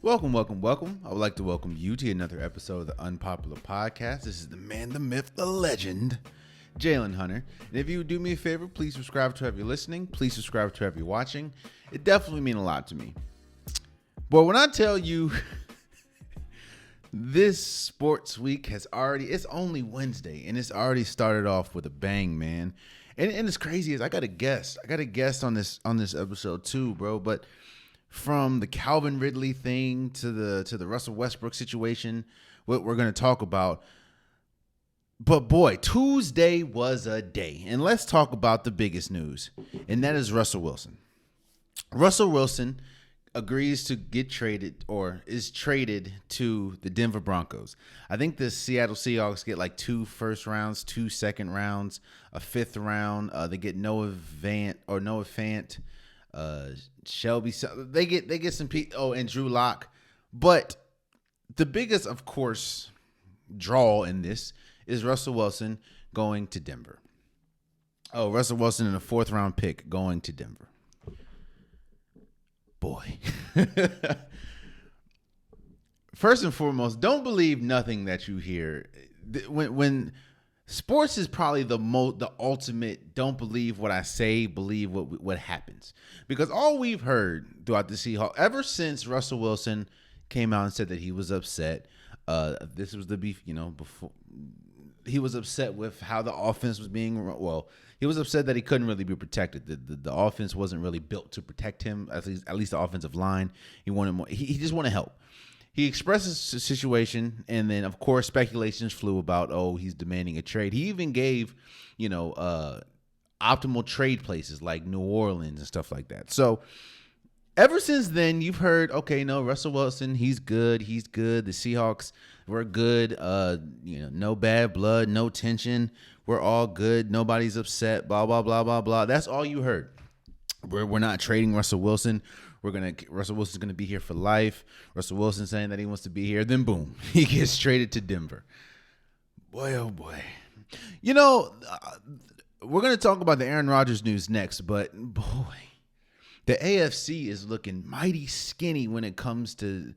Welcome, welcome, welcome. I would like to welcome you to another episode of the Unpopular Podcast. This is the man, the myth, the legend, Jalen Hunter. And if you would do me a favor, please subscribe to whoever you're listening. Please subscribe to whoever you're watching. It definitely means a lot to me. But when I tell you this sports week it's only Wednesday, and it's already started off with a bang, man. And it's crazy is I got a guest. On this episode too, bro. But from the Calvin Ridley thing to the Russell Westbrook situation, what we're going to talk about. But boy, Tuesday was a day. And let's talk about the biggest news, and that is Russell Wilson. Russell Wilson agrees to get traded or is traded to the Denver Broncos. I think the Seattle Seahawks get like 2 first rounds, 2 second rounds, a 5th round. They get Noah Fant, Shelby. They get some and Drew Lock. But the biggest, of course, draw in this is Russell Wilson going to Denver. Russell Wilson in a 4th round pick going to Denver. Boy. First and foremost, don't believe nothing that you hear. When sports is probably the ultimate, don't believe what I say, believe what happens. Because all we've heard throughout the Seahawks, ever since Russell Wilson came out and said that he was upset, this was the beef, before he was upset with how the offense was being, he was upset that he couldn't really be protected. The offense wasn't really built to protect him, at least the offensive line. He wanted more. He just wanted help. He expressed his situation, and then, of course, speculations flew about, he's demanding a trade. He even gave, optimal trade places like New Orleans and stuff like that. So ever since then, you've heard, Russell Wilson, he's good. The Seahawks, we're good. No bad blood, no tension. We're all good. Nobody's upset. Blah, blah, blah, blah, blah. That's all you heard. We're not trading Russell Wilson. Russell Wilson's going to be here for life. Russell Wilson saying that he wants to be here. Then, boom, he gets traded to Denver. Boy, oh, boy. We're going to talk about the Aaron Rodgers news next, but, boy, the AFC is looking mighty skinny when it comes to,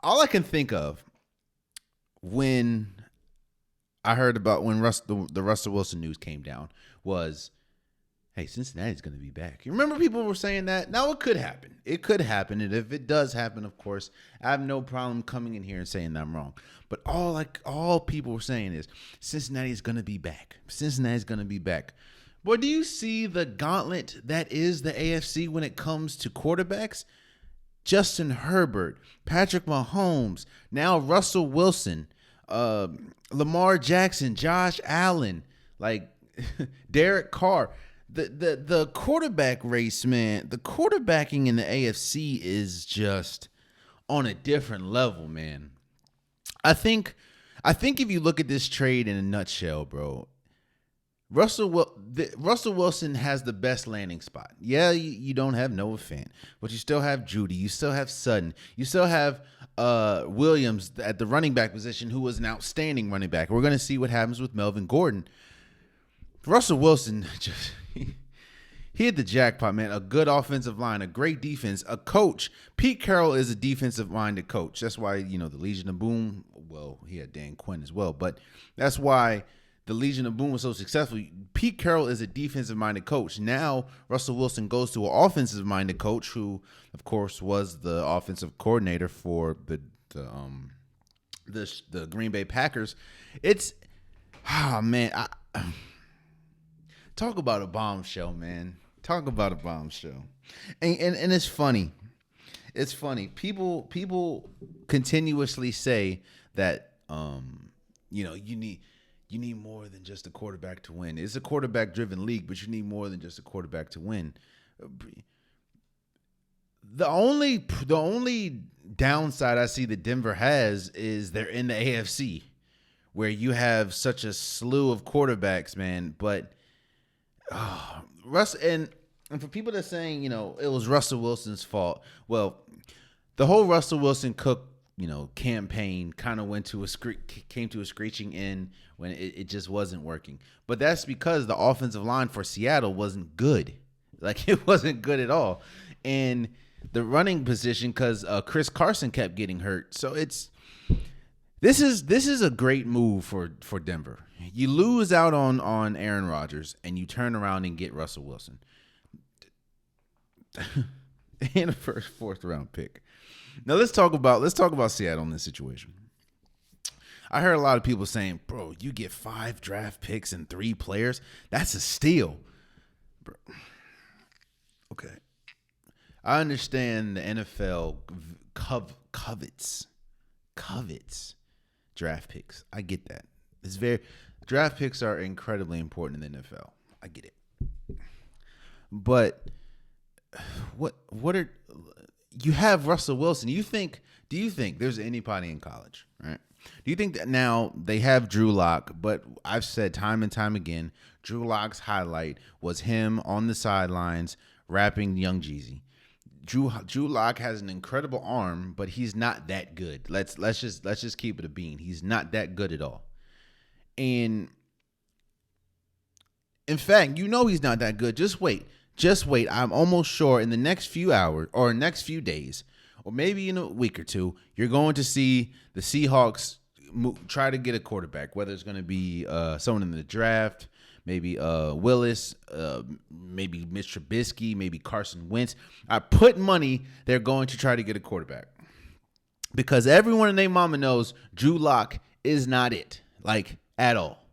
all I can think of when I heard about when the Russell Wilson news came down was, hey, Cincinnati's going to be back. You remember people were saying that? Now, it could happen. And if it does happen, of course, I have no problem coming in here and saying that I'm wrong. But all people were saying is Cincinnati's going to be back. Boy, do you see the gauntlet that is the AFC when it comes to quarterbacks? Justin Herbert, Patrick Mahomes, now Russell Wilson, Lamar Jackson, Josh Allen, Derek Carr. The quarterback race, man, the quarterbacking in the AFC is just on a different level, man. I think if you look at this trade in a nutshell, bro, Russell Wilson has the best landing spot. Yeah, you don't have Noah Fant, but you still have Judy. You still have Sutton. You still have Williams at the running back position, who was an outstanding running back. We're going to see what happens with Melvin Gordon. Russell Wilson he hit the jackpot, man. A good offensive line, a great defense, a coach. Pete Carroll is a defensive-minded coach. That's why, the Legion of Boom, he had Dan Quinn as well, but that's why the Legion of Boom was so successful. Pete Carroll is a defensive-minded coach. Now Russell Wilson goes to an offensive-minded coach who, of course, was the offensive coordinator for the Green Bay Packers. Talk about a bombshell, man. Talk about a bombshell. And it's funny. It's funny. People continuously say that you need more than just a quarterback to win. It's a quarterback-driven league, but you need more than just a quarterback to win. The only downside I see that Denver has is they're in the AFC, where you have such a slew of quarterbacks, man. But Russ and for people that are saying, it was Russell Wilson's fault. Well, the whole Russell Wilson Cook, campaign kind of came to a screeching end when it just wasn't working. But that's because the offensive line for Seattle wasn't good. It wasn't good at all. And position because Chris Carson kept getting hurt. So this is a great move for Denver. You lose out on Aaron Rodgers and you turn around and get Russell Wilson and a fourth round pick. Now let's talk about Seattle in this situation. I heard a lot of people saying, "Bro, you get 5 draft picks and 3 players. That's a steal." Bro. Okay. I understand the NFL covets draft picks. I get that. Draft picks are incredibly important in the NFL. I get it. But what are you have Russell Wilson? Do you think there's anybody in college, right? Do you think that now they have Drew Lock, but I've said time and time again, Drew Lock's highlight was him on the sidelines rapping Young Jeezy. Drew Lock has an incredible arm, but he's not that good. Let's just keep it a bean. He's not that good at all. And in fact, he's not that good. Just wait. I'm almost sure in the next few hours or next few days, or maybe in a week or two, you're going to see the Seahawks try to get a quarterback, whether it's going to be someone in the draft, maybe Willis, maybe Mitch Trubisky, maybe Carson Wentz. I put money they're going to try to get a quarterback because everyone in their mama knows Drew Lock is not it, like at all.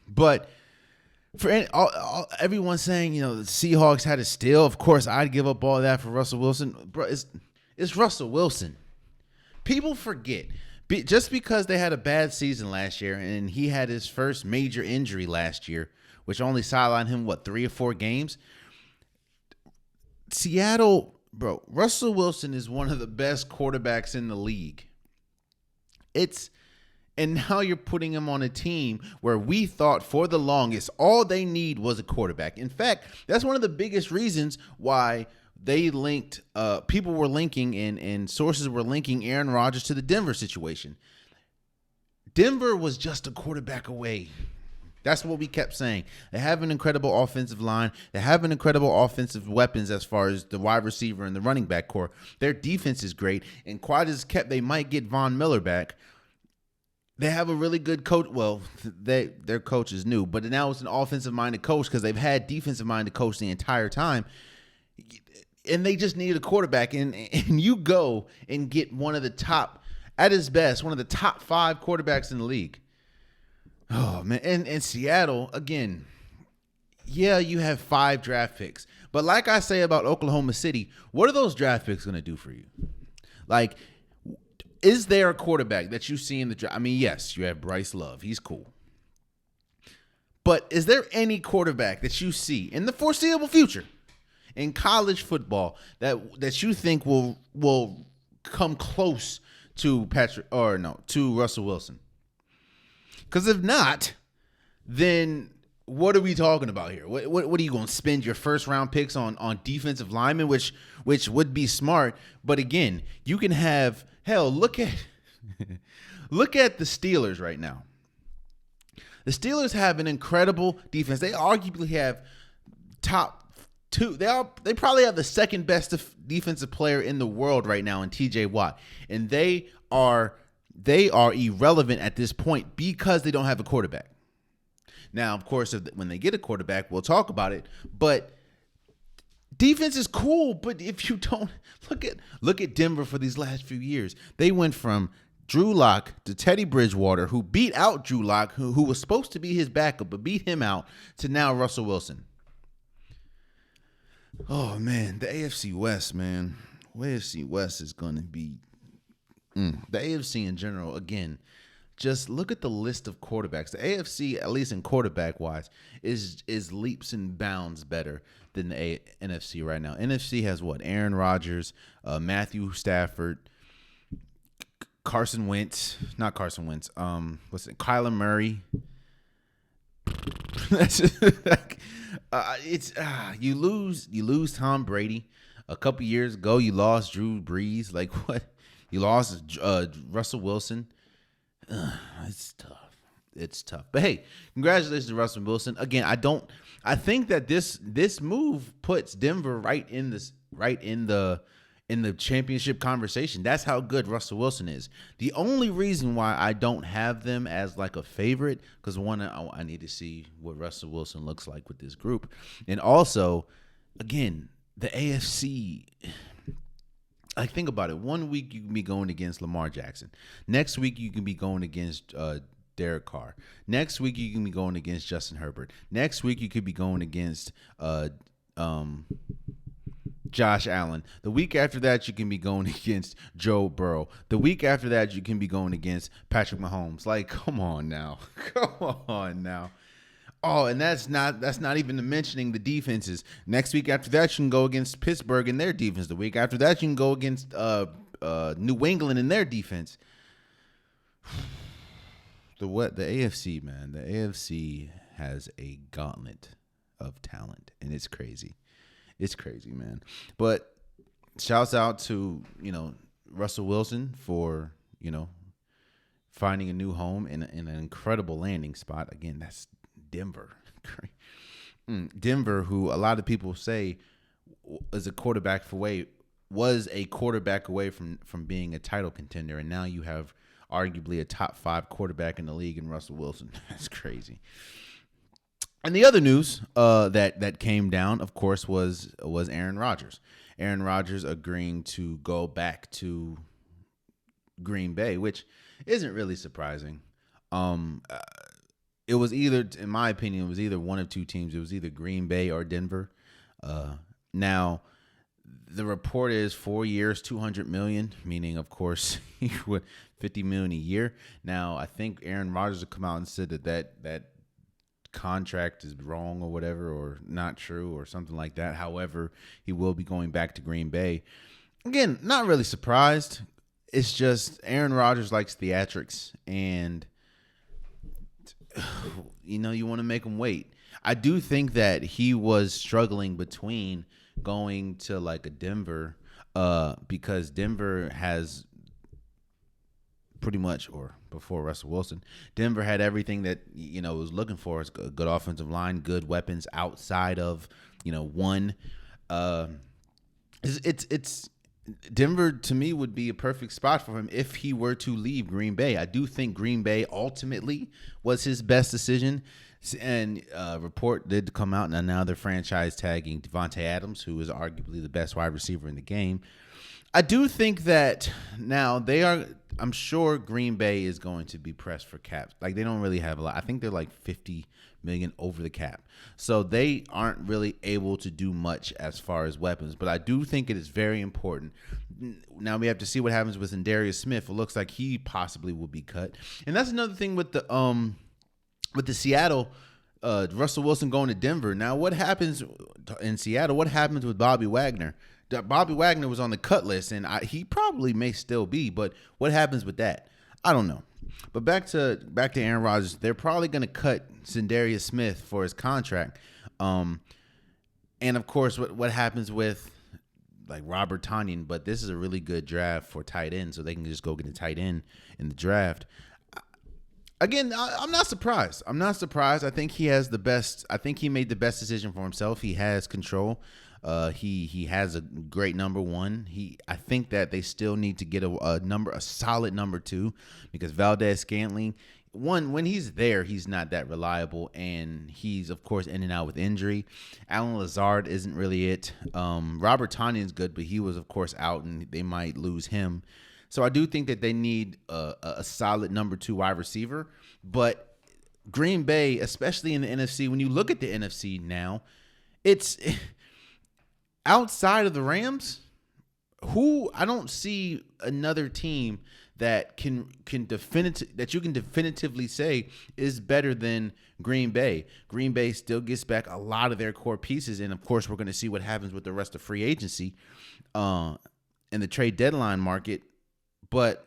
But for everyone saying, the Seahawks had a steal, of course I'd give up all that for Russell Wilson. Bro, it's Russell Wilson. People forget. Just because they had a bad season last year and he had his first major injury last year, which only sidelined him, 3 or 4 games? Seattle, bro, Russell Wilson is one of the best quarterbacks in the league. And now you're putting him on a team where we thought for the longest all they need was a quarterback. In fact, that's one of the biggest reasons why they linked, people were linking and sources were linking Aaron Rodgers to the Denver situation. Denver was just a quarterback away. That's what we kept saying. They have an incredible offensive line. They have an incredible offensive weapons as far as the wide receiver and the running back core. Their defense is great. And quite as kept, they might get Von Miller back. They have a really good coach. Well, their coach is new, but now it's an offensive-minded coach because they've had defensive-minded coach the entire time. And they just needed a quarterback. And you go and get one of the top, at his best, one of the top 5 quarterbacks in the league. Oh, man. And Seattle, again, yeah, you have 5 draft picks. But like I say about Oklahoma City, what are those draft picks going to do for you? Like, is there a quarterback that you see in the draft? I mean, yes, you have Bryce Love. He's cool. But is there any quarterback that you see in the foreseeable future in college football that you think will come close to to Russell Wilson? Because if not, then what are we talking about here? What are you going to spend your first round picks on defensive linemen, which would be smart? But again, you can have look at the Steelers right now. The Steelers have an incredible defense. They arguably have top 2. They probably have the second best defensive player in the world right now in T.J. Watt, and they are irrelevant at this point because they don't have a quarterback. Now, of course, when they get a quarterback, we'll talk about it. But defense is cool. But if you don't look at Denver for these last few years, they went from Drew Lock to Teddy Bridgewater, who beat out Drew Lock, who was supposed to be his backup, but beat him out, to now Russell Wilson. Oh man, the AFC West, man. The AFC West is going to be the AFC in general. Again, just look at the list of quarterbacks. The AFC, at least in quarterback wise, is leaps and bounds better than the NFC right now. NFC has what? Aaron Rodgers, Matthew Stafford, Carson Wentz, not Carson Wentz. Kyler Murray. That's just like, you lose Tom Brady. A couple years ago, you lost Drew Brees. Like what? You lost Russell Wilson. It's tough. it's tough. But hey, congratulations to Russell Wilson. Again, I think that this move puts Denver right in the championship conversation. That's how good Russell Wilson is. The only reason why I don't have them as like a favorite, because one, I need to see what Russell Wilson looks like with this group. And also, again, the AFC, like, think about it. 1 week you can be going against Lamar Jackson. Next week you can be going against Derek Carr. Next week you can be going against Justin Herbert. Next week you could be going against Josh Allen. The week after that you can be going against Joe Burrow. The week after that you can be going against Patrick Mahomes. Like, come on now. Come on now. Oh, and that's not even mentioning the defenses. Next week after that, you can go against Pittsburgh and their defense. The week after that, you can go against New England and their defense. The AFC, man. The AFC has a gauntlet of talent, and it's crazy. It's crazy, man. But shouts out to, Russell Wilson for, finding a new home in an incredible landing spot. Again, that's Denver. Denver, who a lot of people say was a quarterback away from being a title contender, and now you have arguably a top 5 quarterback in the league in Russell Wilson. That's crazy. And the other news that came down, of course, was Aaron Rodgers. Aaron Rodgers agreeing to go back to Green Bay, which isn't really surprising. It was either, in my opinion, it was either one of two teams. It was either Green Bay or Denver. Now, the report is 4 years, $200 million, meaning, of course, $50 million a year. Now, I think Aaron Rodgers will come out and said that contract is wrong or whatever, or not true or something like that. However, he will be going back to Green Bay. Again, not really surprised. It's just Aaron Rodgers likes theatrics, and you want to make him wait. I do think that he was struggling between going to like a Denver, because Denver has pretty much, or before Russell Wilson, Denver had everything that was looking for. It's a good offensive line, good weapons outside of one. It's Denver, to me, would be a perfect spot for him if he were to leave Green Bay. I do think Green Bay ultimately was his best decision. And report did come out, and now they're franchise tagging Devontae Adams, who is arguably the best wide receiver in the game. I do think that now I'm sure Green Bay is going to be pressed for caps. Like, they don't really have a lot. I think they're like $50 million over the cap. So they aren't really able to do much as far as weapons. But I do think it is very important. Now we have to see what happens with Darius Smith. It looks like he possibly will be cut. And that's another thing with the Seattle, Russell Wilson going to Denver. Now, what happens in Seattle? What happens with Bobby Wagner? Bobby Wagner was on the cut list, and he probably may still be. But what happens with that? I don't know. But back to Aaron Rodgers, they're probably going to cut Darius Smith for his contract. And of course, what happens with like Robert Tonyan? But this is a really good draft for tight end, so they can just go get a tight end in the draft. Again, I'm not surprised. I think he has the best. I think he made the best decision for himself. He has control. He has a great number one. I think that they still need to get a solid number two, because Valdez-Scantling, when he's there, he's not that reliable, and he's of course in and out with injury. Allen Lazard isn't really it. Robert Tonyan's good, but he was of course out, and they might lose him. So I do think that they need a solid number 2 wide receiver. But Green Bay, especially in the NFC, when you look at the NFC now, it's outside of the Rams, who I don't see another team that you can definitively say is better than Green Bay. Green Bay still gets back a lot of their core pieces, and of course we're going to see what happens with the rest of free agency and the trade deadline market. But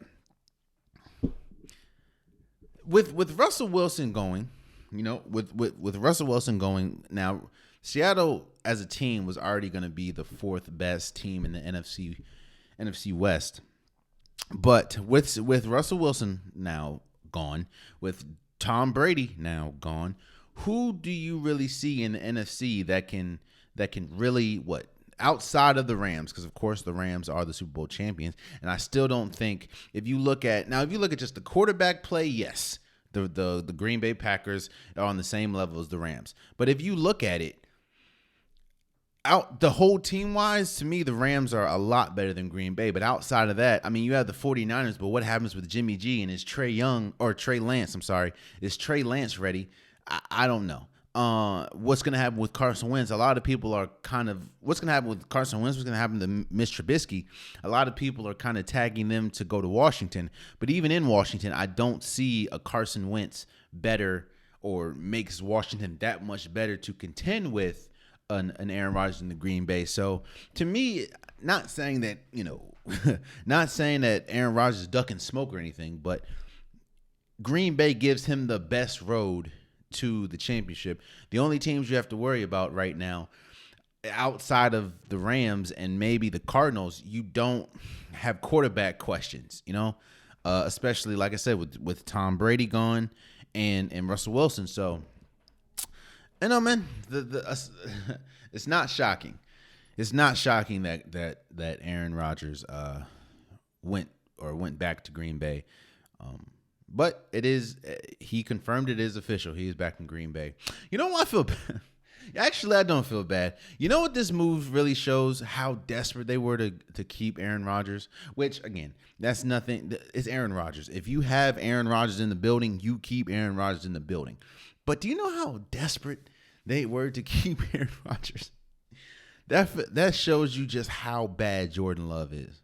with Russell Wilson going, with Russell Wilson going now, Seattle as a team was already going to be the 4th best team in the NFC West. But with Russell Wilson now gone, with Tom Brady now gone. Who do you really see in the NFC that can really outside of the Rams, because of course the Rams are the Super Bowl champions, and I still don't think if you look at just the quarterback play, yes, the Green Bay Packers are on the same level as the Rams. But if you look at it out the whole team wise, to me the Rams are a lot better than Green Bay. But outside of that, I mean, you have the 49ers, but what happens with Jimmy G and is Trey Lance ready? I don't know. What's going to happen with Carson Wentz? A lot of people are what's going to happen with Carson Wentz? What's going to happen to Mitch Trubisky? A lot of people are kind of tagging them to go to Washington. But even in Washington, I don't see a Carson Wentz better or makes Washington that much better to contend with an Aaron Rodgers in the Green Bay. So to me, not saying that, not saying that Aaron Rodgers is ducking smoke or anything, but Green Bay gives him the best road to the championship. The only teams you have to worry about right now, outside of the Rams and maybe the Cardinals, you don't have quarterback questions, especially like I said with Tom Brady gone and Russell Wilson. So, man, it's not shocking. It's not shocking that Aaron Rodgers went back to Green Bay. But it is, he confirmed it is official. He is back in Green Bay. You know what I feel bad? Actually, I don't feel bad. You know what this move really shows? How desperate they were to keep Aaron Rodgers. Which, again, that's nothing. It's Aaron Rodgers. If you have Aaron Rodgers in the building, you keep Aaron Rodgers in the building. But do you know how desperate they were to keep Aaron Rodgers? That shows you just how bad Jordan Love is.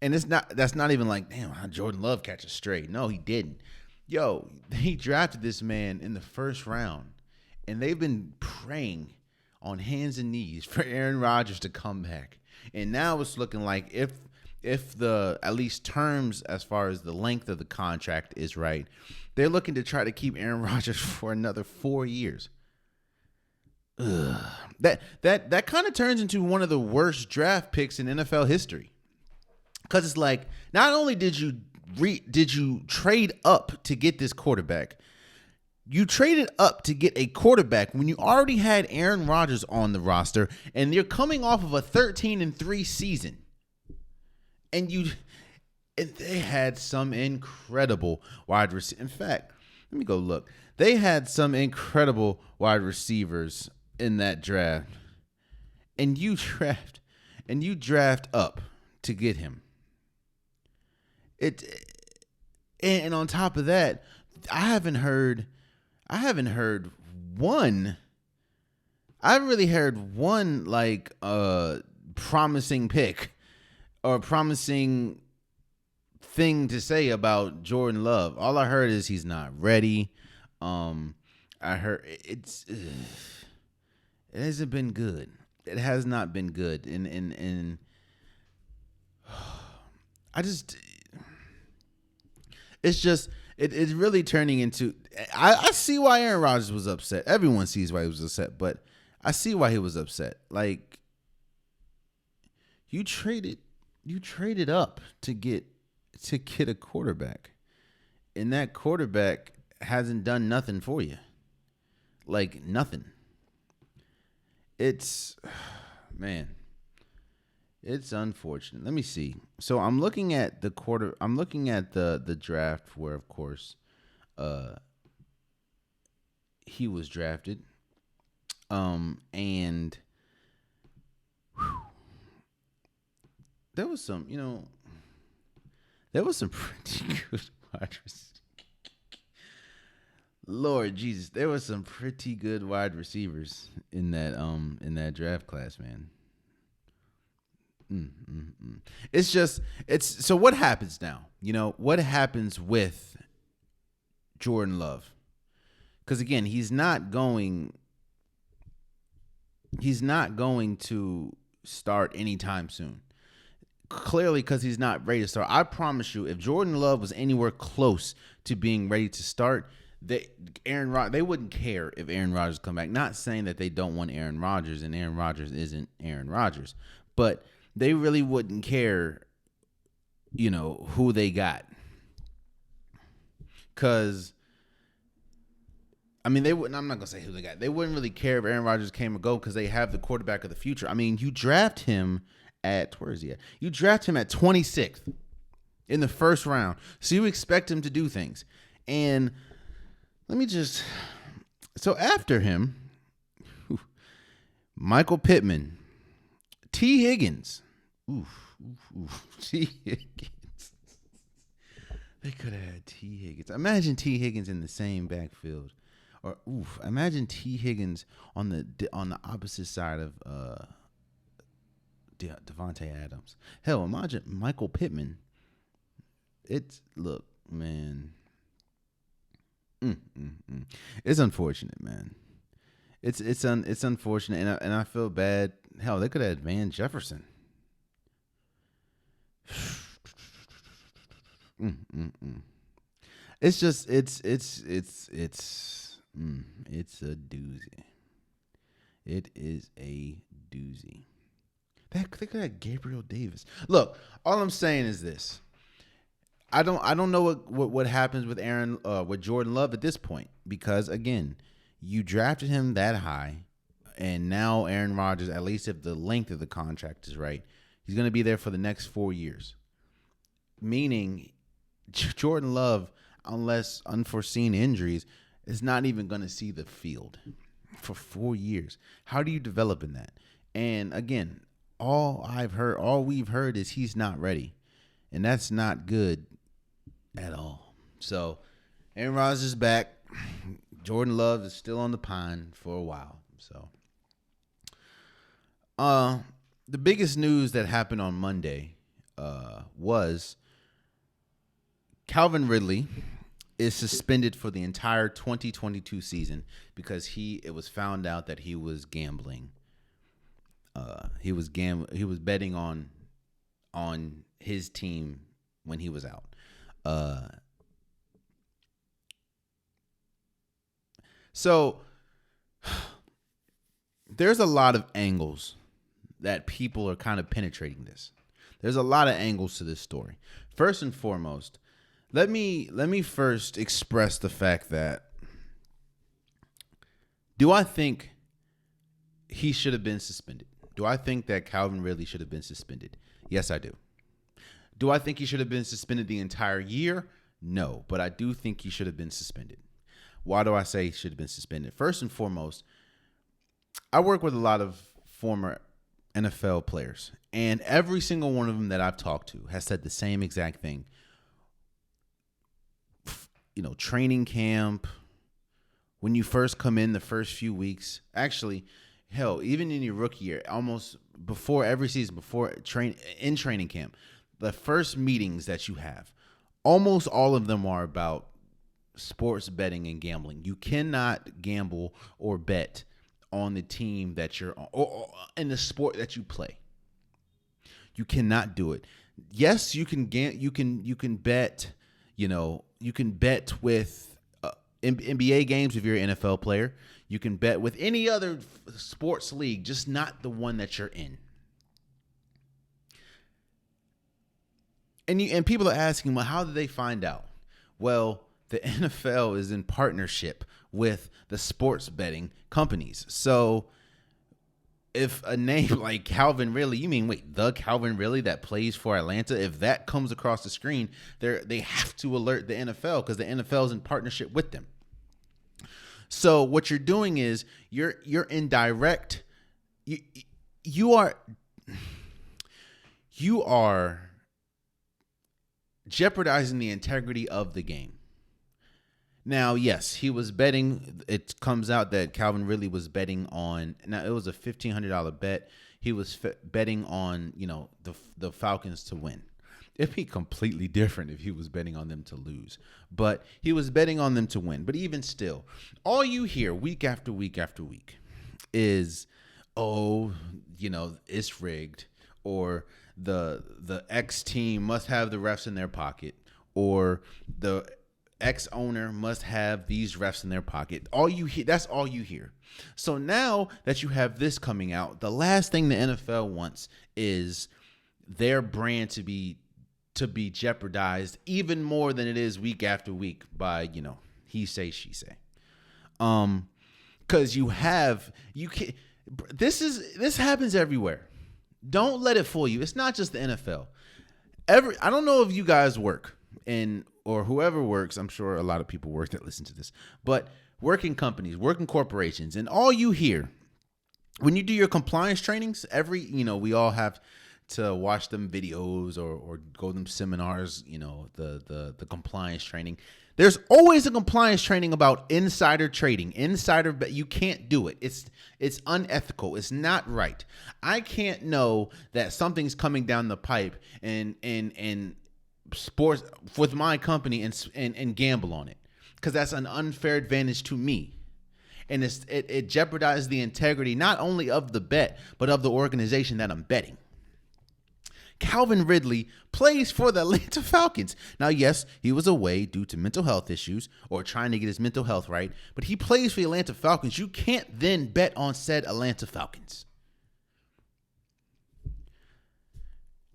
And that's not even like, damn, how Jordan Love catch a straight. No, he didn't. Yo, he drafted this man in the first round, and they've been praying on hands and knees for Aaron Rodgers to come back. And now it's looking like if the at least terms as far as the length of the contract is right, they're looking to try to keep Aaron Rodgers for another 4 years. Ugh. That kind of turns into one of the worst draft picks in NFL history. Because it's like, not only did you trade up to get this quarterback, you traded up to get a quarterback when you already had Aaron Rodgers on the roster, and you're coming off of a 13-3 season, and they had some incredible wide receivers. In fact, let me go look. They had some incredible wide receivers in that draft, and you draft up to get him. And on top of that, I haven't really heard one like promising pick or promising thing to say about Jordan Love. All I heard is he's not ready. I heard it hasn't been good. It has not been good. And I just, it's really turning into, I see why Aaron Rodgers was upset. Everyone sees why he was upset, but I see why he was upset. Like, you traded up to get a quarterback, and that quarterback hasn't done nothing for you. Like, nothing. It's, man, it's unfortunate. Let me see. So I'm looking at the draft where, of course, he was drafted. And there was some pretty good wide receivers. Lord Jesus, there was some pretty good wide receivers in that draft class, man. So what happens now? What happens with Jordan Love? Because again, he's not going to start anytime soon. Clearly, because he's not ready to start. I promise you, if Jordan Love was anywhere close to being ready to start, they wouldn't care if Aaron Rodgers come back. Not saying that they don't want Aaron Rodgers, and Aaron Rodgers isn't Aaron Rodgers, but they really wouldn't care, who they got. Because I mean, they wouldn't. I'm not gonna say who they got. They wouldn't really care if Aaron Rodgers came or go because they have the quarterback of the future. I mean, you draft him at where is he at? You draft him at 26th in the first round, so you expect him to do things. And let me just. So after him, Michael Pittman, T. Higgins. T. Higgins. They could have had T. Higgins. Imagine T. Higgins in the same backfield. Or imagine T. Higgins on the opposite side of Devontae Adams. Hell, imagine Michael Pittman. Look, man. It's unfortunate, man. It's unfortunate, and I feel bad. Hell, they could have had Van Jefferson. It's just it's a doozy. It is a doozy. They could have Gabriel Davis. Look, all I'm saying is this. I don't know what happens with with Jordan Love at this point, because again, you drafted him that high, and now Aaron Rodgers, at least if the length of the contract is right, he's going to be there for the next 4 years. Meaning, Jordan Love, unless unforeseen injuries, is not even going to see the field for 4 years. How do you develop in that? And again, all we've heard is he's not ready, and that's not good at all. So Aaron Rodgers is back. Jordan Love is still on the pine for a while. So the biggest news that happened on Monday was Calvin Ridley is suspended for the entire 2022 season because it was found out that he was gambling. He was betting on his team when he was out. So there's a lot of angles that people are kind of penetrating this. There's a lot of angles to this story. First and foremost, let me first express the fact that, do I think he should have been suspended? Do I think that Calvin Ridley should have been suspended? Yes, I do. Do I think he should have been suspended the entire year? No, but I do think he should have been suspended. Why do I say he should have been suspended? First and foremost, I work with a lot of former NFL players, and every single one of them that I've talked to has said the same exact thing. You know, training camp, when you first come in the first few weeks, actually, hell, even in your rookie year, almost before every season, in training camp, the first meetings that you have, almost all of them are about sports betting and gambling. You cannot gamble or bet on the team that you're on, or in the sport that you play. You cannot do it. Yes, you can bet. You know, you can bet with NBA games if you're an NFL player. You can bet with any other sports league, just not the one that you're in. And people are asking, well, how did they find out? Well, the NFL is in partnership with the sports betting companies. So if a name like Calvin Ridley, the Calvin Ridley that plays for Atlanta, if that comes across the screen, they have to alert the NFL because the NFL is in partnership with them. So what you're doing is you're in direct. You are jeopardizing the integrity of the game. Now, yes, he was betting. It comes out that Calvin Ridley was betting on. Now, it was a $1,500 bet. He was betting on, the Falcons to win. It'd be completely different if he was betting on them to lose. But he was betting on them to win. But even still, all you hear week after week after week is, it's rigged, or the X team must have the refs in their pocket, or the X owner must have these refs in their pocket. That's all you hear. So now that you have this coming out, the last thing the NFL wants is their brand to be jeopardized even more than it is week after week by, he say, she say. Because you can. This happens everywhere. Don't let it fool you. It's not just the NFL. I don't know if you guys work or whoever works. I'm sure a lot of people work that listen to this, but working companies, working corporations, and all you hear when you do your compliance trainings, we all have to watch them videos or go to them seminars, the compliance training. There's always a compliance training about insider trading, but you can't do it. It's unethical. It's not right. I can't know that something's coming down the pipe and sports with my company and gamble on it, because that's an unfair advantage to me. And it jeopardizes the integrity not only of the bet, but of the organization that I'm betting. Calvin Ridley plays for the Atlanta Falcons. Now, yes, he was away due to mental health issues or trying to get his mental health right, but he plays for the Atlanta Falcons. You can't then bet on said Atlanta Falcons.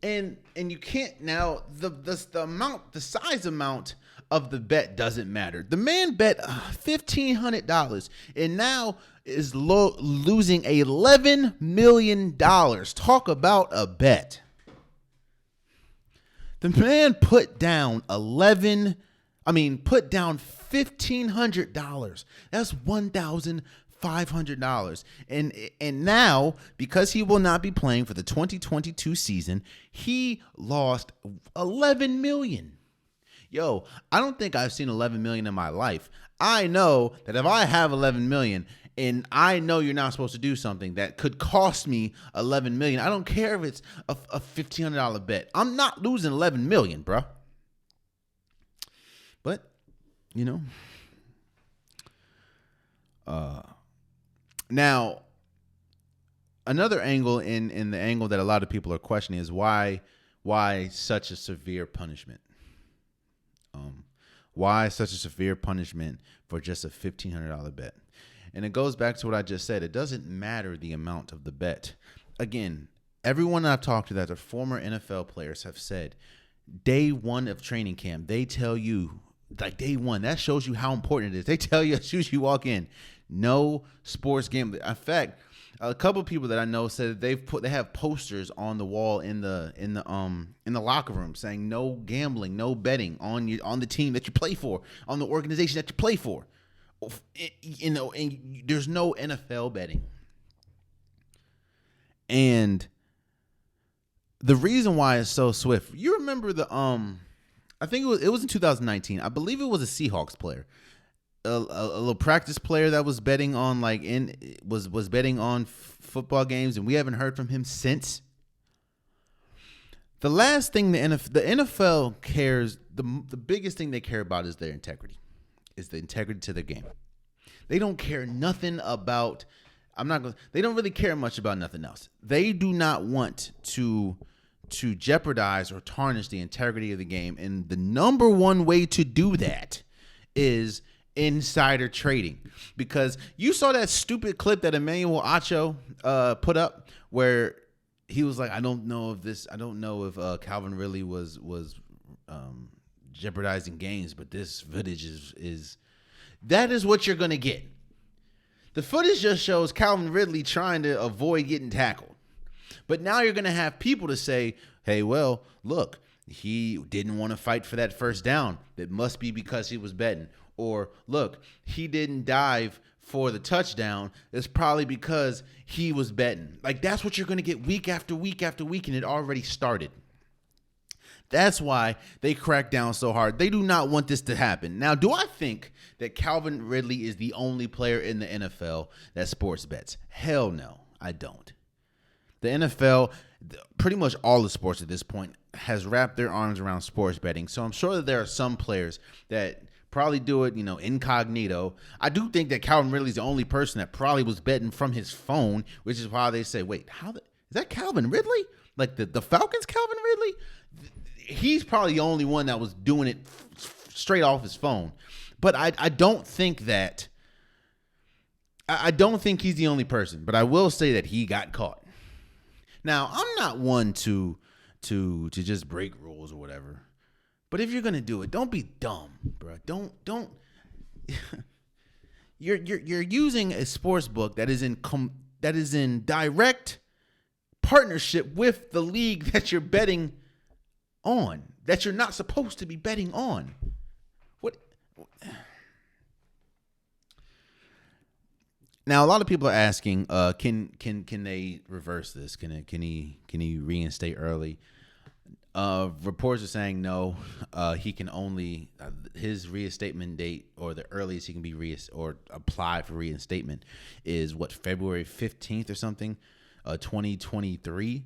And you can't now, the size amount of the bet doesn't matter. The man bet $1,500 and now is losing $11 million. Talk about a bet. The man put down $1,500. That's $1,500. And now, because he will not be playing for the 2022 season, he lost $11 million. Yo, I don't think I've seen $11 million in my life. I know that if I have $11 million and I know you're not supposed to do something that could cost me $11 million, I don't care if it's a $1,500 bet. I'm not losing $11 million, bro. But, now another angle in the angle that a lot of people are questioning is why such a severe punishment? Why such a severe punishment for just a $1,500 bet? And it goes back to what I just said. It doesn't matter the amount of the bet. Again, everyone I've talked to that are former NFL players have said day one of training camp, they tell you, like day one, that shows you how important it is. They tell you as soon as you walk in, no sports gambling. In fact, a couple of people that I know said they have posters on the wall in the locker room saying no gambling, no betting on the team that you play for, on the organization that you play for. And there's no NFL betting. And the reason why it's so swift, you remember I think it was in 2019. I believe it was a Seahawks player. A little practice player that was betting on was betting on football games, and we haven't heard from him since. The last thing the NFL cares, the biggest thing they care about is their integrity, is the integrity to their game. They don't care nothing about. They don't really care much about nothing else. They do not want to jeopardize or tarnish the integrity of the game, and the number one way to do that is insider trading. Because you saw that stupid clip that Emmanuel Acho put up where he was like, I don't know if Calvin Ridley was jeopardizing games, but this footage is that is what you're gonna get. The footage just shows Calvin Ridley trying to avoid getting tackled. But now you're gonna have people to say, hey, well, look, he didn't want to fight for that first down. It must be because he was betting. Or, look, he didn't dive for the touchdown. It's probably because he was betting. Like, that's what you're going to get week after week after week, and it already started. That's why they crack down so hard. They do not want this to happen. Now, do I think that Calvin Ridley is the only player in the NFL that sports bets? Hell no, I don't. The NFL, pretty much all the sports at this point, has wrapped their arms around sports betting. So I'm sure that there are some players that probably do it, incognito. I do think that Calvin Ridley's the only person that probably was betting from his phone, which is why they say, wait, is that Calvin Ridley? Like the Falcons Calvin Ridley? He's probably the only one that was doing it straight off his phone. But I don't think that I don't think he's the only person, but I will say that he got caught. Now, I'm not one to just break rules or whatever. But if you're going to do it, don't be dumb, bro. Don't you're using a sports book that is in direct partnership with the league that you're betting on, that you're not supposed to be betting on. What? Now, a lot of people are asking, can they reverse this? Can he reinstate early? Reports are saying no. He can only his reinstatement date, or the earliest he can be or apply for reinstatement, is February 15th or something, 2023.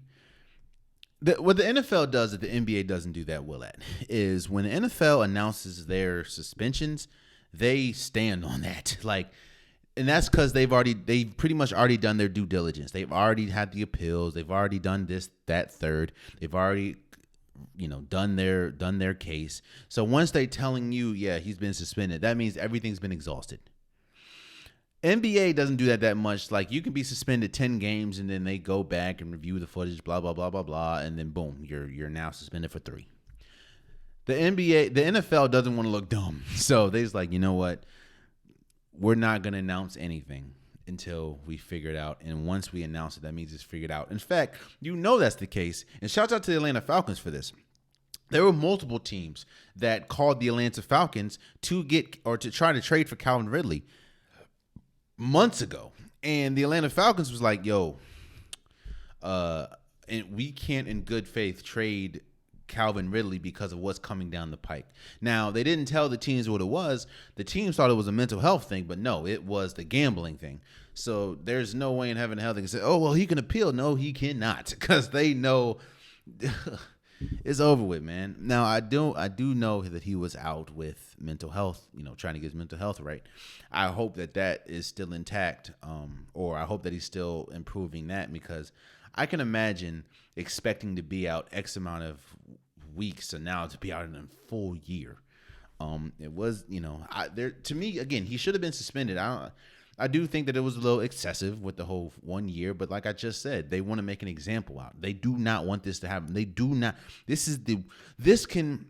What the NFL does that the NBA doesn't do that well at is when the NFL announces their suspensions, they stand on that. And that's because they've pretty much already done their due diligence. They've already had the appeals. They've already done this, that, third. They've already, done their case. So once they're telling you, yeah, he's been suspended, that means everything's been exhausted. NBA doesn't do that much. Like, you can be suspended 10 games and then they go back and review the footage, blah, blah, blah, blah, blah, and then boom, you're now suspended for 3. The NFL doesn't want to look dumb. So they're just like, you know what? We're not going to announce anything until we figure it out. And once we announce it, that means it's figured out. In fact, that's the case. And shout out to the Atlanta Falcons for this. There were multiple teams that called the Atlanta Falcons to try to trade for Calvin Ridley months ago. And the Atlanta Falcons was like, yo, and we can't in good faith trade Calvin Ridley because of what's coming down the pike. Now, they didn't tell the teams what it was. The teams thought it was a mental health thing, but no, it was the gambling thing. So there's no way in heaven and hell they can say, oh, well, he can appeal. No, he cannot, because they know it's over with, man. Now, I do know that he was out with mental health, trying to get his mental health right. I hope that is still intact, or I hope that he's still improving that, because I can imagine expecting to be out X amount of weeks and now to be out in a full year. It was, to me, again, he should have been suspended. I do think that it was a little excessive with the whole 1 year, but like I just said, they want to make an example out. They do not want this to happen. They do not. This can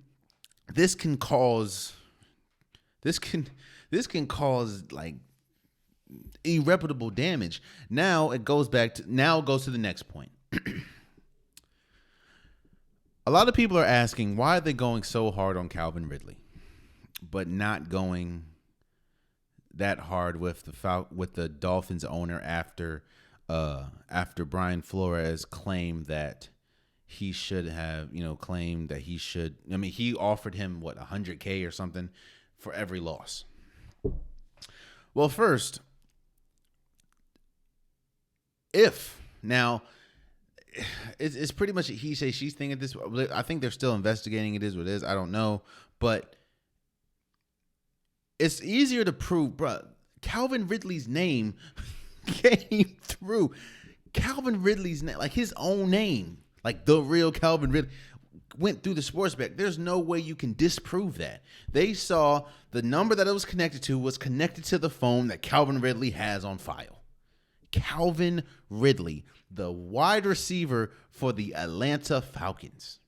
cause like irreparable damage. Now it goes to the next point. A lot of people are asking, why are they going so hard on Calvin Ridley, but not going that hard with the Dolphins owner after Brian Flores claimed that he should have, claimed that he should. I mean, he offered him $100K or something for every loss. Well, first, it's pretty much a he say she's thing at this. I think they're still investigating. It is what it is. I don't know, but it's easier to prove, bro. Calvin Ridley's name came through. Calvin Ridley's name, like his own name, like the real Calvin Ridley, went through the sports back. There's no way you can disprove that. They saw the number that it was connected to the phone that Calvin Ridley has on file. Calvin Ridley, the wide receiver for the Atlanta Falcons.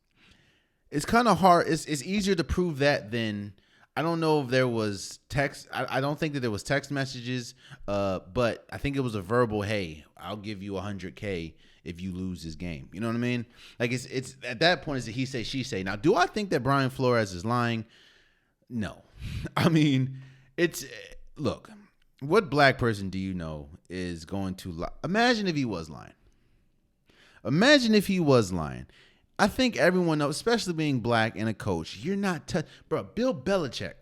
It's kind of hard. It's easier to prove that than, I don't know if there was text. I don't think that there was text messages, but I think it was a verbal, hey, I'll give you $100K if you lose this game. You know what I mean? Like, it's at that point, it's a he say, she say. Now, do I think that Brian Flores is lying? No. I mean, look, what black person do you know is going to lie? Imagine if he was lying. I think everyone knows, especially being black and a coach, you're not bro. Bill Belichick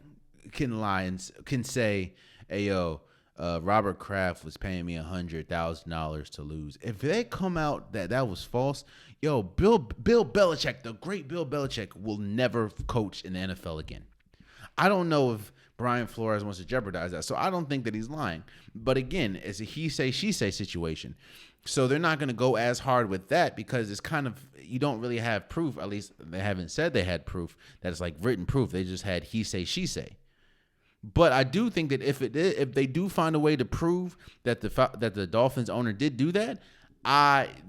can lie and can say, hey, yo, Robert Kraft was paying me $100,000 to lose. If they come out that was false, yo, Bill Belichick, the great Bill Belichick, will never coach in the NFL again. I don't know if Brian Flores wants to jeopardize that, so I don't think that he's lying. But again, it's a he say, she say situation. So they're not going to go as hard with that because it's kind of, you don't really have proof. At least they haven't said they had proof that it's like written proof. They just had he say, she say. But I do think that if they do find a way to prove that the Dolphins owner did do that,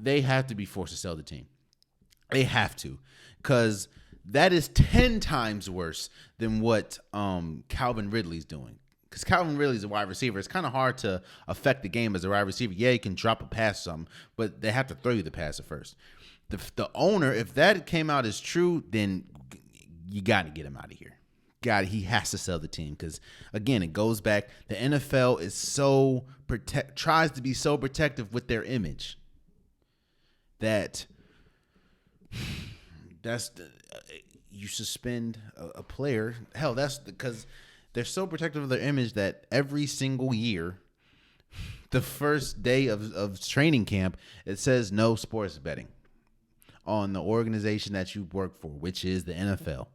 they have to be forced to sell the team. They have to, because that is 10 times worse than what Calvin Ridley's doing. Because Calvin Ridley is a wide receiver. It's kind of hard to affect the game as a wide receiver. Yeah, you can drop a pass or something, but they have to throw you the pass at first. The owner, if that came out as true, then you got to get him out of here. He has to sell the team because, again, it goes back. The NFL is tries to be so protective with their image that you suspend a player. Hell, that's because they're so protective of their image that every single year, the first day of training camp, it says no sports betting on the organization that you work for, which is the NFL.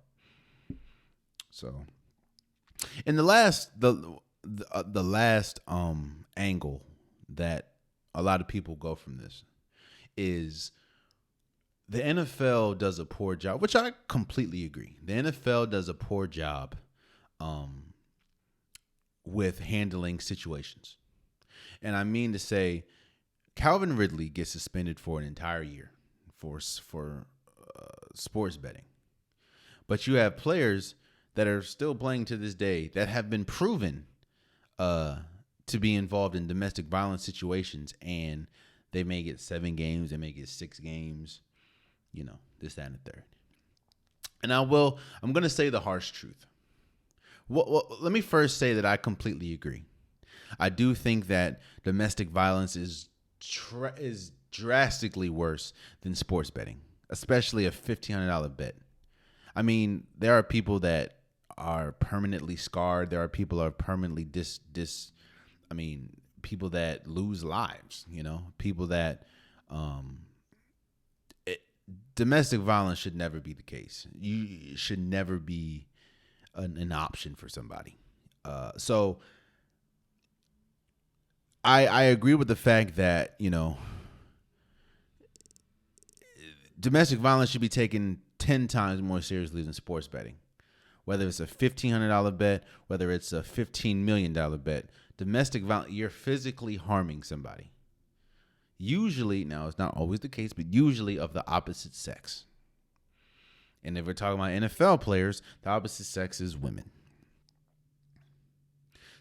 So, and the last angle that a lot of people go from this is the NFL does a poor job, which I completely agree. The NFL does a poor job with handling situations. And I mean to say, Calvin Ridley gets suspended for an entire year for sports betting. But you have players that are still playing to this day that have been proven to be involved in domestic violence situations, and they may get 7 games, they may get 6 games, this, that, and the third. And I'm going to say the harsh truth. Well, let me first say that I completely agree. I do think that domestic violence is drastically worse than sports betting, especially a $1,500 bet. I mean, there are people that are permanently scarred. There are people that are permanently people that lose lives, people that domestic violence should never be the case. You should never be an option for somebody. So I agree with the fact that, domestic violence should be taken 10 times more seriously than sports betting. Whether it's a $1,500 bet, whether it's a $15 million bet, domestic violence, you're physically harming somebody. Usually, now it's not always the case, but usually of the opposite sex. And if we're talking about NFL players, the opposite sex is women.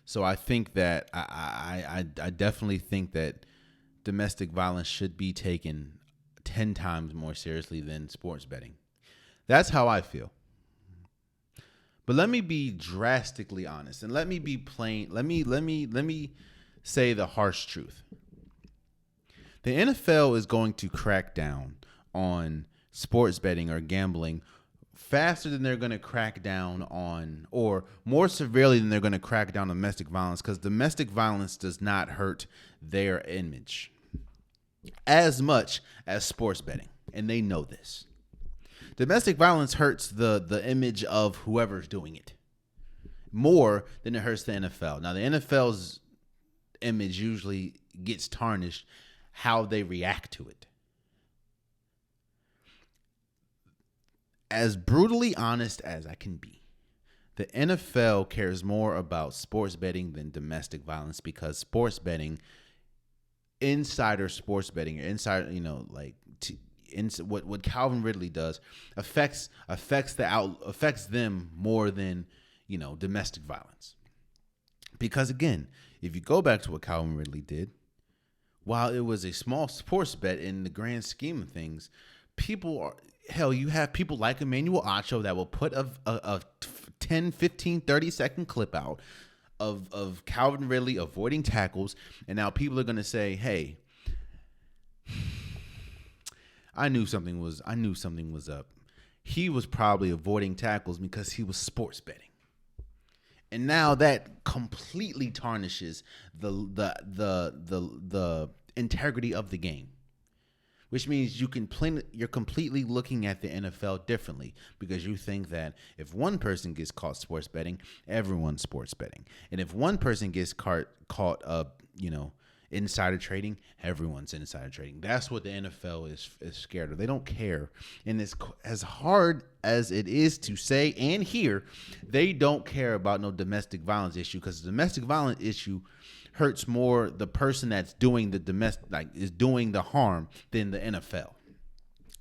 So I think that I definitely think that domestic violence should be taken 10 times more seriously than sports betting. That's how I feel. But let me be drastically honest, and let me be plain. Let me say the harsh truth. The NFL is going to crack down on sports betting or gambling faster than they're going to crack down on, or more severely than they're going to crack down on domestic violence, because domestic violence does not hurt their image as much as sports betting, and they know this. Domestic violence hurts the image of whoever's doing it more than it hurts the NFL. Now, the NFL's image usually gets tarnished how they react to it. As brutally honest as I can be, the NFL cares more about sports betting than domestic violence, because sports betting, insider sports betting, or insider, what Calvin Ridley does affects them more than domestic violence. Because again, if you go back to what Calvin Ridley did, while it was a small sports bet in the grand scheme of things, you have people like Emmanuel Acho that will put a 10, 15, 30-second clip out of Calvin Ridley avoiding tackles, and now people are going to say, hey, I knew something was up. He was probably avoiding tackles because he was sports betting. And now that completely tarnishes the integrity of the game, which means you're completely looking at the NFL differently, because you think that if one person gets caught sports betting, everyone's sports betting, and if one person gets caught insider trading, everyone's insider trading. That's what the NFL is scared of. They don't care. And it's as hard as it is to say and hear, they don't care about no domestic violence issue, because the domestic violence issue hurts more the person that's doing is doing the harm than the NFL.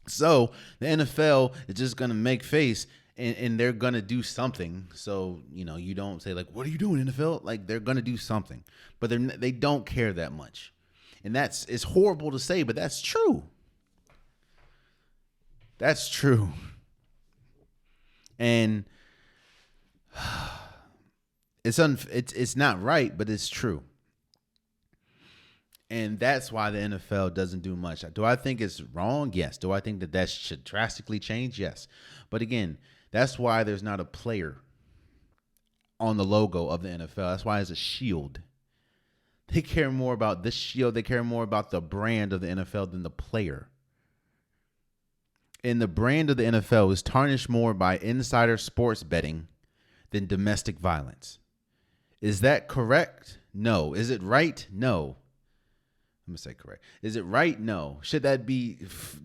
So the NFL is just going to make face and they're gonna do something. So you don't say like, "What are you doing, NFL?" Like they're gonna do something, but they don't care that much, and it's horrible to say, but that's true. That's true, and it's not right, but it's true. And that's why the NFL doesn't do much. Do I think it's wrong? Yes. Do I think that should drastically change? Yes. But again, that's why there's not a player on the logo of the NFL. That's why it's a shield. They care more about this shield. They care more about the brand of the NFL than the player. And the brand of the NFL is tarnished more by insider sports betting than domestic violence. Is that correct? No. Is it right? No. I'm going to say correct. Is it right? No. Should that be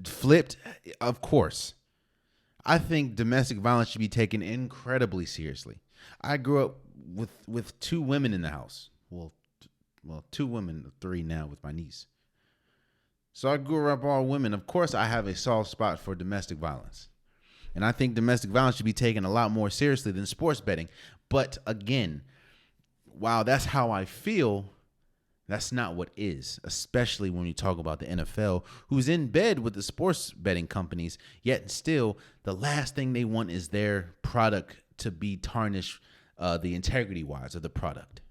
flipped? Of course. I think domestic violence should be taken incredibly seriously. I grew up with two women in the house. Well, two women, three now with my niece. So I grew up all women. Of course, I have a soft spot for domestic violence. And I think domestic violence should be taken a lot more seriously than sports betting. But again, while that's how I feel, that's not what is, especially when you talk about the NFL, who's in bed with the sports betting companies, yet still the last thing they want is their product to be tarnished, the integrity-wise of the product.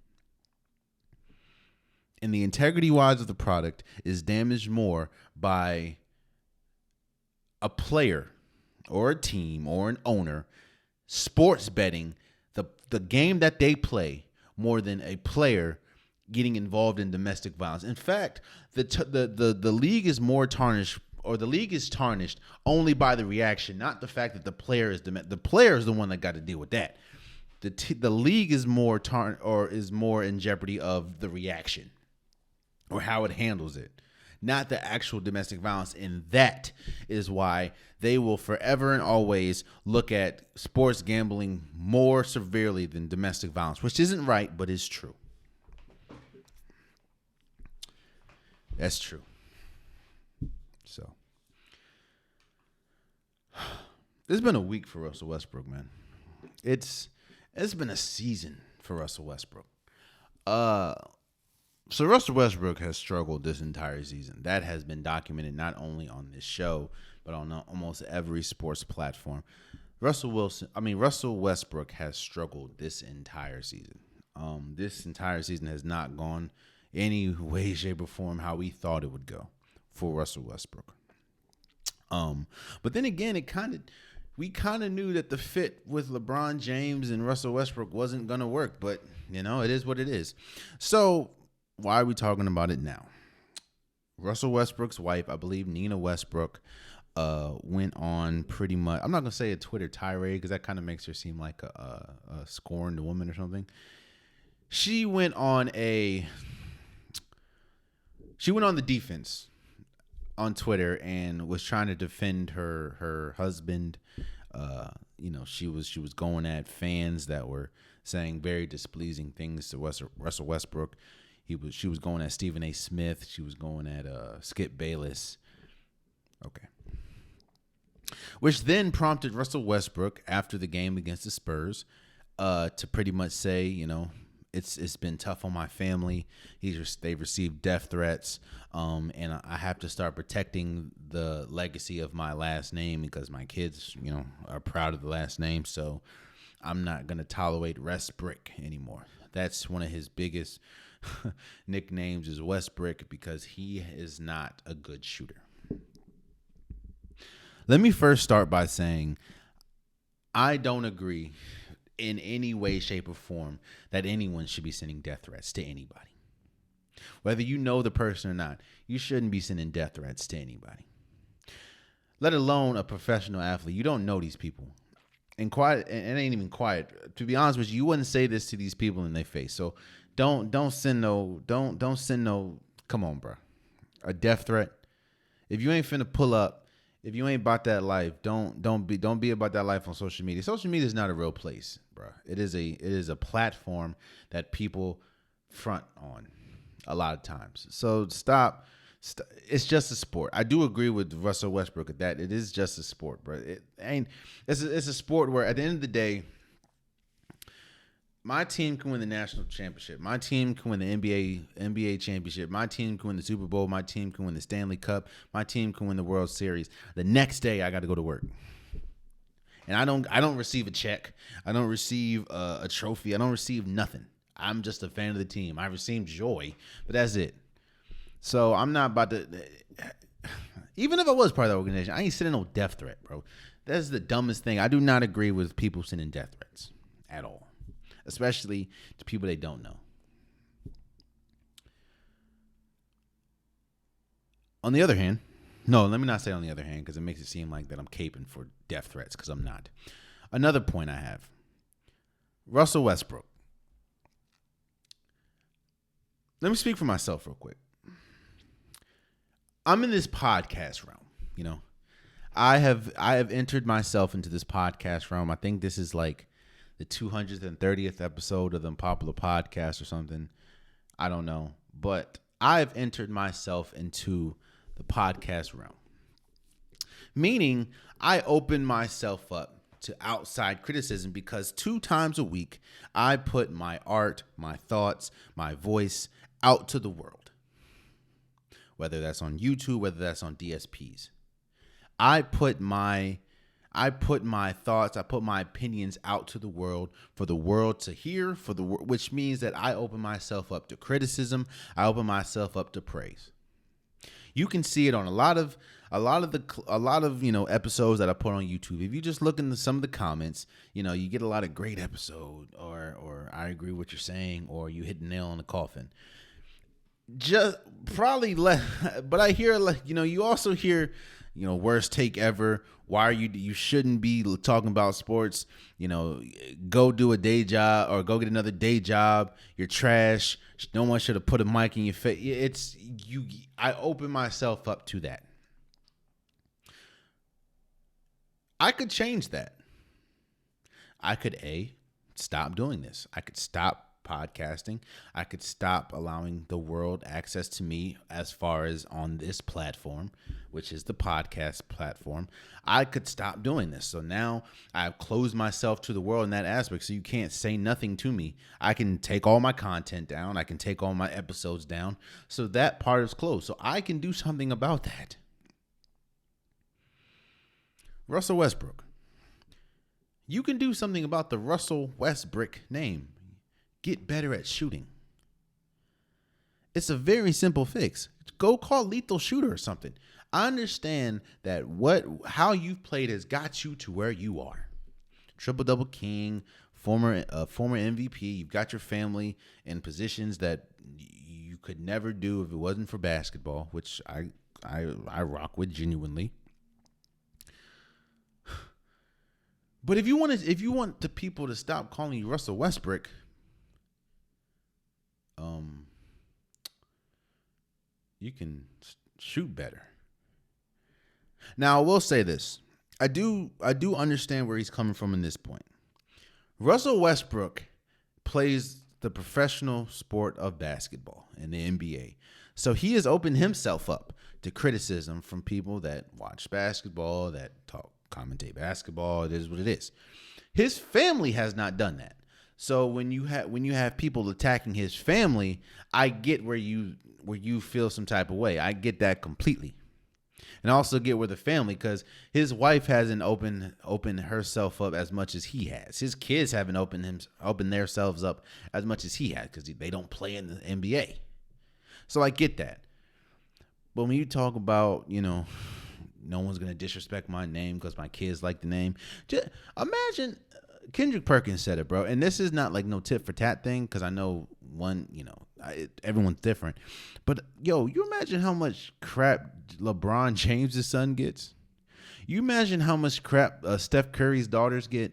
And the integrity-wise of the product is damaged more by a player or a team or an owner sports betting the game that they play more than a player getting involved in domestic violence. In fact, the league is more tarnished, or the league is tarnished only by the reaction, not the fact that the player is the player is the one that got to deal with that. The league is more is more in jeopardy of the reaction or how it handles it, not the actual domestic violence. And that is why they will forever and always look at sports gambling more severely than domestic violence, which isn't right, but is true. That's true. So, it's been a week for Russell Westbrook, man. It's been a season for Russell Westbrook. So Russell Westbrook has struggled this entire season. That has been documented not only on this show, but on almost every sports platform. Russell Westbrook has struggled this entire season. This entire season has not gone any way, shape, or form how we thought it would go for Russell Westbrook. But then again, we kind of knew that the fit with LeBron James and Russell Westbrook wasn't going to work, but it is what it is. So why are we talking about it now? Russell Westbrook's wife, I believe Nina Westbrook, went on pretty much, I'm not going to say a Twitter tirade because that kind of makes her seem like a scorned woman or something. She went on the defense on Twitter and was trying to defend her husband. She was going at fans that were saying very displeasing things to Russell Westbrook. She was going at Stephen A. Smith. She was going at Skip Bayless. Okay. Which then prompted Russell Westbrook after the game against the Spurs to pretty much say, it's been tough on my family. They've received death threats, and I have to start protecting the legacy of my last name because my kids, are proud of the last name. So I'm not gonna tolerate Westbrook anymore. That's one of his biggest nicknames is Westbrook because he is not a good shooter. Let me first start by saying I don't agree in any way, shape, or form that anyone should be sending death threats to anybody. Whether you know the person or not, you shouldn't be sending death threats to anybody. Let alone a professional athlete. You don't know these people. And quiet, and it ain't even quiet. To be honest with you, you wouldn't say this to these people in their face. So don't send no, come on, bro. A death threat. If you ain't finna pull up, if you ain't about that life, don't be about that life on social media. Social media is not a real place, bro. It is a platform that people front on a lot of times. So stop It's just a sport. I do agree with Russell Westbrook at that. It is just a sport, bro. It ain't. It's a sport where at the end of the day, my team can win the national championship. My team can win the NBA championship. My team can win the Super Bowl. My team can win the Stanley Cup. My team can win the World Series. The next day, I got to go to work, and I don't receive a check. I don't receive a trophy. I don't receive nothing. I'm just a fan of the team. I receive joy, but that's it. So I'm not about to. Even if I was part of the organization, I ain't sending no death threat, bro. That's the dumbest thing. I do not agree with people sending death threats at all, especially to people they don't know. On the other hand, no, let me not say on the other hand, because it makes it seem like that I'm caping for death threats, because I'm not. Another point I have, Russell Westbrook. Let me speak for myself real quick. I'm in this podcast realm, you know. I have entered myself into this podcast realm. I think this is like the 230th episode of the Unpopular podcast or something. I don't know. But I've entered myself into the podcast realm. Meaning I open myself up to outside criticism because 2 times a week I put my art, my thoughts, my voice out to the world. Whether that's on YouTube, whether that's on DSPs. I put my thoughts, I put my opinions out to the world for the world to hear, which means that I open myself up to criticism, I open myself up to praise. You can see it on a lot of episodes that I put on YouTube. If you just look into some of the comments, you get a lot of great episode, or I agree with what you're saying, or you hit the nail on the coffin. Just probably less, but I hear you also hear worst take ever. Why are you shouldn't be talking about sports? Go do a day job or go get another day job. You're trash. No one should have put a mic in your face. I open myself up to that. I could change that. I could stop doing this. I could stop podcasting. I could stop allowing the world access to me as far as on this platform, which is the podcast platform. I could stop doing this. So now I've closed myself to the world in that aspect. So you can't say nothing to me. I can take all my content down. I can take all my episodes down. So that part is closed. So I can do something about that. Russell Westbrook. You can do something about the Russell Westbrook name. Get better at shooting. It's a very simple fix. Go call Lethal Shooter or something. I understand that how you've played has got you to where you are. Triple-double king, former MVP. You've got your family in positions that you could never do if it wasn't for basketball, which I rock with genuinely. But if you want the people to stop calling you Russell Westbrook, you can shoot better. Now, I will say this. I do understand where he's coming from in this point. Russell Westbrook plays the professional sport of basketball in the NBA. So he has opened himself up to criticism from people that watch basketball, that commentate basketball. It is what it is. His family has not done that. So when you have people attacking his family, I get where you feel some type of way. I get that completely. And I also get where the family, because his wife hasn't opened herself up as much as he has. His kids haven't opened themselves up as much as he has because they don't play in the NBA. So I get that. But when you talk about, no one's going to disrespect my name because my kids like the name. Just imagine Kendrick Perkins said it, bro. And this is not like no tit for tat thing because I know everyone's different. But, you imagine how much crap LeBron James' son gets? You imagine how much crap Steph Curry's daughters get?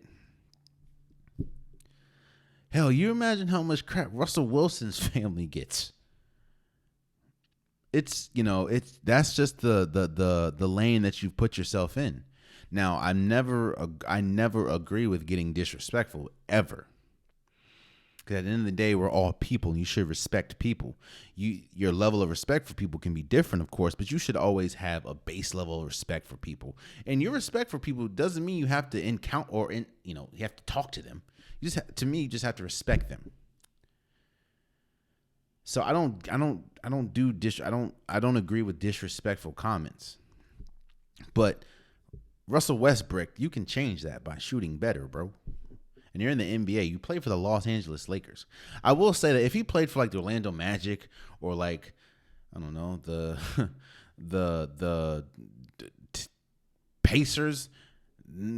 Hell, you imagine how much crap Russell Wilson's family gets? That's just the lane that you've put yourself in. Now, I never agree with getting disrespectful ever. Because at the end of the day, we're all people, and you should respect people. Your level of respect for people can be different, of course, but you should always have a base level of respect for people. And your respect for people doesn't mean you have to encounter you have to talk to them. To me, you just have to respect them. So I don't agree with disrespectful comments. But Russell Westbrook, you can change that by shooting better, bro. And you're in the NBA. You play for the Los Angeles Lakers. I will say that if he played for like the Orlando Magic or like, I don't know, the Pacers,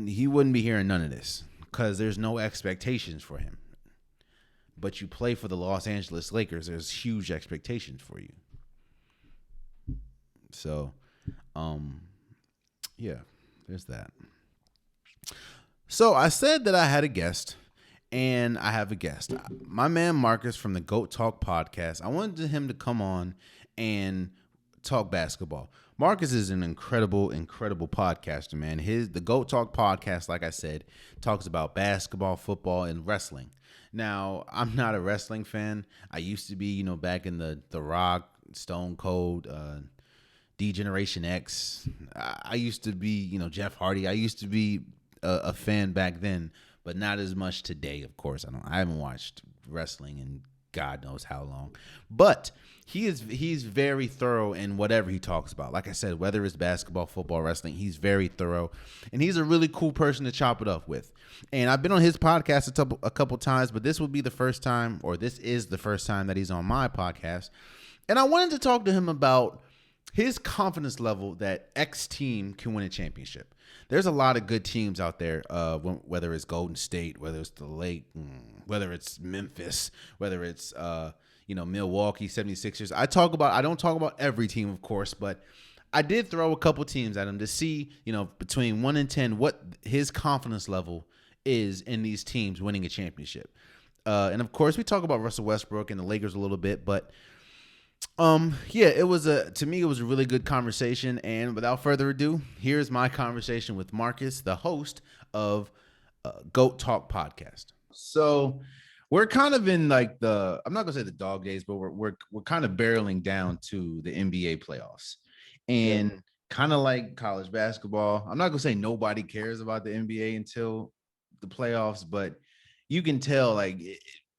he wouldn't be hearing none of this because there's no expectations for him. But you play for the Los Angeles Lakers, there's huge expectations for you. So, yeah, there's that. So I said that I had a guest, and I have a guest. My man Marcus from the G.O.A.T Talk podcast. I wanted him to come on and talk basketball. Marcus is an incredible podcaster, man. The G.O.A.T Talk podcast, like I said, talks about basketball, football, and wrestling. Now, I'm not a wrestling fan. I used to be, back in the Rock, Stone Cold, D-Generation X. I used to be, Jeff Hardy. I used to be a fan back then, but not as much today, of course. I haven't watched wrestling in God knows how long. But he's very thorough in whatever he talks about. Like I said, whether it's basketball, football, wrestling, he's very thorough. And he's a really cool person to chop it up with. And I've been on his podcast a couple times, but this is the first time that he's on my podcast. And I wanted to talk to him about his confidence level that X team can win a championship. There's a lot of good teams out there, whether it's Golden State, whether it's the Lake, whether it's Memphis, whether it's Milwaukee 76ers. I don't talk about every team, of course, but I did throw a couple teams at him to see, between 1 and 10, what his confidence level is in these teams winning a championship. And of course, we talk about Russell Westbrook and the Lakers a little bit, but to me it was a really good conversation, and without further ado, here's my conversation with Marcus, the host of G.O.A.T Talk podcast. So we're kind of in like I'm not gonna say the dog days, but we're kind of barreling down to the NBA playoffs, and kind of like college basketball. I'm not gonna say nobody cares about the NBA until the playoffs, but you can tell like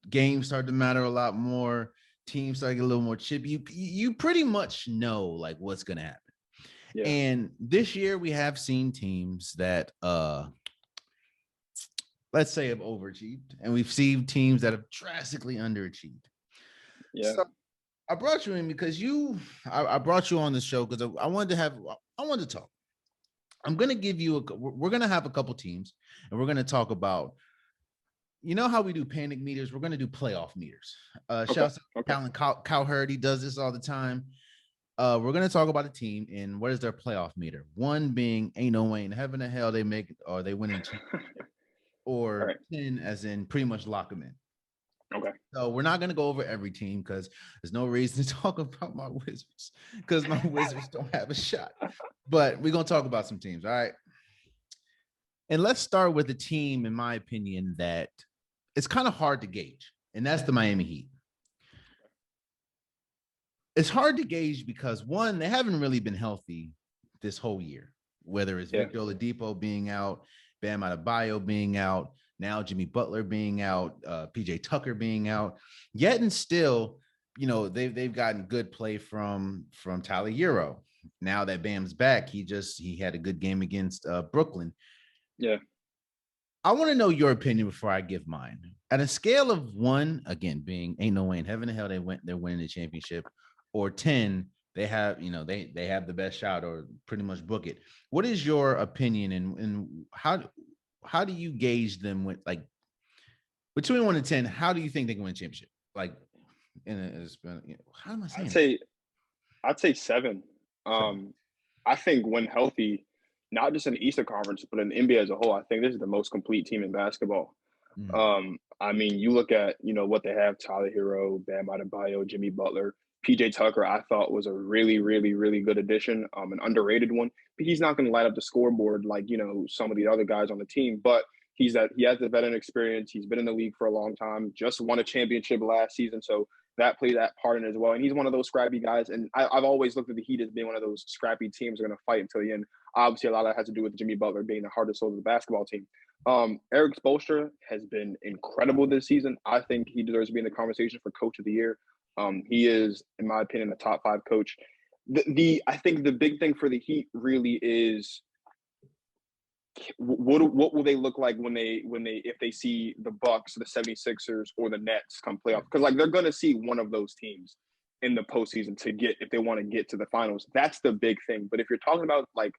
games start to matter a lot more. Teams start to get a little more chippy. You pretty much know like what's gonna happen. Yeah. And this year we have seen teams that let's say have overachieved, and we've seen teams that have drastically underachieved. Yeah. So I brought you in because I brought you on the show because I wanted to talk. I'm gonna give you we're gonna have a couple teams, and we're gonna talk about. You know how we do panic meters? We're going to do playoff meters. Shouts out to Alan Cowherd. He does this all the time. We're going to talk about a team and what is their playoff meter. One being ain't no way in heaven or hell they make it or they win in or right. 10 as in pretty much lock them in. Okay. So we're not going to go over every team because there's no reason to talk about my Wizards because my Wizards don't have a shot. But we're going to talk about some teams. All right. And let's start with a team, in my opinion, that it's kind of hard to gauge, and that's the Miami Heat. It's hard to gauge because, one, they haven't really been healthy this whole year, whether it's Victor Oladipo being out, Bam Adebayo being out, now Jimmy Butler being out, PJ Tucker being out. Yet and still, they've gotten good play from Tyler Hero. Now that Bam's back, he had a good game against Brooklyn. Yeah. I want to know your opinion before I give mine. At a scale of 1, again, being ain't no way in heaven and hell they're winning the championship, or 10, they have, they have the best shot or pretty much book it. What is your opinion and how do you gauge them with like between 1 and 10? How do you think they can win a championship? Like, how am I saying? I'd say 7. I think when healthy, not just in the Eastern Conference, but in the NBA as a whole, I think this is the most complete team in basketball. Mm-hmm. I mean, you look at, what they have, Tyler Hero, Bam Adebayo, Jimmy Butler, PJ Tucker, I thought was a really, really, really good addition, an underrated one. But he's not going to light up the scoreboard like, some of the other guys on the team. But He has the veteran experience. He's been in the league for a long time. Just won a championship last season, so that played that part in it as well. And he's one of those scrappy guys. And I've always looked at the Heat as being one of those scrappy teams that are going to fight until the end. Obviously, a lot of that has to do with Jimmy Butler being the heart and soul of the basketball team. Eric Spoelstra has been incredible this season. I think he deserves to be in the conversation for Coach of the Year. He is, in my opinion, a top 5 coach. I think the big thing for the Heat really is what will they look like when if they see the Bucks, the 76ers, or the Nets come playoff? Because like they're going to see one of those teams in the postseason if they want to get to the finals. That's the big thing. But if you're talking about like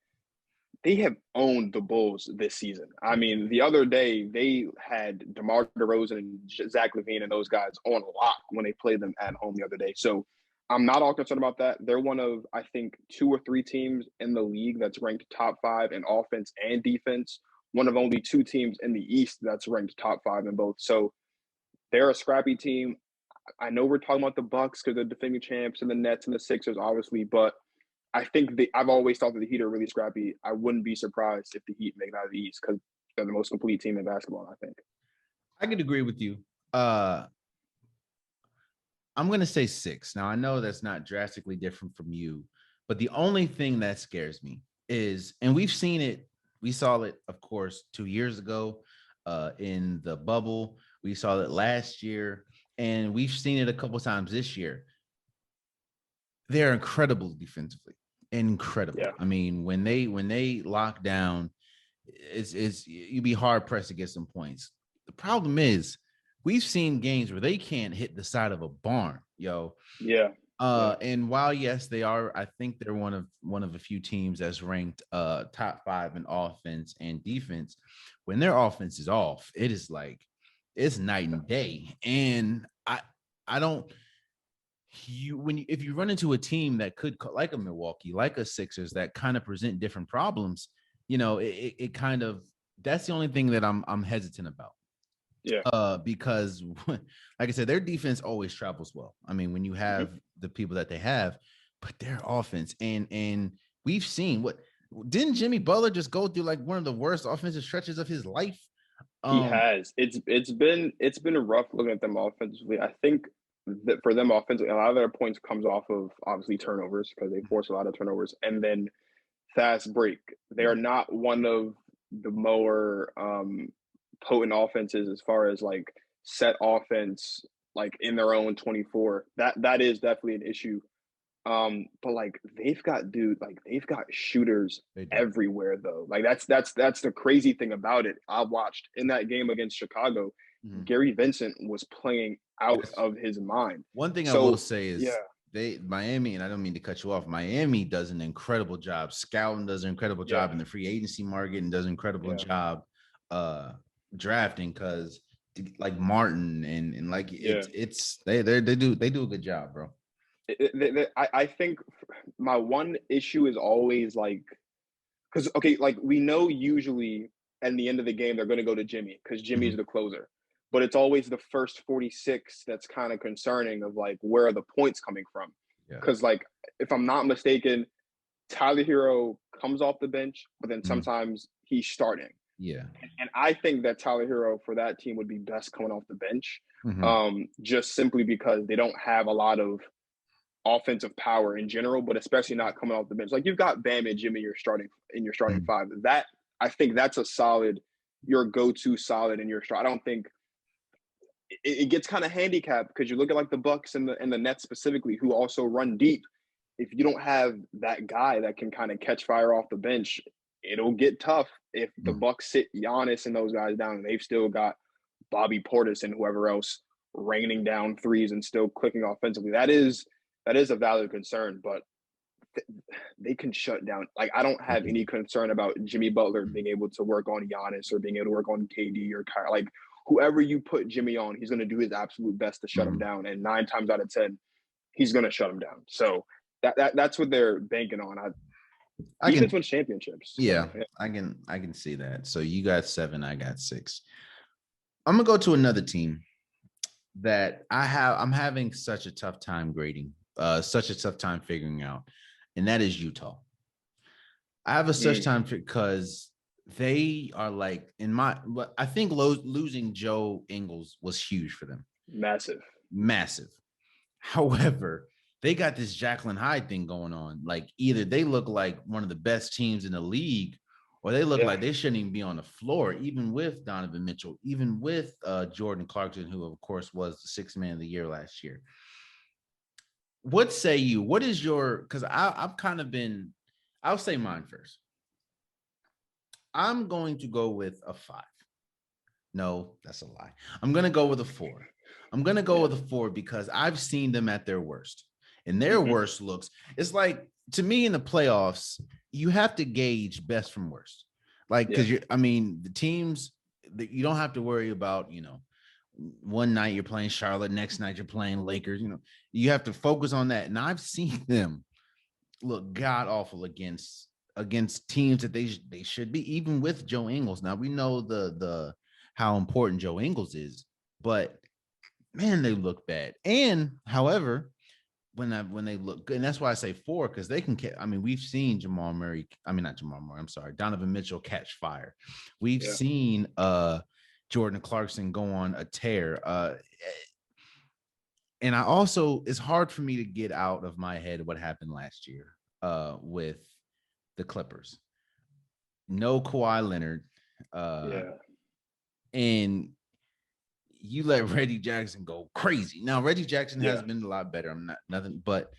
they have owned the Bulls this season. I mean, the other day they had DeMar DeRozan and Zach LaVine and those guys on lock when they played them at home the other day. So I'm not all concerned about that. They're one of, I think, 2 or 3 teams in the league that's ranked top 5 in offense and defense. One of only 2 teams in the East that's ranked top 5 in both. So they're a scrappy team. I know we're talking about the Bucks because they're defending champs and the Nets and the Sixers, obviously, but I think I've always thought that the Heat are really scrappy. I wouldn't be surprised if the Heat make it out of the East because they're the most complete team in basketball, I think. I could agree with you. I'm going to say 6. Now, I know that's not drastically different from you, but the only thing that scares me is, and we saw it, of course, 2 years ago in the bubble. We saw it last year, and we've seen it a couple times this year. They're incredible defensively. Incredible. Yeah. I mean, when they lock down, you'd be hard pressed to get some points. The problem is we've seen games where they can't hit the side of a barn, yo. Yeah. And while yes, they are, I think they're one of a few teams that's ranked top 5 in offense and defense. When their offense is off, it is like it's night and day. And if you run into a team that could, like a Milwaukee, like a Sixers, that kind of present different problems, it kind of, that's the only thing that I'm hesitant about. Yeah. Because like I said, their defense always travels well. I mean, when you have the people that they have, but their offense and we've seen didn't Jimmy Butler just go through like one of the worst offensive stretches of his life? He has. It's been rough looking at them offensively. I think that for them offensively, a lot of their points comes off of obviously turnovers because they force a lot of turnovers and then fast break. They are not one of the more potent offenses as far as like set offense, like in their own 24. That is definitely an issue. But like they've got shooters everywhere though. Like that's the crazy thing about it. I watched in that game against Chicago, Gary Vincent was playing out of his mind. One thing I will say is Miami, and I don't mean to cut you off, Miami does an incredible job. Scouting does an incredible job in the free agency market and does an incredible job drafting because like Martin and like they do a good job, bro. I think my one issue is always like, because like we know usually at the end of the game they're going to go to Jimmy because Jimmy's the closer, but it's always the first 46 that's kind of concerning of like where are the points coming from? Because like if I'm not mistaken, Tyler Hero comes off the bench, but then sometimes he's starting. Yeah, and I think that Tyler Hero for that team would be best coming off the bench, just simply because they don't have a lot of offensive power in general, but especially not coming off the bench. Like you've got Bam and Jimmy, you're starting 5. That I think that's your go-to solid in your start. I don't think it gets kind of handicapped because you look at like the Bucks and the Nets specifically, who also run deep. If you don't have that guy that can kind of catch fire off the bench, it'll get tough. If the Bucks sit Giannis and those guys down, and they've still got Bobby Portis and whoever else raining down threes and still clicking offensively. That is a valid concern, but they can shut down. Like I don't have any concern about Jimmy Butler being able to work on Giannis or being able to work on KD or Kyrie. Like whoever you put Jimmy on, he's going to do his absolute best to shut him down. And 9 times out of 10, he's going to shut him down. So that's what they're banking on. I can win championships. Yeah, so, I can see that. So you got 7, I got 6. I'm gonna go to another team that I'm having such a tough time grading, such a tough time figuring out, and that is Utah. I have a such time because they are like I think losing Joe Ingles was huge for them. Massive. However, they got this Jacqueline Hyde thing going on. Like either they look like one of the best teams in the league, or they look like they shouldn't even be on the floor, even with Donovan Mitchell, even with Jordan Clarkson, who of course was the sixth man of the year last year. What say you? What is your? Because I've kind of been. I'll say mine first. I'm going to go with a 5. No, that's a lie. I'm going to go with a 4. I'm going to go with a 4 because I've seen them at their worst. And their worst looks, it's like, to me in the playoffs, you have to gauge best from worst. Like, because the teams that you don't have to worry about, one night you're playing Charlotte, next night you're playing Lakers, you have to focus on that. And I've seen them look god awful against teams that they should be, even with Joe Ingles. Now we know the how important Joe Ingles is, but man, they look bad. And however, when they look good, and that's why I say 4, because they can catch. I mean, we've seen Donovan Mitchell catch fire. We've seen Jordan Clarkson go on a tear. And I also, it's hard for me to get out of my head what happened last year with the Clippers. No Kawhi Leonard. And you let Reggie Jackson go crazy. Now, Reggie Jackson has been a lot better. I'm not nothing, but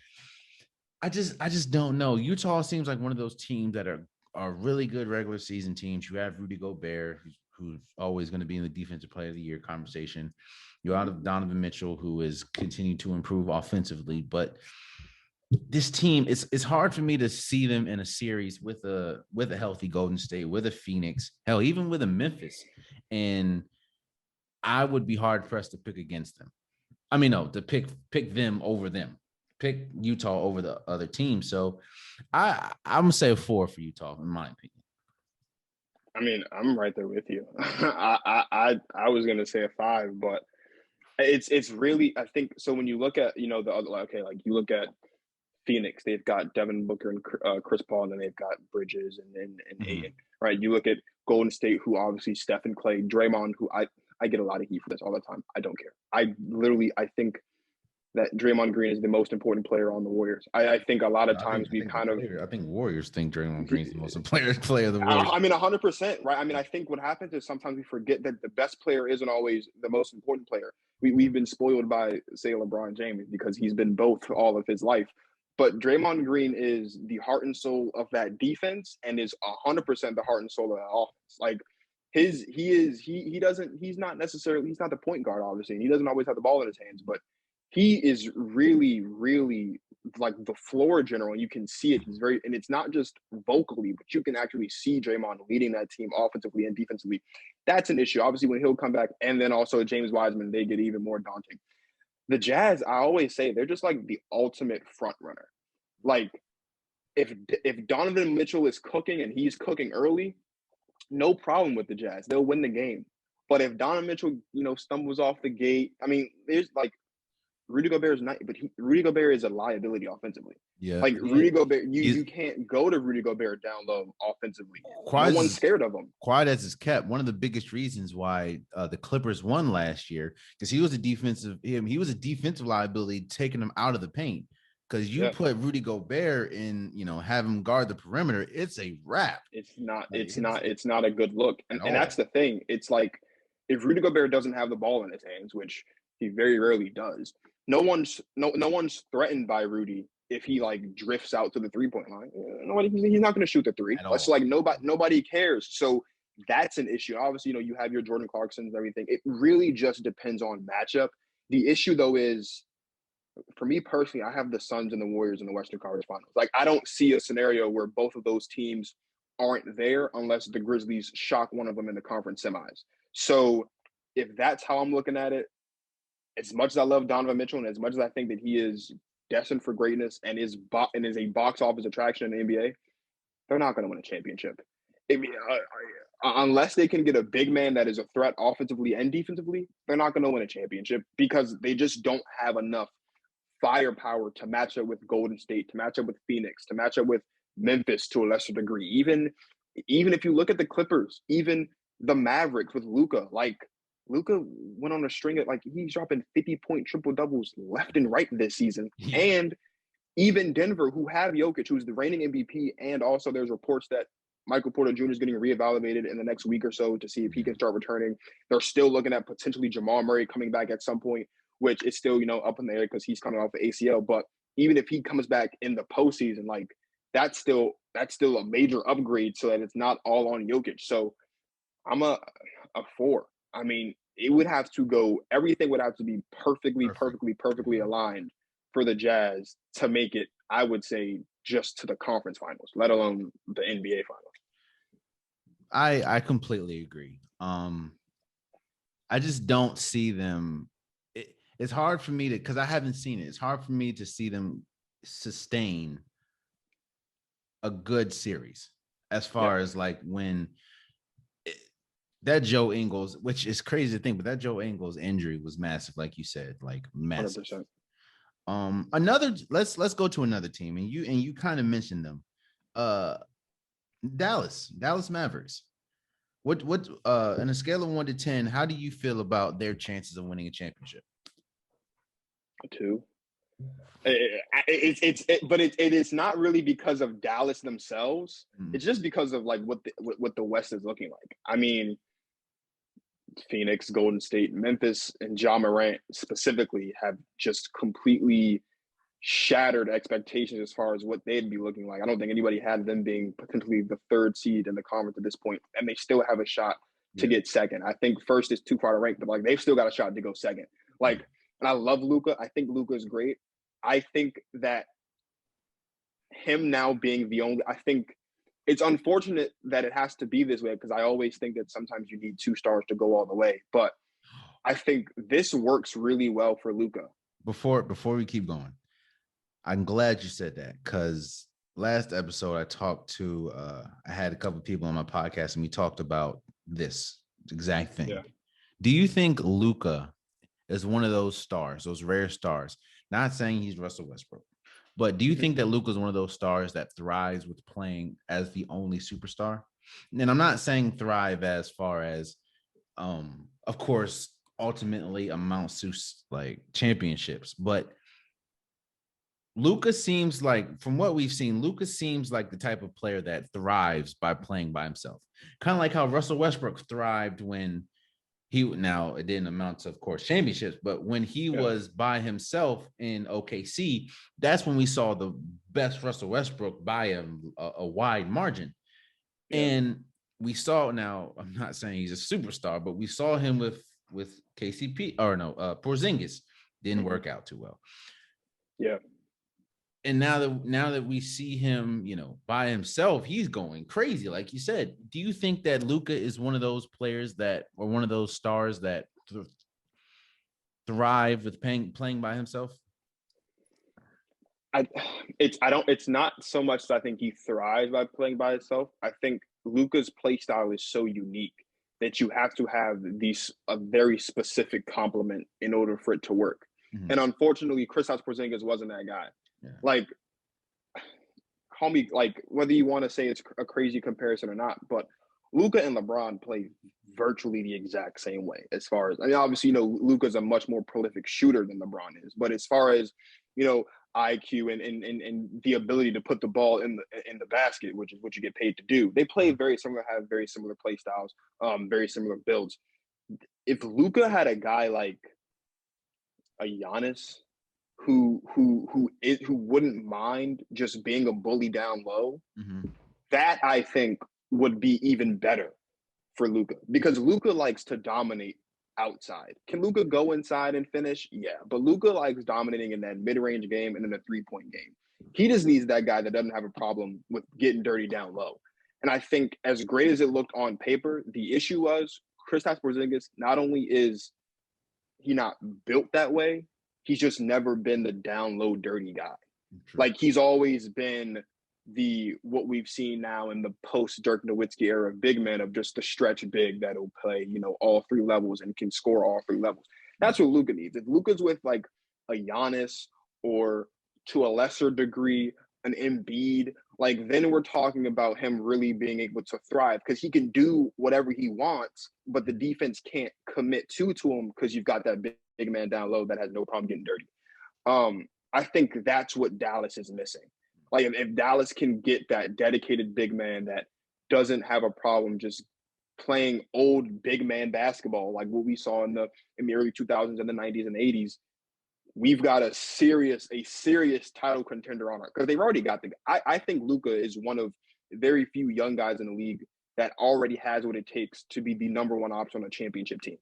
I just don't know. Utah seems like one of those teams that are really good regular season teams. You have Rudy Gobert, who's always going to be in the defensive player of the year conversation. You're out of Donovan Mitchell, who is continuing to improve offensively, but this team, it's hard for me to see them in a series with a healthy Golden State, with a Phoenix, hell, even with a Memphis, and I would be hard pressed to pick against them. I mean, no, to pick them over them, pick Utah over the other team. So I'm gonna say a 4 for Utah, in my opinion. I mean, I'm right there with you. I was gonna say a 5, but it's really, I think so. When you look at the other, like you look at Phoenix, they've got Devin Booker and Chris Paul, and then they've got Bridges and Ayton, right? You look at Golden State, who obviously Steph and Clay, Draymond, who I get a lot of heat for this all the time. I don't care. I think that Draymond Green is the most important player on the Warriors. I think a lot of times I think Warriors think Draymond Green is the most important player of the Warriors. I mean, 100%, right? I mean, I think what happens is sometimes we forget that the best player isn't always the most important player. We've been spoiled by, say, LeBron James, because he's been both all of his life. But Draymond Green is the heart and soul of that defense, and is 100% the heart and soul of that offense. Like he's not the point guard, obviously, and he doesn't always have the ball in his hands, but he is really, really like the floor general. You can see it. And it's not just vocally, but you can actually see Draymond leading that team offensively and defensively. That's an issue. Obviously, when he'll come back, and then also James Wiseman, they get even more daunting. The Jazz, I always say, they're just like the ultimate front runner. Like if Donovan Mitchell is cooking and he's cooking early, no problem with the Jazz. They'll win the game. But if Donovan Mitchell, stumbles off the gate, I mean, there's like Rudy Gobert is not, but Rudy Gobert is a liability offensively. Yeah, like Rudy Gobert, you can't go to Rudy Gobert down low offensively. No one's scared of him. Quiet as is kept. One of the biggest reasons why the Clippers won last year, because he was a defensive liability, taking him out of the paint. Because you put Rudy Gobert in, have him guard the perimeter, it's a wrap. It's not a good look. And that's the thing. It's like, if Rudy Gobert doesn't have the ball in his hands, which he very rarely does, no one's threatened by Rudy if he like drifts out to the 3-point line. He's not going to shoot the 3. It's like nobody cares. So that's an issue. Obviously, you have your Jordan Clarksons and everything. It really just depends on matchup. The issue though is, for me personally, I have the Suns and the Warriors in the Western Conference Finals. Like, I don't see a scenario where both of those teams aren't there unless the Grizzlies shock one of them in the conference semis. So if that's how I'm looking at it, as much as I love Donovan Mitchell and as much as I think that he is destined for greatness and is a box office attraction in the NBA, they're not going to win a championship. I mean, unless they can get a big man that is a threat offensively and defensively, they're not going to win a championship, because they just don't have enough firepower to match up with Golden State, to match up with Phoenix, to match up with Memphis to a lesser degree. Even even if you look at the Clippers, even the Mavericks with Luka, like Luka went on a string of like he's dropping 50-point triple doubles left and right this season. Yeah. And even Denver, who have Jokic, who's the reigning MVP, and also there's reports that Michael Porter Jr. is getting reevaluated in the next week or so to see if he can start returning. They're still looking at potentially Jamal Murray coming back at some point, which is still, up in the air because he's coming off the ACL. But even if he comes back in the postseason, like that's still a major upgrade so that it's not all on Jokic. So I'm a 4. I mean, everything would have to be perfectly aligned for the Jazz to make it, I would say, just to the conference finals, let alone the NBA finals. I completely agree. I just don't see them. It's hard for me to, because I haven't seen it. It's hard for me to see them sustain a good series as far as like when that Joe Ingles, which is crazy to think, but that Joe Ingles injury was massive, like you said, like massive. 100%. Let's go to another team, and you kind of mentioned them. Dallas Mavericks. What on a scale of 1 to 10, how do you feel about their chances of winning a championship? 2. It is not really because of Dallas themselves. It's just because of like what the West is looking like. I mean, Phoenix, Golden State, Memphis, and Ja Morant specifically have just completely shattered expectations as far as what they'd be looking like. I don't think anybody had them being potentially the 3rd seed in the conference at this point, and they still have a shot to get second. I think first is too far to rank, but like they've still got a shot to go second. Like, and I love Luka. I think Luka is great. I think that him now being I think it's unfortunate that it has to be this way because I always think that sometimes you need 2 stars to go all the way. But I think this works really well for Luka. Before we keep going, I'm glad you said that because last episode I had a couple of people on my podcast and we talked about this exact thing. Yeah. Do you think Luka is one of those stars, those rare stars? Not saying he's Russell Westbrook, but do you think that Luka is one of those stars that thrives with playing as the only superstar? And I'm not saying thrive as far as, of course, ultimately amounts to like championships, but Luka seems like, from what we've seen, Luka seems like the type of player that thrives by playing by himself. Kind of like how Russell Westbrook thrived when now it didn't amount to, of course, championships, but when he was by himself in OKC, that's when we saw the best Russell Westbrook by a wide margin. Yeah. And we saw, now I'm not saying he's a superstar, but we saw him with Porzingis. Didn't work out too well. Yeah. And now that we see him, by himself, he's going crazy. Like you said, do you think that Luka is one of those players or one of those stars that thrive with playing by himself? It's not so much that I think he thrives by playing by himself. I think Luka's play style is so unique that you have to have a very specific complement in order for it to work. Mm-hmm. And unfortunately, Kristaps Porzingis wasn't that guy. Yeah. Like, homie, like whether you want to say it's a crazy comparison or not, but Luka and LeBron play virtually the exact same way. As far as, I mean, obviously, Luka's a much more prolific shooter than LeBron is, but as far as IQ and the ability to put the ball in the basket, which is what you get paid to do, they play very similar, have very similar play styles, very similar builds. If Luka had a guy like a Giannis, who wouldn't mind just being a bully down low, that I think would be even better for Luka, because Luka likes to dominate outside. Can Luka go inside and finish? Yeah, but Luka likes dominating in that mid-range game and in the 3-point game. He just needs that guy that doesn't have a problem with getting dirty down low. And I think as great as it looked on paper, the issue was Kristaps Porzingis, not only is he not built that way, he's just never been the down low dirty guy. True. Like he's always been what we've seen now in the post Dirk Nowitzki era of big men, of just the stretch big that'll play, all 3 levels and can score all 3 levels. That's what Luka needs. If Luka's with like a Giannis, or to a lesser degree an Embiid, like then we're talking about him really being able to thrive because he can do whatever he wants, but the defense can't commit to him because you've got that big man down low that has no problem getting dirty. I think that's what Dallas is missing. Like if Dallas can get that dedicated big man that doesn't have a problem just playing old big man basketball, like what we saw in the early 2000s and the 90s and 80s, we've got a serious title contender on it because they've already got I think Luka is one of very few young guys in the league that already has what it takes to be the number one option on a championship team.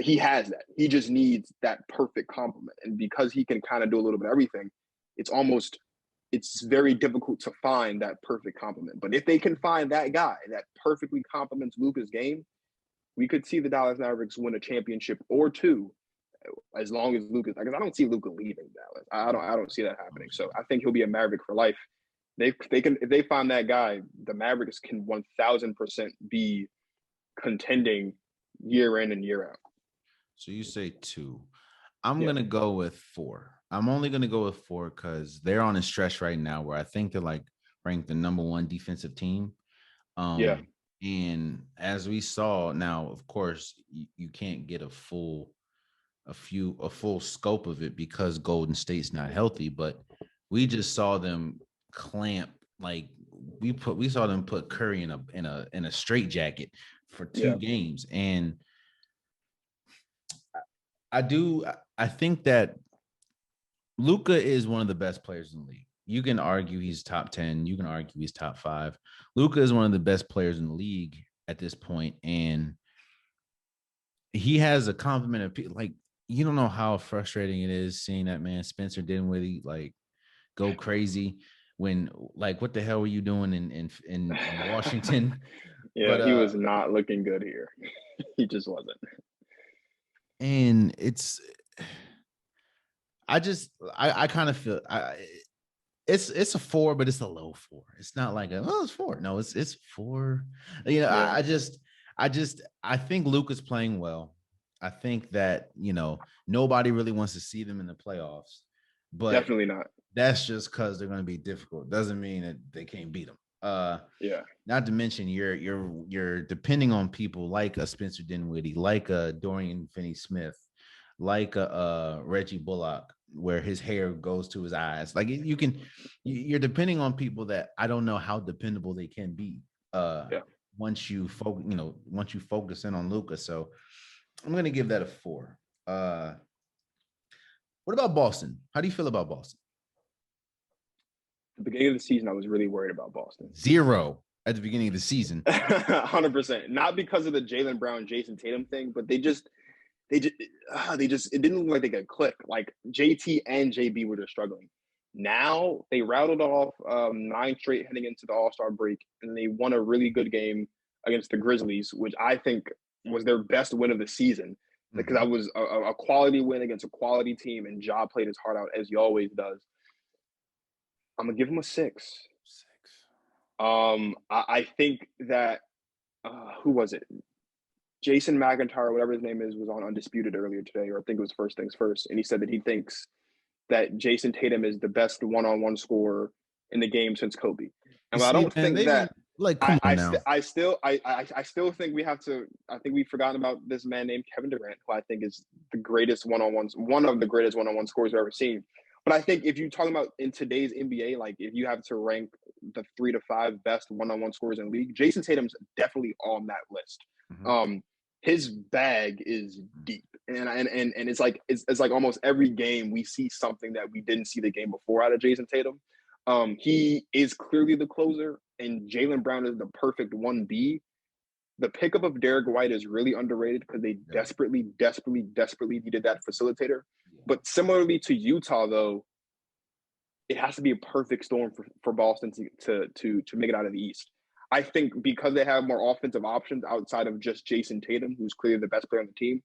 He has that. He just needs that perfect complement. And because he can kind of do a little bit of everything, it's very difficult to find that perfect complement. But if they can find that guy that perfectly complements Luka's game, we could see the Dallas Mavericks win a championship or two, as long as Luka. Because I don't see Luka leaving Dallas. I don't see that happening. So I think he'll be a Maverick for life. They can, if they find that guy, the Mavericks can 1,000% be contending year in and year out. So you say 2. I'm going to go with 4. I'm only going to go with 4 because they're on a stretch right now where I think they're like ranked the number 1 defensive team. And as we saw now, of course, you can't get a full scope of it because Golden State's not healthy, but we just saw them clamp, like we saw them put Curry in a straitjacket for 2 games. And I think that Luka is one of the best players in the league. You can argue he's top 10. You can argue he's top 5. Luka is one of the best players in the league at this point, and he has a complement of people. Like, you don't know how frustrating it is seeing that man Spencer Dinwiddie like go crazy when, like, what the hell were you doing in Washington? But he was not looking good here. He just wasn't. And I kind of feel it's a 4, but it's a low 4. It's not like it's 4. No, it's 4. You know, I think Luka's playing well. I think that, nobody really wants to see them in the playoffs, but definitely not. That's just because they're going to be difficult. Doesn't mean that they can't beat them. Not to mention you're depending on people like a Spencer Dinwiddie, like a Dorian Finney-Smith, like a Reggie Bullock, where his hair goes to his eyes. Like you're depending on people that I don't know how dependable they can be. Once you focus in on Luka. So I'm going to give that a 4. What about Boston? How do you feel about Boston? At the beginning of the season, I was really worried about Boston. 0 at the beginning of the season. 100%. Not because of the Jaylen Brown, Jason Tatum thing, but they just it didn't look like they could click. Like JT and JB were just struggling. Now they rattled off 9 straight heading into the All-Star break, and they won a really good game against the Grizzlies, which I think was their best win of the season, because that was a quality win against a quality team, and Ja played his heart out as he always does. I'm gonna give him a 6. I think that who was it? Jason McIntyre, whatever his name is, was on Undisputed earlier today, or I think it was First Things First, and he said that he thinks that Jason Tatum is the best one-on-one scorer in the game since Kobe. And I don't think that. Like, come on now. I still think we have to. I think we've forgotten about this man named Kevin Durant, who I think is the greatest one-on-ones, one of the greatest one-on-one scorers I've ever seen. But I think if you're talking about in today's NBA, like if you have to rank the 3 to 5 best one-on-one scorers in the league, Jason Tatum's definitely on that list. His bag is deep, and it's like almost every game we see something that we didn't see the game before out of Jason Tatum. He is clearly the closer, and Jaylen Brown is the perfect 1B. The pickup of Derek White is really underrated because they desperately needed that facilitator. But similarly to Utah, though, it has to be a perfect storm for Boston to make it out of the East. I think because they have more offensive options outside of just Jason Tatum, who's clearly the best player on the team,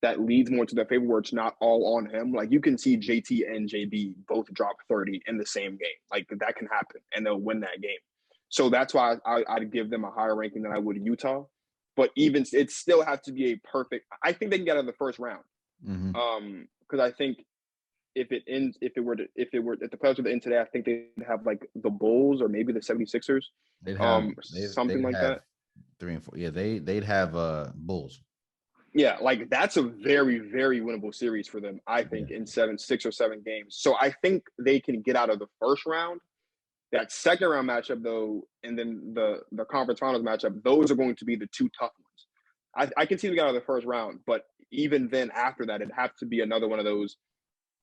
that leads more to their favor where it's not all on him. Like you can see JT and JB both drop 30 in the same game. Like that can happen, and they'll win that game. So that's why I'd give them a higher ranking than I would Utah. But even it still has to be a perfect. I think they can get out of the first round. Because I think if the playoffs were to end today, I think they'd have like the Bulls or maybe the 76ers, something they'd like have that. 3 and 4. Yeah, they'd have Bulls. Yeah, like that's a very, very winnable series for them, I Yeah. think, in 6 or 7 games. So I think they can get out of the first round. That second round matchup, though, and then the conference finals matchup, those are going to be the two tough ones. I can see them get out of the first round, but even then, after that, it'd have to be another one of those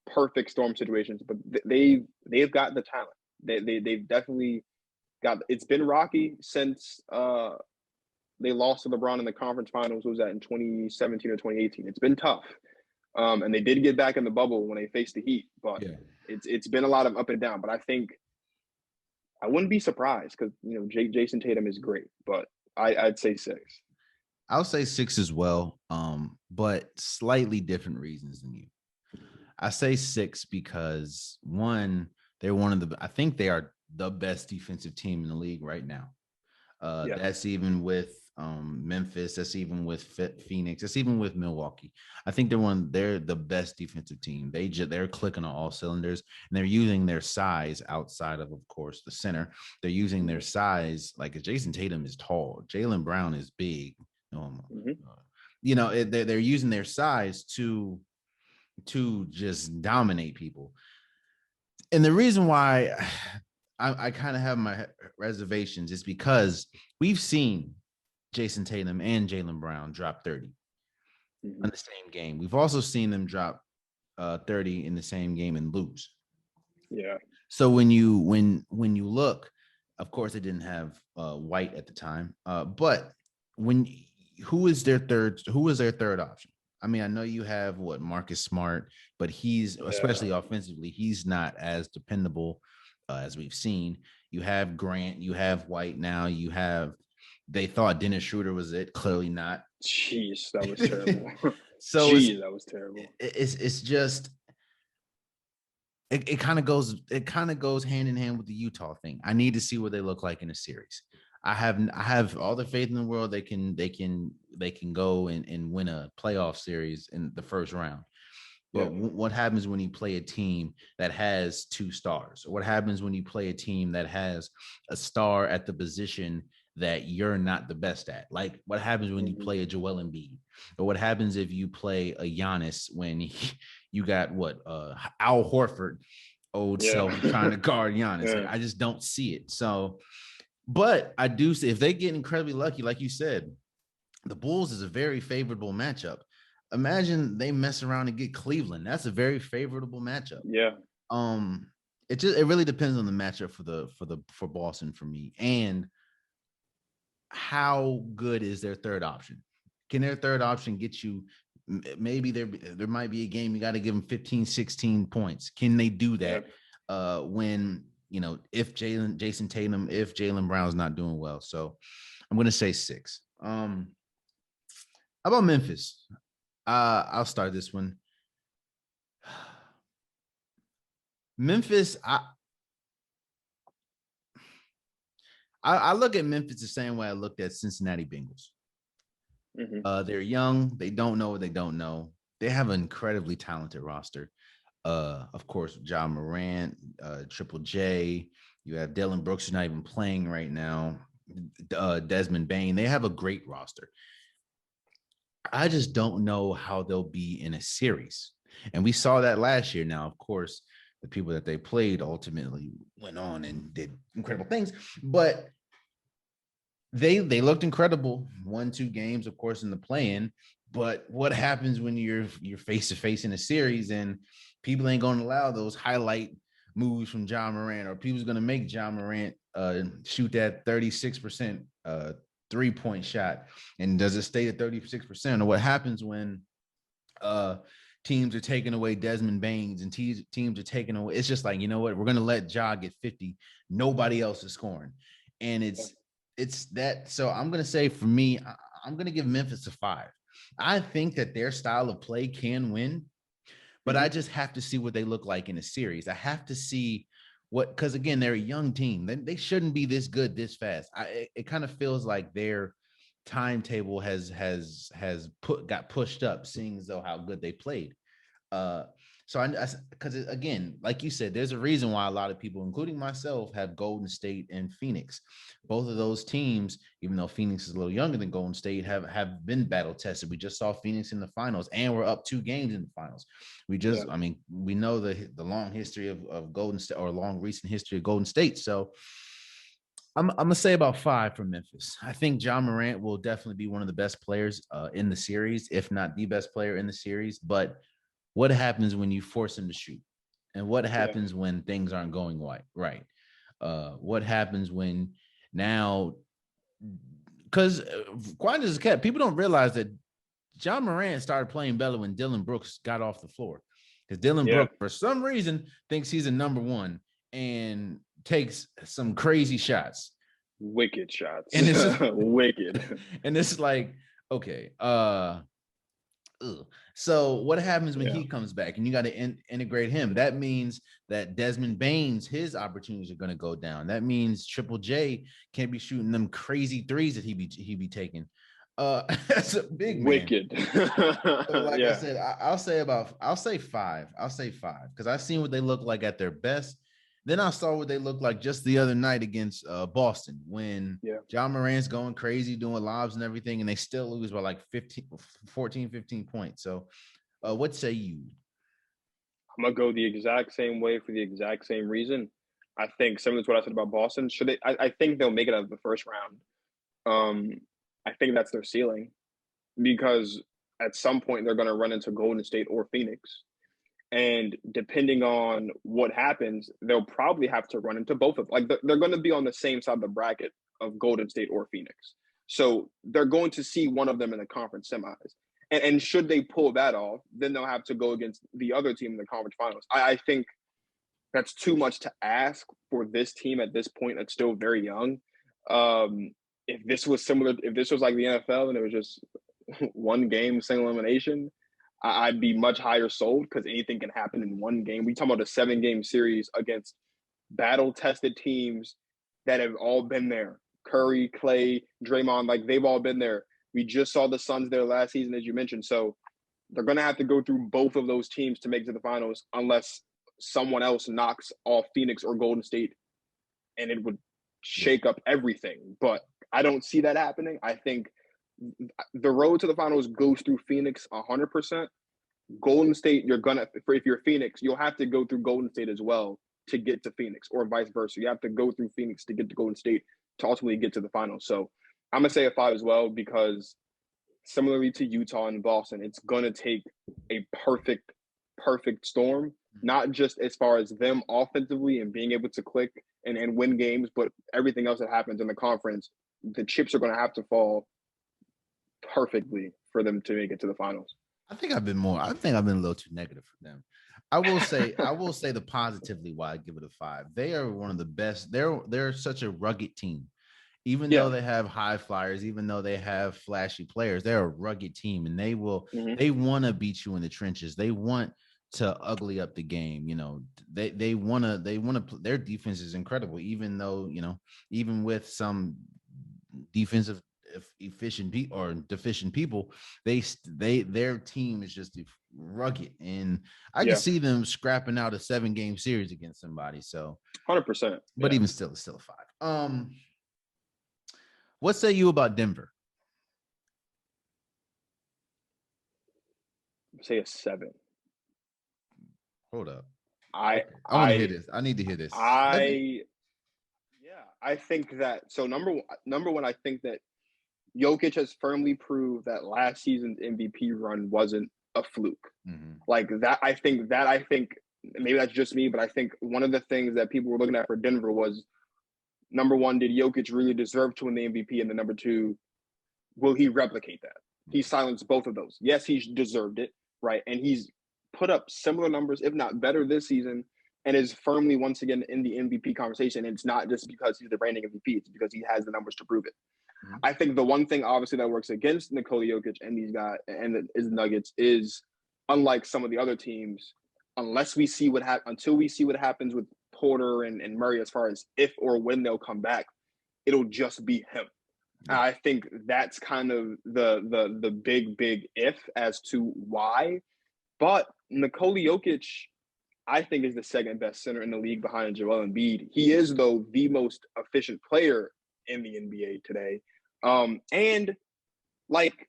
perfect storm situations. But they've got the talent. They've definitely got. It's been rocky since they lost to LeBron in the conference finals. What was that in 2017 or 2018? It's been tough. And they did get back in the bubble when they faced the Heat, but Yeah. it's been a lot of up and down. But I think I wouldn't be surprised because Jason Tatum is great, but I'd say 6. I'll say 6 as well, but slightly different reasons than you. I say 6 because one, I think they are the best defensive team in the league right now. Yeah. That's even with Memphis. That's even with Phoenix. That's even with Milwaukee. I think they're the best defensive team. They're clicking on all cylinders, and they're using their size outside of course, the center. They're using their size. Like Jason Tatum is tall. Jaylen Brown is big. They're using their size to just dominate people. And the reason why I kind of have my reservations is because we've seen Jason Tatum and Jaylen Brown drop 30 in the same game. We've also seen them drop 30 in the same game and lose. Yeah. So when you look, of course, they didn't have White at the time, but who was their third option? I mean, I know you have Marcus Smart, but he's especially offensively, he's not as dependable as we've seen. You have Grant, you have White now, they thought Dennis Schroeder was it, clearly not. Jeez, that was terrible. That was terrible. It's just it kind of goes hand in hand with the Utah thing. I need to see what they look like in a series. I have all the faith in the world they can go and win a playoff series in the first round. But what happens when you play a team that has 2 stars? Or what happens when you play a team that has a star at the position that you're not the best at? Like, what happens when you play a Joel Embiid? Or what happens if you play a Giannis when you got Al Horford, old self, trying to guard Giannis? Like, I just don't see it. So, but I do see if they get incredibly lucky, like you said, the Bulls is a very favorable matchup. Imagine they mess around and get Cleveland. That's a very favorable matchup. Yeah. It really depends on the matchup for Boston for me, and how good is their third option? Can their third option get you? Maybe there might be a game you got to give them 15, 16 points. Can they do that when if Jason Tatum, if Jaylen Brown's not doing well? So I'm going to say 6. How about Memphis? I'll start this one. Memphis, I look at Memphis the same way I looked at Cincinnati Bengals. They're young. They don't know what they don't know. They have an incredibly talented roster. Of course, Ja Morant, Triple J. You have Dillon Brooks, who's not even playing right now. Desmond Bane. They have a great roster. I just don't know how they'll be in a series. And we saw that last year. Now, of course, the people that they played ultimately went on and did incredible things, but they looked incredible. 1-2 games, of course, in the play-in. But what happens when you're face to face in a series and people ain't going to allow those highlight moves from Ja Morant, or people's going to make Ja Morant shoot that 36% 3-point shot, and does it stay at 36%? Or what happens when teams are taking away Desmond Baines and teams are taking away? It's just like, you know what, we're going to let Ja get 50. Nobody else is scoring, and it's that. So I'm going to say, for me, I'm going to give Memphis a 5. I think that their style of play can win, but I just have to see what they look like in a series. I have to see because again, they're a young team. They shouldn't be this good this fast. It kind of feels like their timetable got pushed up, seeing as though how good they played. So because again, like you said, there's a reason why a lot of people, including myself, have Golden State and Phoenix. Both of those teams, even though Phoenix is a little younger than Golden State, have been battle tested. We just saw Phoenix in the finals, and we're up 2 games in the finals. I mean, we know the long history of Golden State, or long recent history of Golden State. So I'm gonna say about 5 for Memphis. I think John Morant will definitely be one of the best players in the series, if not the best player in the series. But what happens when you force him to shoot? And what happens when things aren't going right? What happens when now? Because quiet as a cat, people don't realize that John Morant started playing better when Dylan Brooks got off the floor. Because Dylan Brooks, for some reason, thinks he's a number one and takes some crazy shots. Wicked shots. And it's wicked. And it's like, okay, so what happens when he comes back and you got to integrate him? That means that Desmond Baines, his opportunities are going to go down. That means Triple J can't be shooting them crazy threes that he be taking. That's a big wicked. So like I said, I'll say 5. I'll say 5 because I've seen what they look like at their best. Then I saw what they looked like just the other night against Boston when John Morant's going crazy, doing lobs and everything, and they still lose by like 15 points. So what say you? I'm going to go the exact same way for the exact same reason. I think similar to what I said about Boston. I think they'll make it out of the first round. I think that's their ceiling because at some point they're going to run into Golden State or Phoenix. And depending on what happens, they'll probably have to run into both of them. Like they're going to be on the same side of the bracket of Golden State or Phoenix. So they're going to see one of them in the conference semis. And should they pull that off, then they'll have to go against the other team in the conference finals. I think that's too much to ask for this team at this point that's still very young. If this was like the NFL and it was just one game, single elimination, I'd be much higher sold because anything can happen in one game. We talk about a 7-game series against battle-tested teams that have all been there. Curry, Clay, Draymond, like they've all been there. We just saw the Suns there last season, as you mentioned. So they're going to have to go through both of those teams to make it to the finals unless someone else knocks off Phoenix or Golden State, and it would shake up everything. But I don't see that happening. I think the road to the finals goes through Phoenix 100%. Golden State, if you're Phoenix, you'll have to go through Golden State as well to get to Phoenix, or vice versa. You have to go through Phoenix to get to Golden State to ultimately get to the finals. So I'm going to say a 5 as well because similarly to Utah and Boston, it's going to take a perfect storm, not just as far as them offensively and being able to click and win games, but everything else that happens in the conference. The chips are going to have to fall perfectly for them to make it to the finals. I think I've been a little too negative for them. I will say the positively why I give it a 5. They are one of the best. They're such a rugged team. Even though they have high flyers, even though they have flashy players, they're a rugged team, and they want to beat you in the trenches. They want to ugly up the game. You know, they want to. Their defense is incredible, even though, you know, even with some defensive efficient or deficient people, their team is just rugged, and I can see them scrapping out a 7-game series against somebody. So 100%. But even still, it's still a 5. What say you about Denver? Say a 7. Hold up. I want to hear this. I need to hear this. I think that. So number one, I think that Jokic has firmly proved that last season's MVP run wasn't a fluke. Mm-hmm. Like that, I think maybe that's just me, but I think one of the things that people were looking at for Denver was, number one, did Jokic really deserve to win the MVP? And the number two, will he replicate that? He silenced both of those. Yes, he deserved it, right? And he's put up similar numbers, if not better, this season, and is firmly once again in the MVP conversation. And it's not just because he's the reigning MVP; it's because he has the numbers to prove it. Mm-hmm. I think the one thing, obviously, that works against Nikola Jokic and these guys and his Nuggets is, unlike some of the other teams, until we see what happens with Porter and Murray as far as if or when they'll come back, it'll just be him. Yeah. I think that's kind of the big if as to why. But Nikola Jokic, I think, is the second best center in the league behind Joel Embiid. He is, though, the most efficient player in the NBA today. And like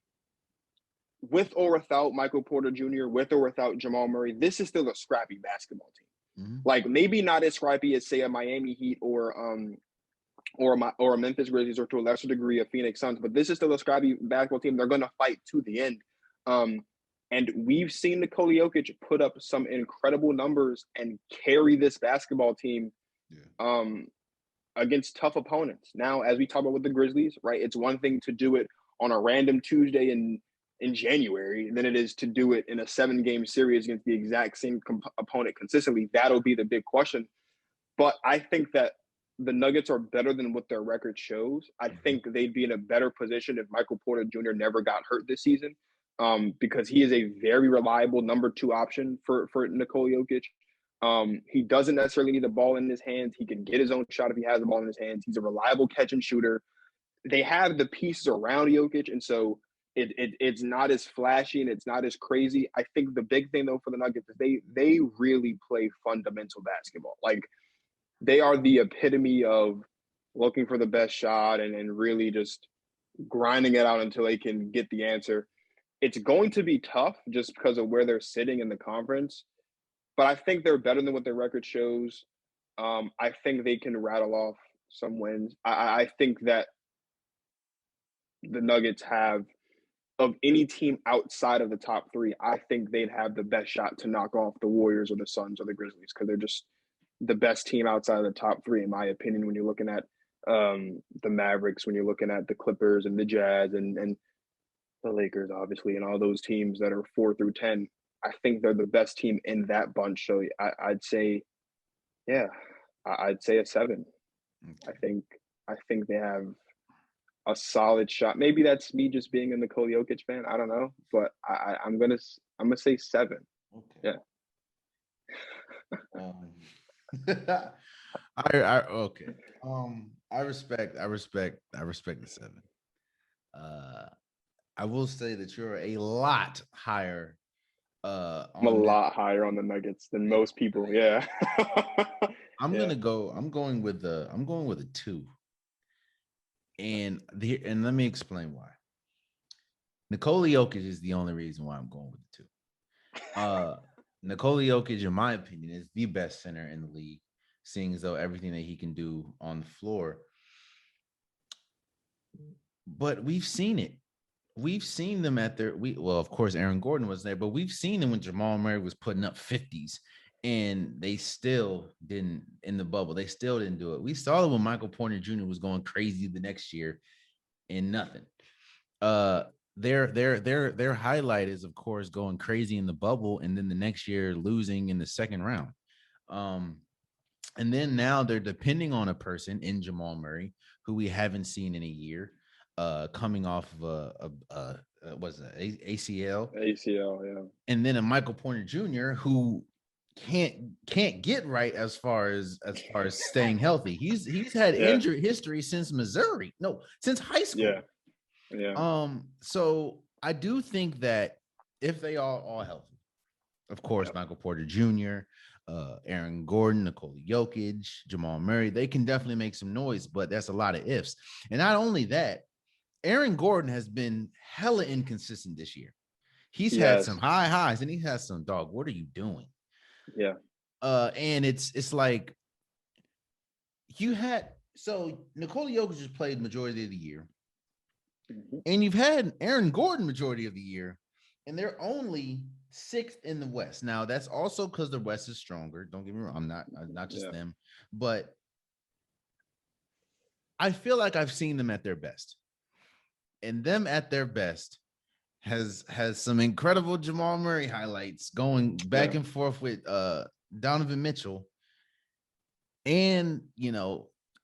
with or without Michael Porter Jr., with or without Jamal Murray, this is still a scrappy basketball team. Mm-hmm. Like maybe not as scrappy as say a Miami Heat or a Memphis Grizzlies, or to a lesser degree a Phoenix Suns, but this is still a scrappy basketball team. They're going to fight to the end. And we've seen Nikola Jokic put up some incredible numbers and carry this basketball team against tough opponents. Now, as we talk about with the Grizzlies, right, it's one thing to do it on a random Tuesday in January than it is to do it in a 7-game series against the exact same opponent consistently. That'll be the big question. But I think that the Nuggets are better than what their record shows. I think they'd be in a better position if Michael Porter Jr. never got hurt this season, because he is a very reliable number 2 option for Nikola Jokic. He doesn't necessarily need the ball in his hands. He can get his own shot if he has the ball in his hands. He's a reliable catch and shooter. They have the pieces around Jokic, and so it's not as flashy and it's not as crazy. I think the big thing, though, for the Nuggets is they really play fundamental basketball. Like, they are the epitome of looking for the best shot and really just grinding it out until they can get the answer. It's going to be tough just because of where they're sitting in the conference, but I think they're better than what their record shows. I think they can rattle off some wins. I think that the Nuggets have, of any team outside of the top 3, I think they'd have the best shot to knock off the Warriors or the Suns or the Grizzlies, because they're just the best team outside of the top 3, in my opinion, when you're looking at the Mavericks, when you're looking at the Clippers and the Jazz and the Lakers, obviously, and all those teams that are 4 through 10. I think they're the best team in that bunch. So I'd say, I'd say a 7. Okay. I think they have a solid shot. Maybe that's me just being a Nikola Jokic fan. I don't know, but I'm gonna say 7. Okay. Yeah. Okay. I respect the 7. I will say that you're a lot higher. I'm a lot higher on the Nuggets than most people. Yeah. I'm going with a 2. And let me explain why. Nikola Jokic is the only reason why I'm going with the 2. Nikola Jokic, in my opinion, is the best center in the league, seeing as though everything that he can do on the floor. But we've seen it. We've seen them at their of course, Aaron Gordon was there, but we've seen them when Jamal Murray was putting up 50s, and they still didn't, in the bubble, they still didn't do it. We saw it when Michael Porter Jr. was going crazy the next year and nothing. Their highlight is, of course, going crazy in the bubble, and then the next year losing in the second round. And then now they're depending on a person in Jamal Murray who we haven't seen in a year, coming off of what's that, ACL, yeah. And then a Michael Porter Jr. who can't get right as far as staying healthy. He's had injury history since since high school. Yeah. So I do think that if they are all healthy, of course, Michael Porter Jr., Aaron Gordon, Nikola Jokic, Jamal Murray, they can definitely make some noise, but that's a lot of ifs. And not only that, Aaron Gordon has been hella inconsistent this year. He's had some high highs and he has some dog. What are you doing? Yeah. And it's like Nikola Jokic has played majority of the year. And you've had Aaron Gordon majority of the year, and they're only 6th in the West. Now, that's also because the West is stronger. Don't get me wrong. I'm not just them, but I feel like I've seen them at their best. And them at their best has some incredible Jamal Murray highlights going back and forth with Donovan Mitchell, and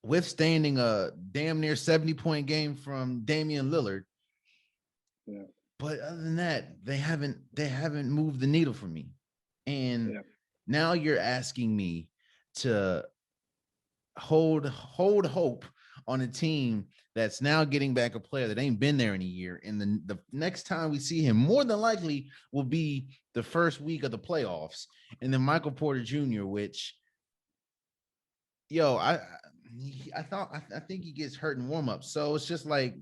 withstanding a damn near 70-point game from Damian Lillard. Yeah. But other than that, they haven't moved the needle for me. And now you're asking me to hold hope on a team that's now getting back a player that ain't been there in a year. And the next time we see him, more than likely, will be the first week of the playoffs. And then Michael Porter Jr., which, yo, I think he gets hurt in warmup. So it's just like,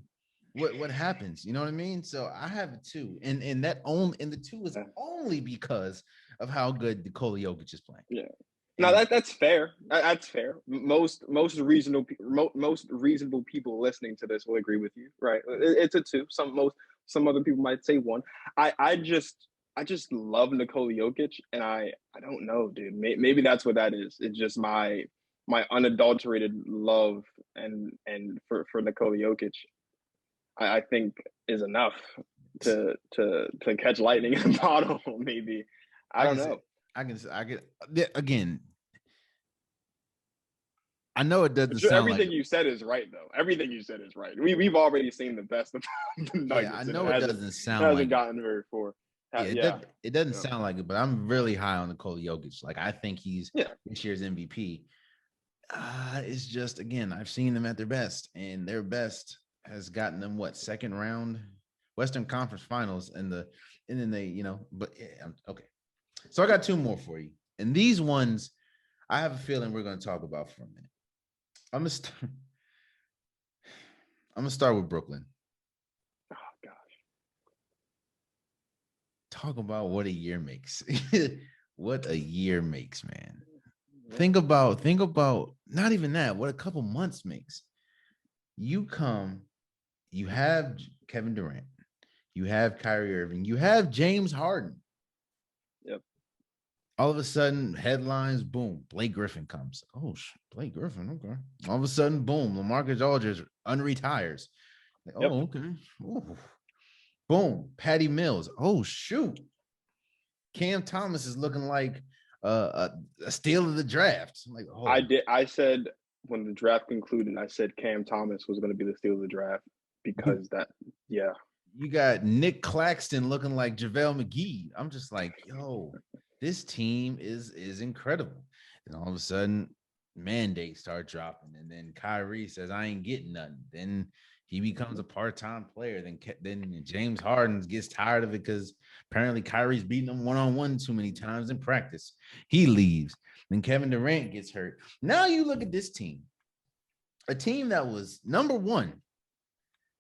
what happens? You know what I mean? So I have it too, and the two is only because of how good Nikola Jokic is playing. Yeah. No, that's fair. That's fair. Most reasonable people listening to this will agree with you, right? It's a 2. Some other people might say 1. I just love Nikola Jokic, and I don't know, dude. Maybe that's what that is. It's just my unadulterated love and for Nikola Jokic, I think is enough to catch lightning in a bottle. Maybe I don't know. I get again. I know it doesn't sound everything you said is right, though. Everything you said is right. We've already seen the best of the Nuggets. Yeah, I know it doesn't sound like it hasn't gotten very far. It doesn't sound like it, but I'm really high on Nikola Jokic. Like, I think he's this year's MVP. It's just, again, I've seen them at their best, and their best has gotten them second round Western Conference Finals, and then they, but yeah, okay. So I got 2 more for you, and these ones I have a feeling we're going to talk about for a minute. I'm gonna start with Brooklyn. Oh gosh. Talk about what a year makes. What a year makes, man. Think about not even that, what a couple months makes. You have Kevin Durant, you have Kyrie Irving, you have James Harden. Yep. All of a sudden, headlines, boom, Blake Griffin comes. Oh, Blake Griffin, okay. All of a sudden, boom, LaMarcus Aldridge unretires. Oh, okay. Ooh. Boom, Patty Mills. Oh, shoot. Cam Thomas is looking like a steal of the draft. I'm like, oh. I said when the draft concluded, I said Cam Thomas was going to be the steal of the draft because You got Nick Claxton looking like JaVale McGee. I'm just like, yo, this team is incredible. And all of a sudden, mandates start dropping, and then Kyrie says, "I ain't getting nothing." Then he becomes a part-time player. Then James Harden gets tired of it because apparently Kyrie's beating him one-on-one too many times in practice. He leaves. Then Kevin Durant gets hurt. Now you look at this team, a team that was number 1.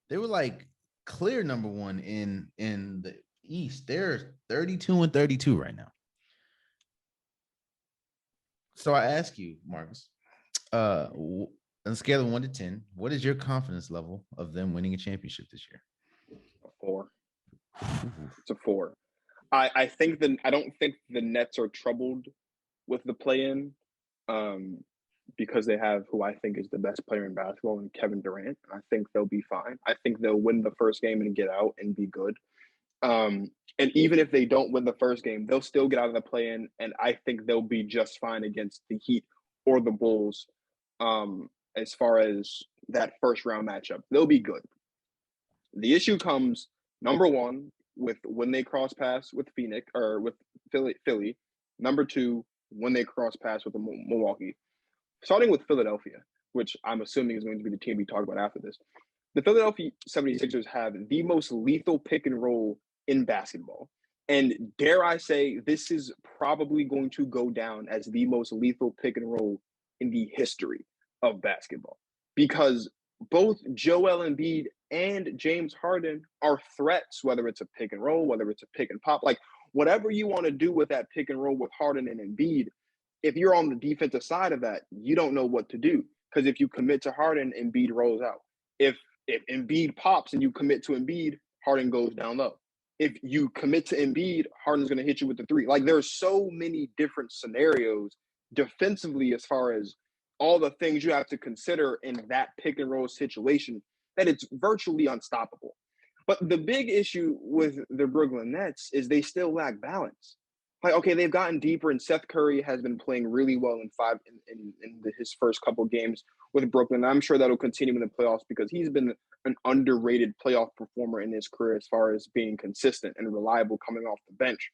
They were like clear number 1 in the East. They're 32-32 right now. So I ask you, Marcus, on a scale of 1 to 10, what is your confidence level of them winning a championship this year? A 4. It's a 4. I think I don't think the Nets are troubled with the play-in because they have who I think is the best player in basketball in Kevin Durant. I think they'll be fine. I think they'll win the first game and get out and be good. And even if they don't win the first game, they'll still get out of the play-in, and I think they'll be just fine against the Heat or the Bulls as far as that first-round matchup. They'll be good. The issue comes, number 1, with when they cross paths with Phoenix or with Philly. Number 2, when they cross paths with Milwaukee. Starting with Philadelphia, which I'm assuming is going to be the team we talk about after this. The Philadelphia 76ers have the most lethal pick and roll in basketball. And dare I say, this is probably going to go down as the most lethal pick and roll in the history of basketball. Because both Joel Embiid and James Harden are threats, whether it's a pick and roll, whether it's a pick and pop. Like, whatever you want to do with that pick and roll with Harden and Embiid, if you're on the defensive side of that, you don't know what to do. Because if you commit to Harden, Embiid rolls out. If Embiid pops and you commit to Embiid, Harden goes down low. If you commit to Embiid, Harden's going to hit you with the 3. Like, there's so many different scenarios defensively as far as all the things you have to consider in that pick and roll situation that it's virtually unstoppable. But the big issue with the Brooklyn Nets is they still lack balance. Like, okay, they've gotten deeper, and Seth Curry has been playing really well in his first couple of games with Brooklyn. I'm sure that'll continue in the playoffs because he's been an underrated playoff performer in his career as far as being consistent and reliable coming off the bench.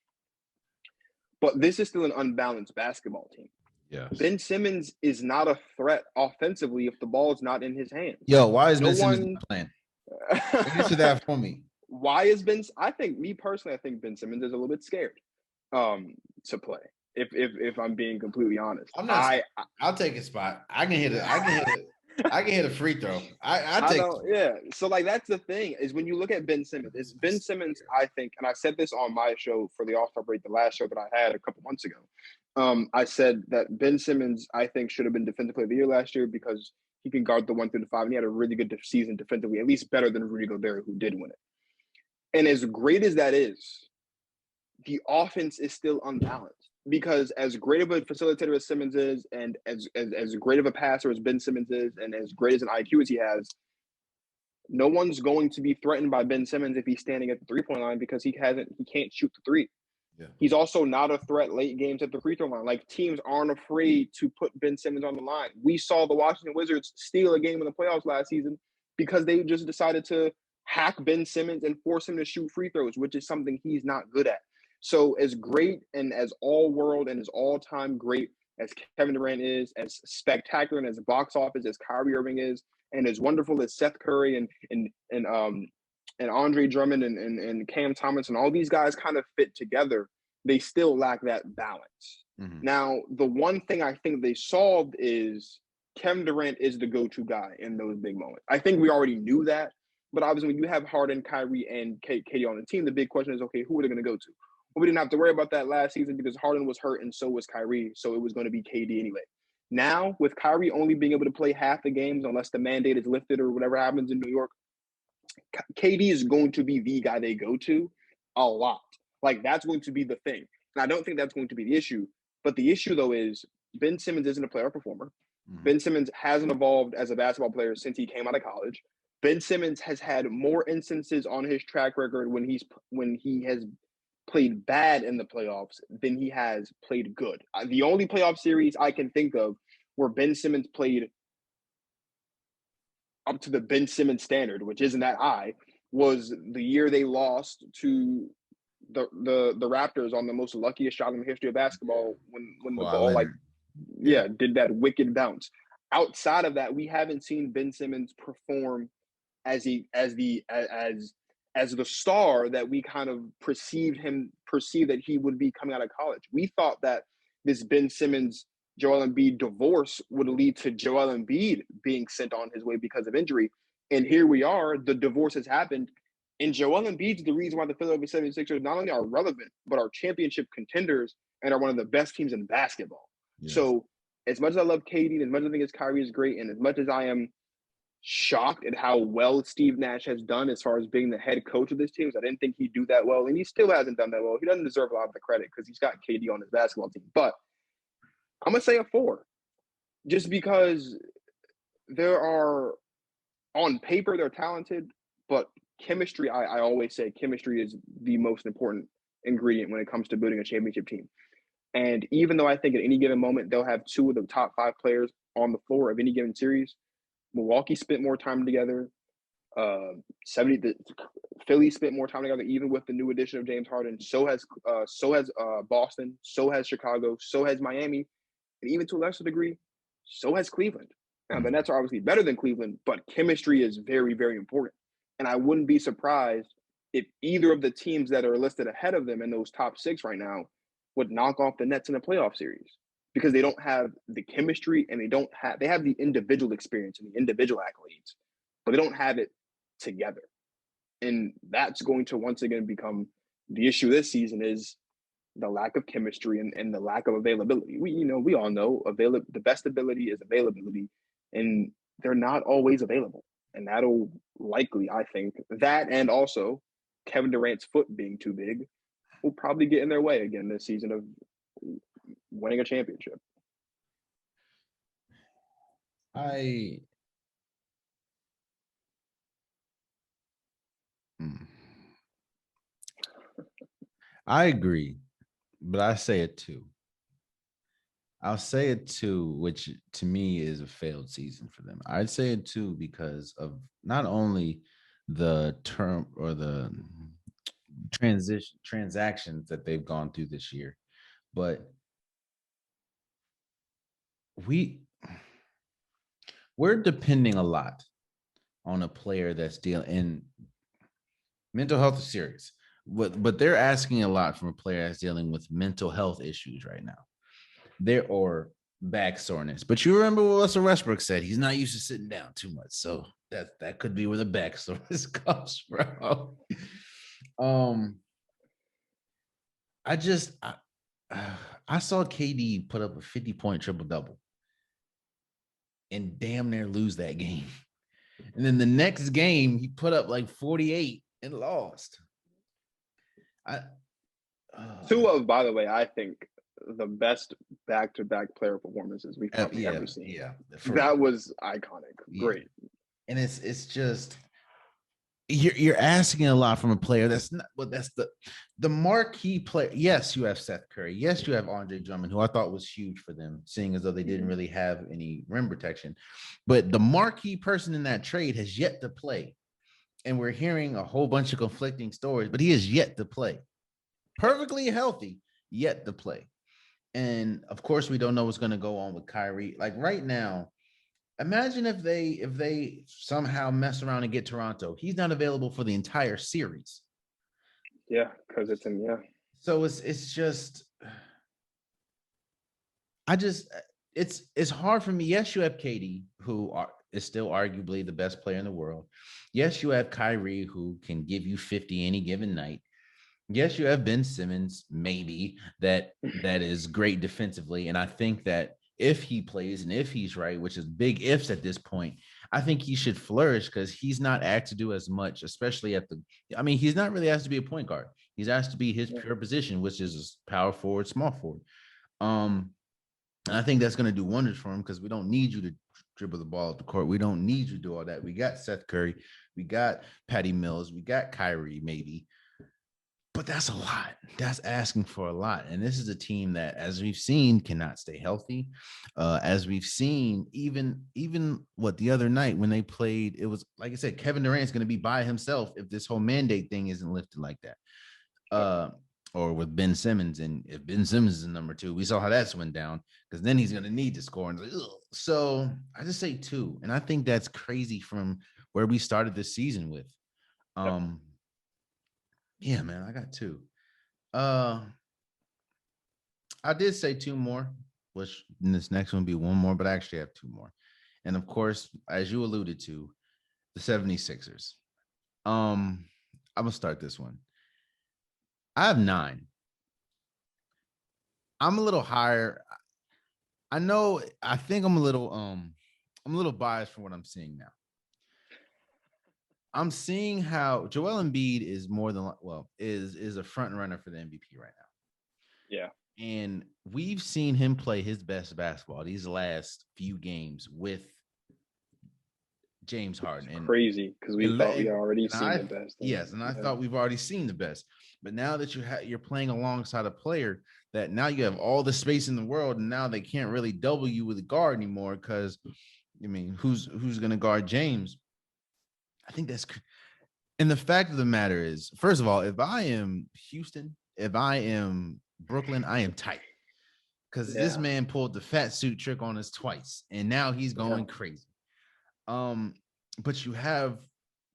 But this is still an unbalanced basketball team. Yes. Ben Simmons is not a threat offensively if the ball is not in his hands. Yo, why is No Ben Simmons one. not playing? Answer that for me. Why is Ben? I think me personally, I think Ben Simmons is a little bit scared to play. If I'm being completely honest, I'm not. I'll take a spot. I can hit it. I can hit a free throw. I take. don't. Yeah. So like that's the thing is when you look at Ben Simmons, it's Ben Simmons. I think, and I said this on my show for the All-Star break, the last show that I had a couple months ago. I said that Ben Simmons, I think, should have been Defensive Player of the Year last year because he can guard the 1 through the 5, and he had a really good season defensively, at least better than Rudy Gobert, who did win it. And as great as that is, the offense is still unbalanced because as great of a facilitator as Simmons is, and as great of a passer as Ben Simmons is, and as great as an IQ as he has, no one's going to be threatened by Ben Simmons if he's standing at the 3-point line because he can't shoot the three. Yeah. He's also not a threat late games at the free throw line. Like teams aren't afraid to put Ben Simmons on the line. We saw the Washington Wizards steal a game in the playoffs last season because they just decided to hack Ben Simmons and force him to shoot free throws, which is something he's not good at. So as great and as all-world and as all-time great as Kevin Durant is, as spectacular and as box office as Kyrie Irving is, and as wonderful as Seth Curry and Andre Drummond and Cam Thomas and all these guys kind of fit together, they still lack that balance. Mm-hmm. Now, the one thing I think they solved is Kevin Durant is the go-to guy in those big moments. I think we already knew that, but obviously when you have Harden, Kyrie, and KD on the team, the big question is, okay, who are they going to go to? Well, we didn't have to worry about that last season because Harden was hurt and so was Kyrie, so it was going to be KD anyway. Now, with Kyrie only being able to play half the games unless the mandate is lifted or whatever happens in New York, KD is going to be the guy they go to a lot. Like, that's going to be the thing. And I don't think that's going to be the issue. But the issue, though, is Ben Simmons isn't a player performer. Mm-hmm. Ben Simmons hasn't evolved as a basketball player since he came out of college. Ben Simmons has had more instances on his track record when he has played bad in the playoffs than he has played good. The only playoff series I can think of where Ben Simmons played up to the Ben Simmons standard, which isn't that high, was the year they lost to the Raptors on the most luckiest shot in the history of basketball when the ball did that wicked bounce. Outside of that, we haven't seen Ben Simmons perform as the star that we kind of perceived that he would be coming out of college. We thought that this Ben Simmons Joel Embiid divorce would lead to Joel Embiid being sent on his way because of injury. And here we are, the divorce has happened. And Joel Embiid's the reason why the Philadelphia 76ers not only are relevant, but are championship contenders and are one of the best teams in basketball. Yes. So as much as I love KD, and as much as I think Kyrie is great, and as much as I am shocked at how well Steve Nash has done as far as being the head coach of this team, I didn't think he'd do that well, and he still hasn't done that well. He doesn't deserve a lot of the credit because he's got KD on his basketball team. But I'm going to say a 4, just because there are, on paper, they're talented, but chemistry, I always say chemistry is the most important ingredient when it comes to building a championship team. And even though I think at any given moment they'll have 2 of the top 5 players on the floor of any given series, Milwaukee spent more time together. Philly spent more time together, even with the new addition of James Harden. So has Boston. So has Chicago. So has Miami. And even to a lesser degree, so has Cleveland. Now, the Nets are obviously better than Cleveland, but chemistry is very, very important. And I wouldn't be surprised if either of the teams that are listed ahead of them in those top 6 right now would knock off the Nets in a playoff series because they don't have the chemistry and they have the individual experience and the individual accolades, but they don't have it together. And that's going to once again become the issue this season is the lack of chemistry and the lack of availability. We all know the best ability is availability, and they're not always available. And that'll likely, I think, that and also Kevin Durant's foot being too big will probably get in their way again this season of winning a championship. I agree, but I say it 2. I'll say it 2, which to me is a failed season for them. I'd say it 2 because of not only the term or the transactions that they've gone through this year, but we're depending a lot on a player that's dealing in mental health is serious, but they're asking a lot from a player that's dealing with mental health issues right now. There or back soreness. But you remember what Russell Westbrook said? He's not used to sitting down too much, so that could be where the back soreness comes from. I just I saw KD put up a 50-point triple-double and damn near lose that game. And then the next game, he put up like 48 and lost. Two of, by the way, I think the best back-to-back player performances we've probably ever seen. Yeah, that was iconic. Great. And it's just you're asking a lot from a player that's not. Well, that's the marquee player. Yes, you have Seth Curry. Yes, you have Andre Drummond, who I thought was huge for them, seeing as though they didn't really have any rim protection. But the marquee person in that trade has yet to play, and we're hearing a whole bunch of conflicting stories. But he is yet to play, perfectly healthy, yet to play. And of course, we don't know what's going to go on with Kyrie. Like right now, imagine if they somehow mess around and get Toronto. He's not available for the entire series. Yeah, because it's in So it's just it's hard for me. Yes, you have KD, who is still arguably the best player in the world. Yes, you have Kyrie, who can give you 50 any given night. Yes, you have Ben Simmons, maybe that is great defensively, and I think that if he plays and if he's right, which is big ifs at this point, I think he should flourish because he's not asked to do as much, especially he's not really asked to be a point guard. He's asked to be his pure position, which is power forward, small forward. And I think that's going to do wonders for him because we don't need you to dribble the ball up the court. We don't need you to do all that. We got Seth Curry. We got Patty Mills. We got Kyrie, maybe. But that's a lot. That's asking for a lot. And this is a team that, as we've seen, cannot stay healthy. As we've seen, even what the other night when they played, it was like I said, Kevin Durant's going to be by himself if this whole mandate thing isn't lifted like that. Or with Ben Simmons. And if Ben Simmons is number 2, we saw how that's went down because then he's going to need to score. And so I just say 2. And I think that's crazy from where we started this season with. Yeah, man, I got 2. I did say 2 more, which in this next one will be 1 more, but I actually have 2 more. And of course, as you alluded to, the 76ers. I'm gonna start this one. I have 9. I'm a little higher. I think I'm a little biased from what I'm seeing now. I'm seeing how Joel Embiid is is a front runner for the MVP right now. Yeah. And we've seen him play his best basketball these last few games with James Harden. It's crazy because we thought we already seen the best. Yes, and I thought we've already seen the best. But now that you're playing alongside a player that now you have all the space in the world, and now they can't really double you with a guard anymore because, who's going to guard James? I think that's, and the fact of the matter is, first of all, if I am Houston, if I am Brooklyn, I am tight because this man pulled the fat suit trick on us twice, and now he's going crazy. But you have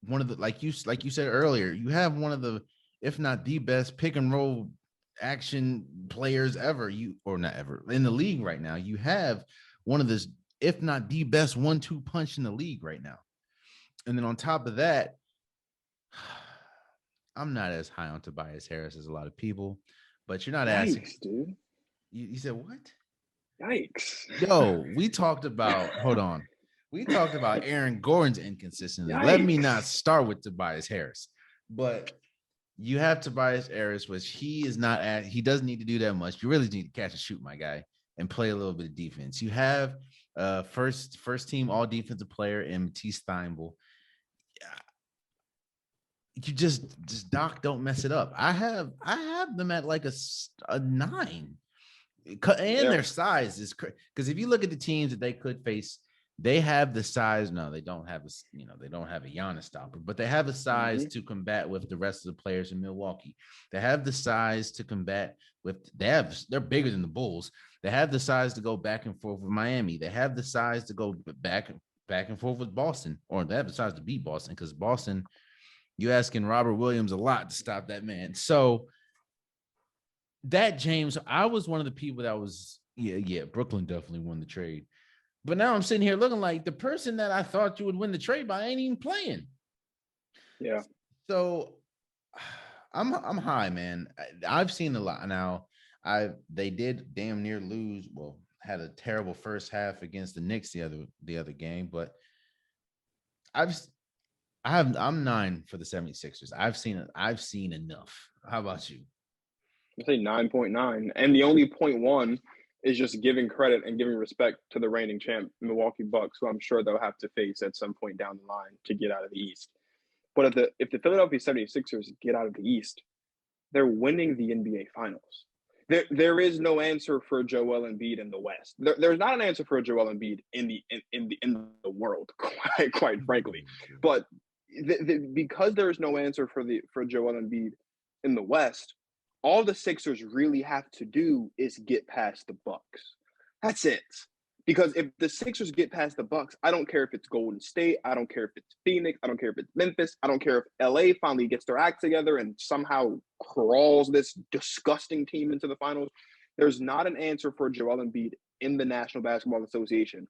one of the like you said earlier, you have one of the, if not the best pick and roll action players ever, not ever in the league right now. You have one of this, if not the best 1-2 punch in the league right now. And then on top of that, I'm not as high on Tobias Harris as a lot of people, but you're not asking. Dude. You said what? Yikes. Yo, we talked about Aaron Gordon's inconsistency. Yikes. Let me not start with Tobias Harris, but you have Tobias Harris, which he doesn't need to do that much. You really need to catch and shoot, my guy, and play a little bit of defense. You have first team all defensive player in Matisse Thybulle. You just Doc, don't mess it up. I have them at like a 9, and their size is crazy. Because if you look at the teams that they could face, They have the size. No, they don't have they don't have a Giannis stopper, but they have the size to combat with the rest of the players in Milwaukee. They have the size to combat with. They're bigger than the Bulls. They have the size to go back and forth with Miami. They have the size to go back and forth with Boston, or they have the size to beat Boston, because Boston, you asking Robert Williams a lot to stop that man. So that, James, I was one of the people that was, Brooklyn definitely won the trade. But now I'm sitting here looking like the person that I thought you would win the trade by ain't even playing. Yeah. So I'm high, man. I've seen a lot now. They did damn near lose. Well, had a terrible first half against the Knicks the other game, but I'm 9 for the 76ers. I've seen enough. How about you? I say 9.9, and the only 0.1 is just giving credit and giving respect to the reigning champ Milwaukee Bucks, who I'm sure they'll have to face at some point down the line to get out of the East. But if the Philadelphia 76ers get out of the East, they're winning the NBA Finals. There is no answer for Joel Embiid in the West. There's not an answer for Joel Embiid in the world, quite frankly. But because there is no answer for Joel Embiid in the West, all the Sixers really have to do is get past the Bucks. That's it. Because if the Sixers get past the Bucks, I don't care if it's Golden State, I don't care if it's Phoenix, I don't care if it's Memphis, I don't care if LA finally gets their act together and somehow crawls this disgusting team into the finals. There's not an answer for Joel Embiid in the National Basketball Association.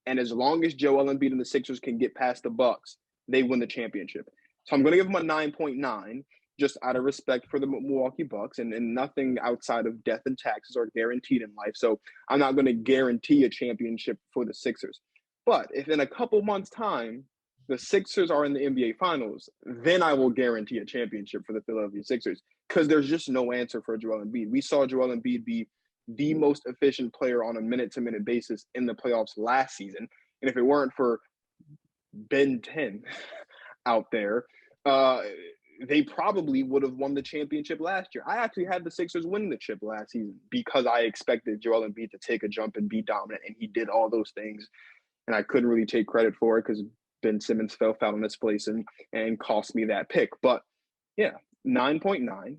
And as long as Joel Embiid and the Sixers can get past the Bucks, they win the championship. So I'm going to give them a 9.9. Just out of respect for the Milwaukee Bucks, and nothing outside of death and taxes are guaranteed in life. So I'm not going to guarantee a championship for the Sixers. But if in a couple months' time, the Sixers are in the NBA Finals, then I will guarantee a championship for the Philadelphia Sixers, because there's just no answer for Joel Embiid. We saw Joel Embiid be the most efficient player on a minute-to-minute basis in the playoffs last season. And if it weren't for Ben 10 out there, they probably would have won the championship last year. I actually had the Sixers win the chip last season because I expected Joel Embiid to take a jump and be dominant, and he did all those things. And I couldn't really take credit for it because Ben Simmons fell foul in this place and cost me that pick. But yeah, 9.9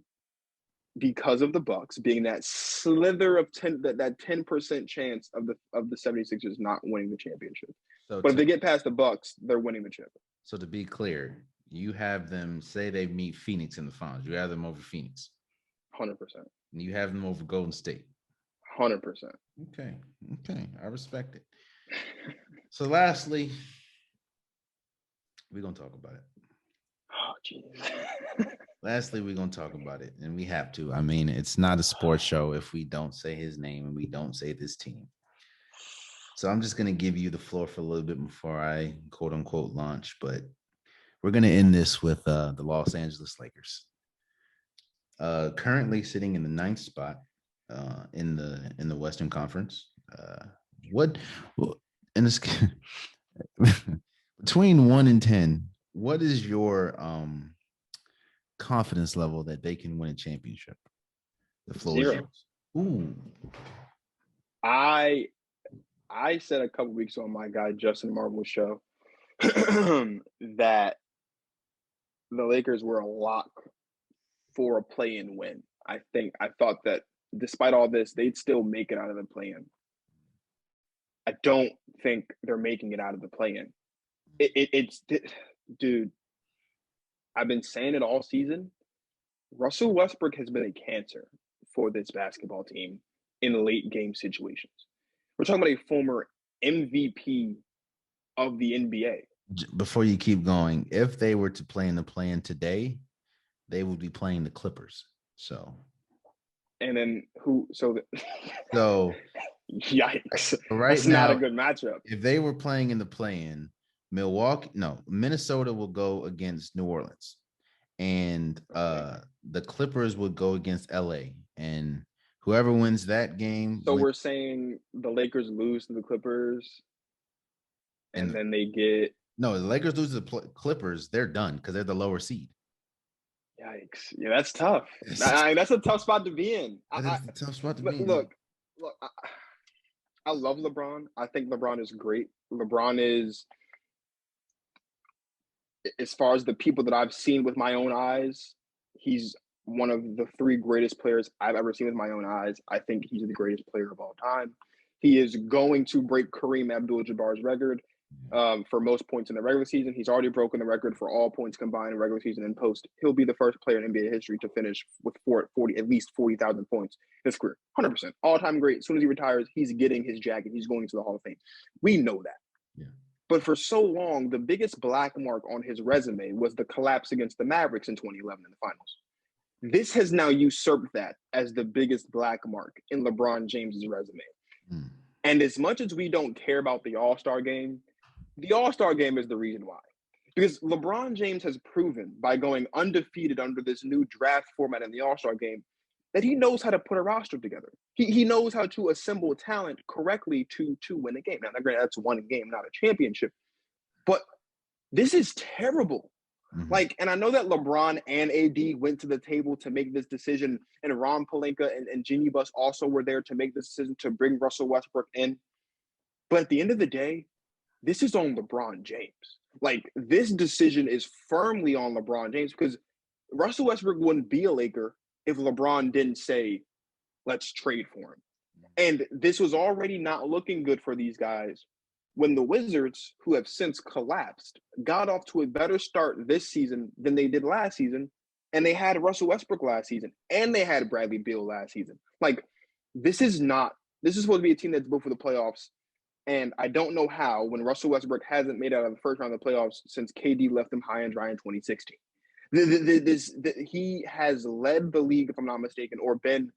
because of the Bucks being that slither of 10, that 10% chance of the 76ers not winning the championship. So but if they get past the Bucks, they're winning the chip. So to be clear, you have them, say they meet Phoenix in the finals, you have them over Phoenix. 100%. And you have them over Golden State. 100%. Okay. I respect it. So lastly, we're going to talk about it. Oh, jeez. Lastly, we're going to talk about it, and we have to. I mean, it's not a sports show if we don't say his name and we don't say this team. So I'm just going to give you the floor for a little bit before I quote unquote launch, but we're going to end this with the Los Angeles Lakers. Currently sitting in the 9th spot in the Western Conference. Between 1 and 10, what is your confidence level that they can win a championship? The floor is yours. Ooh. I said a couple weeks on my guy Justin Marvel's show that the Lakers were a lock for a play-in win. I thought that despite all this, they'd still make it out of the play-in. I don't think they're making it out of the play-in. Dude, I've been saying it all season. Russell Westbrook has been a cancer for this basketball team in late game situations. We're talking about a former MVP of the NBA. Before you keep going, if they were to play in the play-in today, they would be playing the Clippers. So, and then who? So yikes! Right, that's now, not a good matchup. If they were playing in the play-in, Minnesota will go against New Orleans, and the Clippers would go against LA, and whoever wins that game. So we're saying the Lakers lose to the Clippers, and then they get the Lakers lose to the Clippers. They're done because they're the lower seed. Yikes! Yeah, that's tough. That's a tough spot to be in. That's a tough spot to be in. Look. I love LeBron. I think LeBron is great. LeBron is, as far as the people that I've seen with my own eyes, he's one of the three greatest players I've ever seen with my own eyes. I think he's the greatest player of all time. He is going to break Kareem Abdul-Jabbar's record for most points in the regular season. He's already broken the record for all points combined in regular season and post. He'll be the first player in NBA history to finish with at least 40,000 points in his career. 100%. All-time great. As soon as he retires, he's getting his jacket. He's going to the Hall of Fame. We know that. Yeah. But for so long, the biggest black mark on his resume was the collapse against the Mavericks in 2011 in the finals. This has now usurped that as the biggest black mark in LeBron James's resume. Mm. And as much as we don't care about the All-Star game is the reason why. Because LeBron James has proven by going undefeated under this new draft format in the All-Star game that he knows how to put a roster together. He knows how to assemble talent correctly to win a game. Now, granted, that's one game, not a championship. But this is terrible. Mm-hmm. Like, and I know that LeBron and AD went to the table to make this decision, and Ron Pelinka and Jeannie Buss also were there to make the decision to bring Russell Westbrook in. But at the end of the day, this is on LeBron James. Like, this decision is firmly on LeBron James because Russell Westbrook wouldn't be a Laker if LeBron didn't say, let's trade for him. And this was already not looking good for these guys when the Wizards, who have since collapsed, got off to a better start this season than they did last season. And they had Russell Westbrook last season, and they had Bradley Beal last season. Like, this is supposed to be a team that's built for the playoffs. And I don't know how, when Russell Westbrook hasn't made it out of the first round of the playoffs since KD left them high and dry in 2016. He has led the league, if I'm not mistaken, or been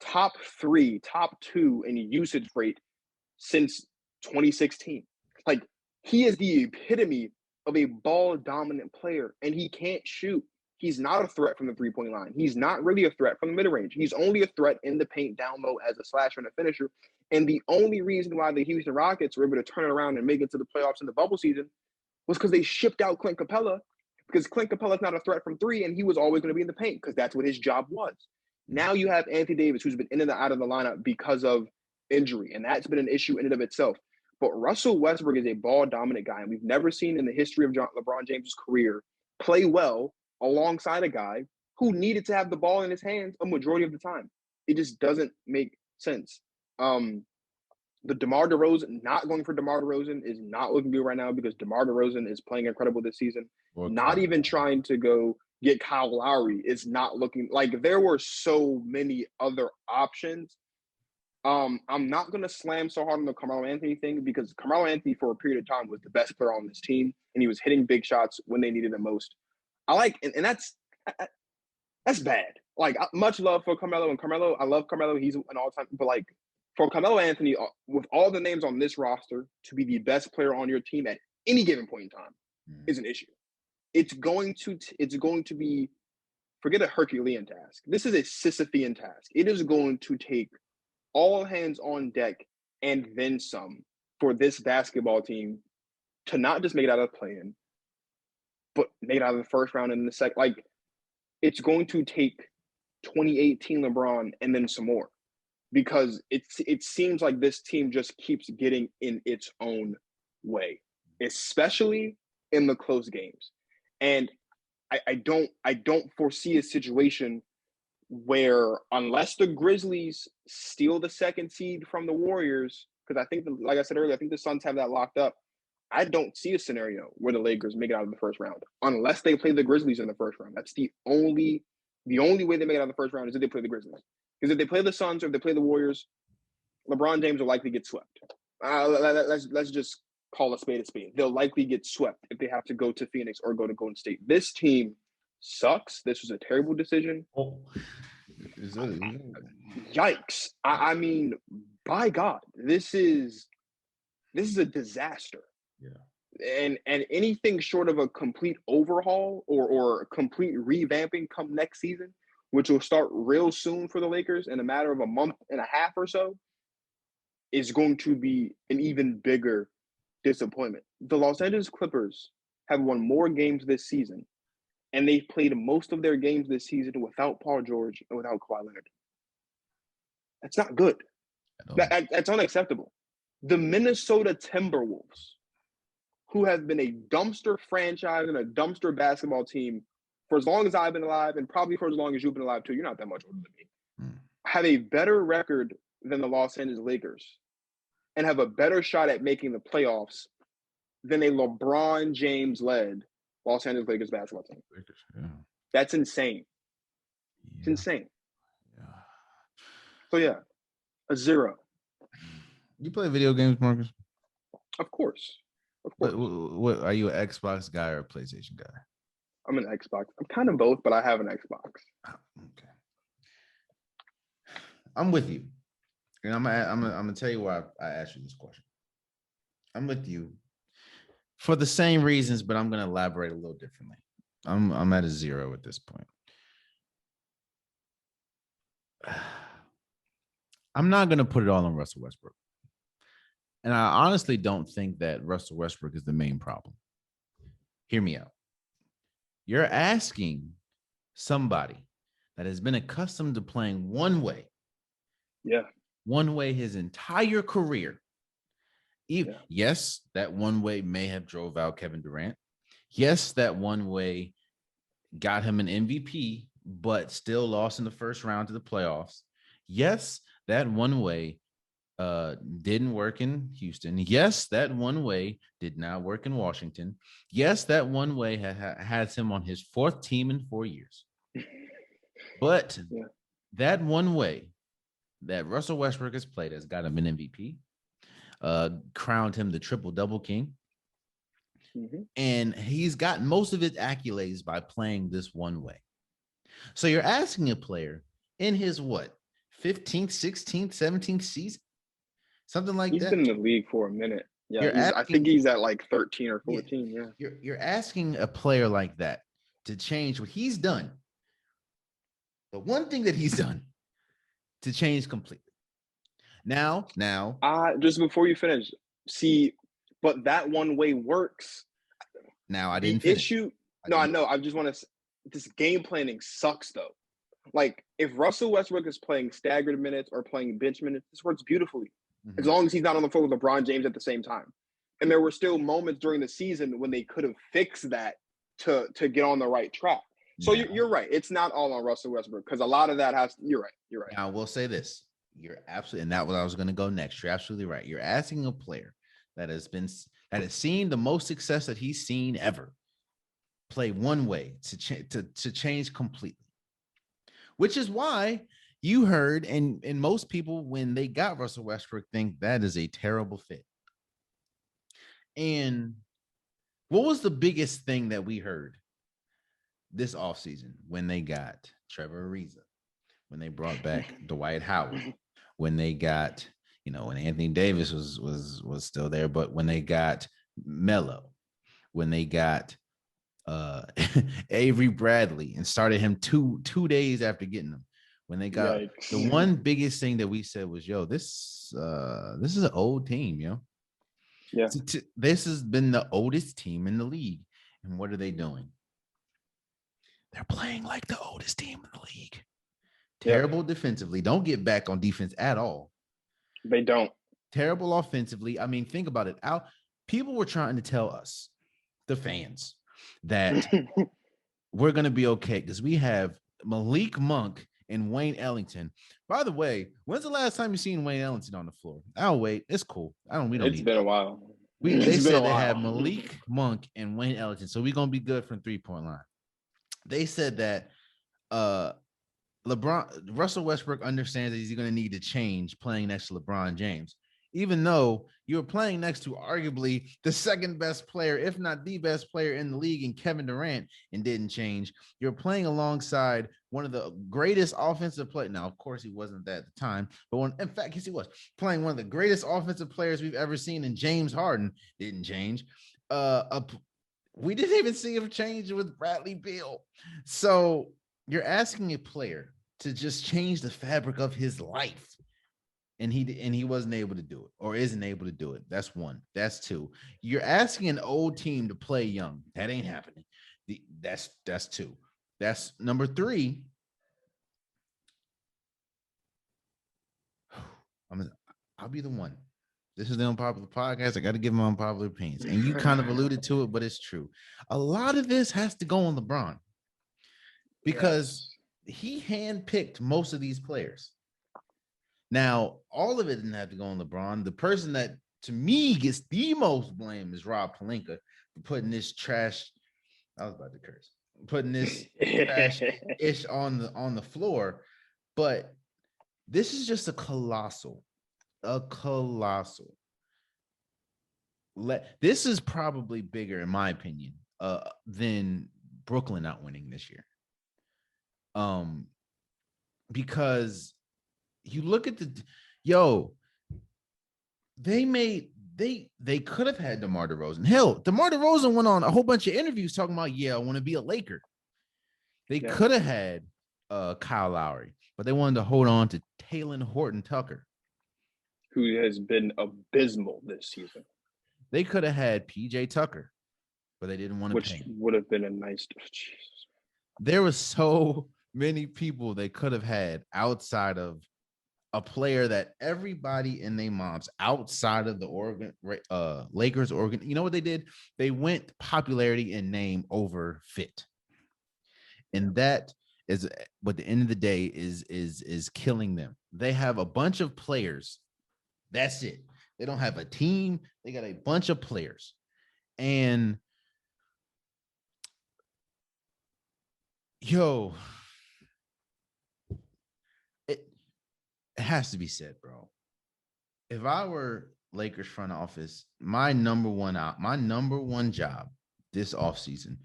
top 3, top 2 in usage rate since 2016. Like, he is the epitome of a ball-dominant player, and he can't shoot. He's not a threat from the three-point line. He's not really a threat from the mid-range. He's only a threat in the paint down low as a slasher and a finisher. And the only reason why the Houston Rockets were able to turn it around and make it to the playoffs in the bubble season was because they shipped out Clint Capella, because Clint Capella is not a threat from 3, and he was always going to be in the paint because that's what his job was. Now you have Anthony Davis, who's been in and out of the lineup because of injury, and that's been an issue in and of itself. But Russell Westbrook is a ball-dominant guy, and we've never seen in the history of LeBron James' career play well alongside a guy who needed to have the ball in his hands a majority of the time. It just doesn't make sense. The DeMar DeRozan, not going for DeMar DeRozan is not looking good right now because DeMar DeRozan is playing incredible this season. Okay. Not even trying to go get Kyle Lowry is not looking like there were so many other options. I'm not going to slam so hard on the Carmelo Anthony thing because Carmelo Anthony for a period of time was the best player on this team and he was hitting big shots when they needed it most. I like, and that's bad. Like, much love for Carmelo, and Carmelo, I love Carmelo. He's an all-time, but like for Carmelo Anthony, with all the names on this roster, to be the best player on your team at any given point in time is an issue. It's going to be, forget a Herculean task. This is a Sisyphean task. It is going to take all hands on deck and then some for this basketball team to not just make it out of the play-in, but make it out of the first round and the second. Like, it's going to take 2018 LeBron and then some more because it seems like this team just keeps getting in its own way, especially in the close games. And I don't foresee a situation where, unless the Grizzlies steal the second seed from the Warriors, because I think, like I said earlier, I think the Suns have that locked up. I don't see a scenario where the Lakers make it out of the first round unless they play the Grizzlies in the first round. That's the only way they make it out of the first round is if they play the Grizzlies. Because if they play the Suns or if they play the Warriors, LeBron James will likely get swept. Let's just call a spade a spade. They'll likely get swept if they have to go to Phoenix or go to Golden State. This team sucks. This was a terrible decision. Oh. Yikes. I mean, by God, this is a disaster. Yeah. And anything short of a complete overhaul or complete revamping come next season, which will start real soon for the Lakers in a matter of a month and a half or so, is going to be an even bigger disappointment. The Los Angeles Clippers have won more games this season, and they've played most of their games this season without Paul George and without Kawhi Leonard. That's not good. That's unacceptable. The Minnesota Timberwolves, who have been a dumpster franchise and a dumpster basketball team for as long as I've been alive, and probably for as long as you've been alive too. You're not that much older than me. Have a better record than the Los Angeles Lakers and have a better shot at making the playoffs than a LeBron James-led Los Angeles Lakers basketball team. Yeah. That's insane. It's insane. Yeah. So, yeah, a 0. You play video games, Marcus? Of course. What are you, an Xbox guy or a PlayStation guy? I'm an Xbox. I'm kind of both, but I have an Xbox. Okay. I'm with you. And I'm gonna tell you why I asked you this question. I'm with you for the same reasons, but I'm gonna elaborate a little differently. I'm at a 0 at this point. I'm not gonna put it all on Russell Westbrook. And I honestly don't think that Russell Westbrook is the main problem. Hear me out. You're asking somebody that has been accustomed to playing one way. Yeah. One way his entire career. Yes, that one way may have drove out Kevin Durant. Yes, that one way got him an MVP, but still lost in the first round to the playoffs. Yes, that one way didn't work in Houston. Yes, that one way did not work in Washington. Yes, that one way has him on his 4th team in 4 years. But that one way that Russell Westbrook has played has got him an MVP, crowned him the triple-double king. Mm-hmm. And he's got most of his accolades by playing this one way. So you're asking a player in his 15th, 16th, 17th season? Something like that. He's been in the league for a minute. Yeah, I think he's at like 13 or 14. Yeah. You're asking a player like that to change what he's done. The one thing that he's done to change completely. Now. Just before you finish, but that one way works. Now I didn't finish. I know. I just want to. This game planning sucks though. Like if Russell Westbrook is playing staggered minutes or playing bench minutes, this works beautifully. Mm-hmm. As long as he's not on the floor with LeBron James at the same time. And there were still moments during the season when they could have fixed that to get on the right track. So you're right. It's not all on Russell Westbrook because a lot of that you're right. You're right. Now we'll say this. You're absolutely, and that was I was going to go next. You're absolutely right. You're asking a player that has seen the most success that he's seen ever play one way to change completely, which is why you heard and most people when they got Russell Westbrook think that is a terrible fit. And what was the biggest thing that we heard this offseason when they got Trevor Ariza, when they brought back Dwight Howard, when they got, when Anthony Davis was still there, but when they got Melo, when they got Avery Bradley and started him two days after getting him, when they got the one biggest thing that we said was, this is an old team, Yeah. This has been the oldest team in the league. And what are they doing? They're playing like the oldest team in the league. Terrible defensively. Don't get back on defense at all. They don't. Terrible offensively. I mean, think about it. People were trying to tell us, the fans, that we're going to be okay because we have Malik Monk and Wayne Ellington. By the way, when's the last time you seen Wayne Ellington on the floor? I'll wait. It's cool. It's been a while. They said they have Malik Monk and Wayne Ellington, so we're gonna be good from 3-point line. They said that Russell Westbrook understands that he's going to need to change playing next to LeBron James, even though you're playing next to arguably the second best player, if not the best player in the league, in Kevin Durant, and didn't change. You're playing alongside one of the greatest offensive players. Now, of course, he wasn't that at the time, but in fact, yes, he was playing one of the greatest offensive players we've ever seen in James Harden. Didn't change. We didn't even see him change with Bradley Beal. So you're asking a player to just change the fabric of his life. And he wasn't able to do it or isn't able to do it. That's one. That's two. You're asking an old team to play young. That ain't happening. That's two. That's number three. I'll be the one. This is the Unpopular podcast. I got to give my unpopular opinions. And you kind of alluded to it, but it's true. A lot of this has to go on LeBron because he handpicked most of these players. Now, all of it didn't have to go on LeBron. The person that, to me, gets the most blame is Rob Pelinka for putting this trash. I was about to curse. Putting this trash ish on the floor. But this is just a colossal. This is probably bigger, in my opinion, than Brooklyn not winning this year. Because you look at they could have had DeMar DeRozan. Hell, DeMar DeRozan went on a whole bunch of interviews talking about, I want to be a Laker. They could have had Kyle Lowry, but they wanted to hold on to Talen Horton-Tucker, who has been abysmal this season. They could have had PJ Tucker, but they didn't want to pay him. Which would have been a nice. Jesus. There were so many people they could have had outside of a player that everybody in their moms outside of the Lakers, Oregon. You know what they did? They went popularity and name over fit. And that is, at the end of the day, is killing them. They have a bunch of players. That's it. They don't have a team. They got a bunch of players. And it has to be said, bro. If I were Lakers front office, my number one job this offseason,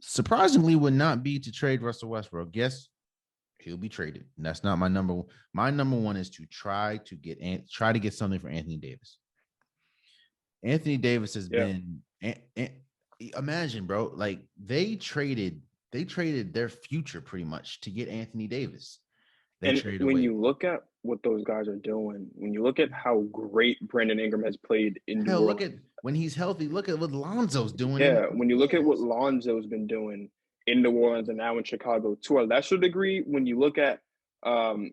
surprisingly, would not be to trade Russell Westbrook. Yes, he'll be traded. And that's not my number one. My number one is to try to get something for Anthony Davis. Anthony Davis has been. Imagine, bro. Like they traded their future pretty much to get Anthony Davis. You look at what those guys are doing, when you look at how great Brandon Ingram has played in New Orleans. Look at when he's healthy. Look at what Lonzo's doing. Yeah, when you look at what Lonzo's been doing in New Orleans and now in Chicago, to a lesser degree, when you look at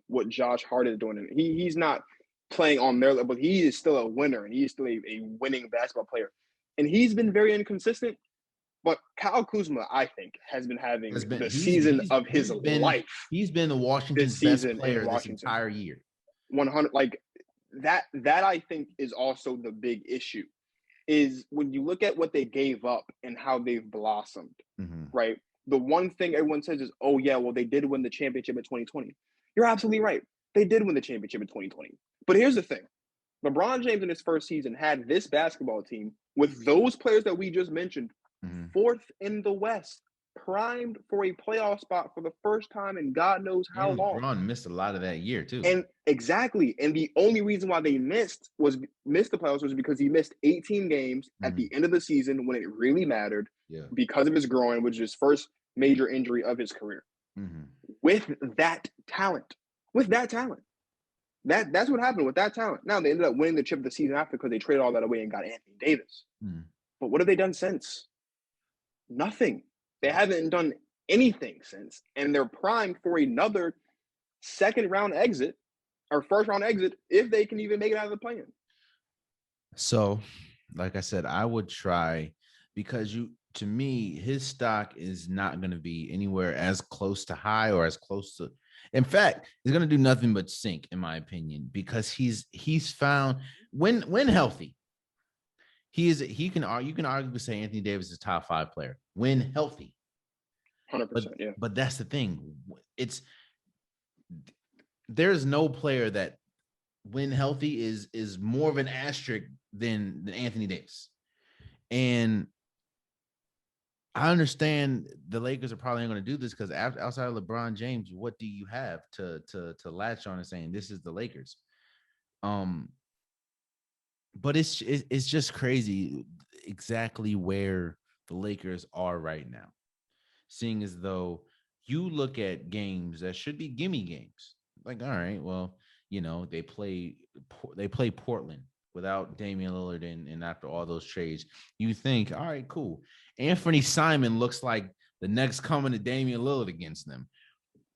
what Josh Hart is doing, he's not playing on their level, but he is still a winner and he's still a winning basketball player. And he's been very inconsistent. But Kyle Kuzma, I think, has been having the season of his life. He's been the Washington's best player this entire year. 100, like that. That I think is also the big issue. Is when you look at what they gave up and how they've blossomed, right? The one thing everyone says is, "Oh yeah, well they did win the championship in 2020." You're absolutely right. They did win the championship in 2020. But here's the thing: LeBron James in his first season had this basketball team with those players that we just mentioned. Fourth in the West, primed for a playoff spot for the first time in God knows how long. LeBron missed a lot of that year too. And exactly. And the only reason why they missed the playoffs was because he missed 18 games at the end of the season when it really mattered because of his groin, which is his first major injury of his career. With that talent. That's what happened with that talent. Now they ended up winning the chip the season after because they traded all that away and got Anthony Davis. But what have they done since? Nothing. They haven't done anything since. And they're primed for another second round exit or first round exit if they can even make it out of the play-in. So, like I said, I would try because to me, his stock is not going to be anywhere as close to high or as close to. In fact, he's going to do nothing but sink, in my opinion, because he's found when healthy. You can arguably say Anthony Davis is top 5 player when healthy. 100%, But that's the thing. There's no player that when healthy is more of an asterisk than Anthony Davis. And I understand the Lakers are probably going to do this because outside of LeBron James, what do you have to latch on and saying this is the Lakers? But it's just crazy exactly where the Lakers are right now. Seeing as though you look at games that should be gimme games. Like, all right, well, they play Portland without Damian Lillard and after all those trades, you think, all right, cool. Anthony Simon looks like the next coming to Damian Lillard against them.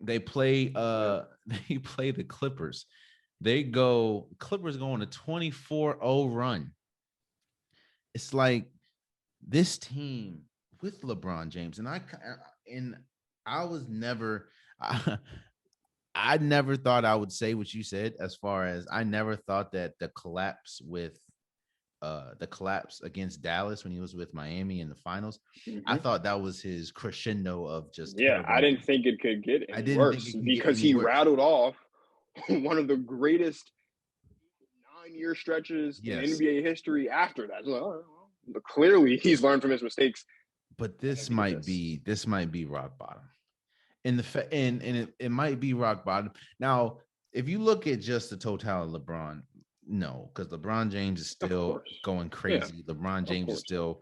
They play the Clippers. Clippers go on a 24-0 run. It's like this team with LeBron James, and I was never I never thought I would say what you said, as far as I never thought that the collapse against Dallas when he was with Miami in the finals, I thought that was his crescendo of just I terrible. didn't think it could get I any didn't think worse it can get because any he worse. rattled off one of the greatest 9-year stretches in Yes. NBA history after that. So, clearly, he's learned from his mistakes. But this might be rock bottom. And it might be rock bottom. Now, if you look at just the totality of LeBron, no, because LeBron James is still going crazy. Yeah, LeBron James is still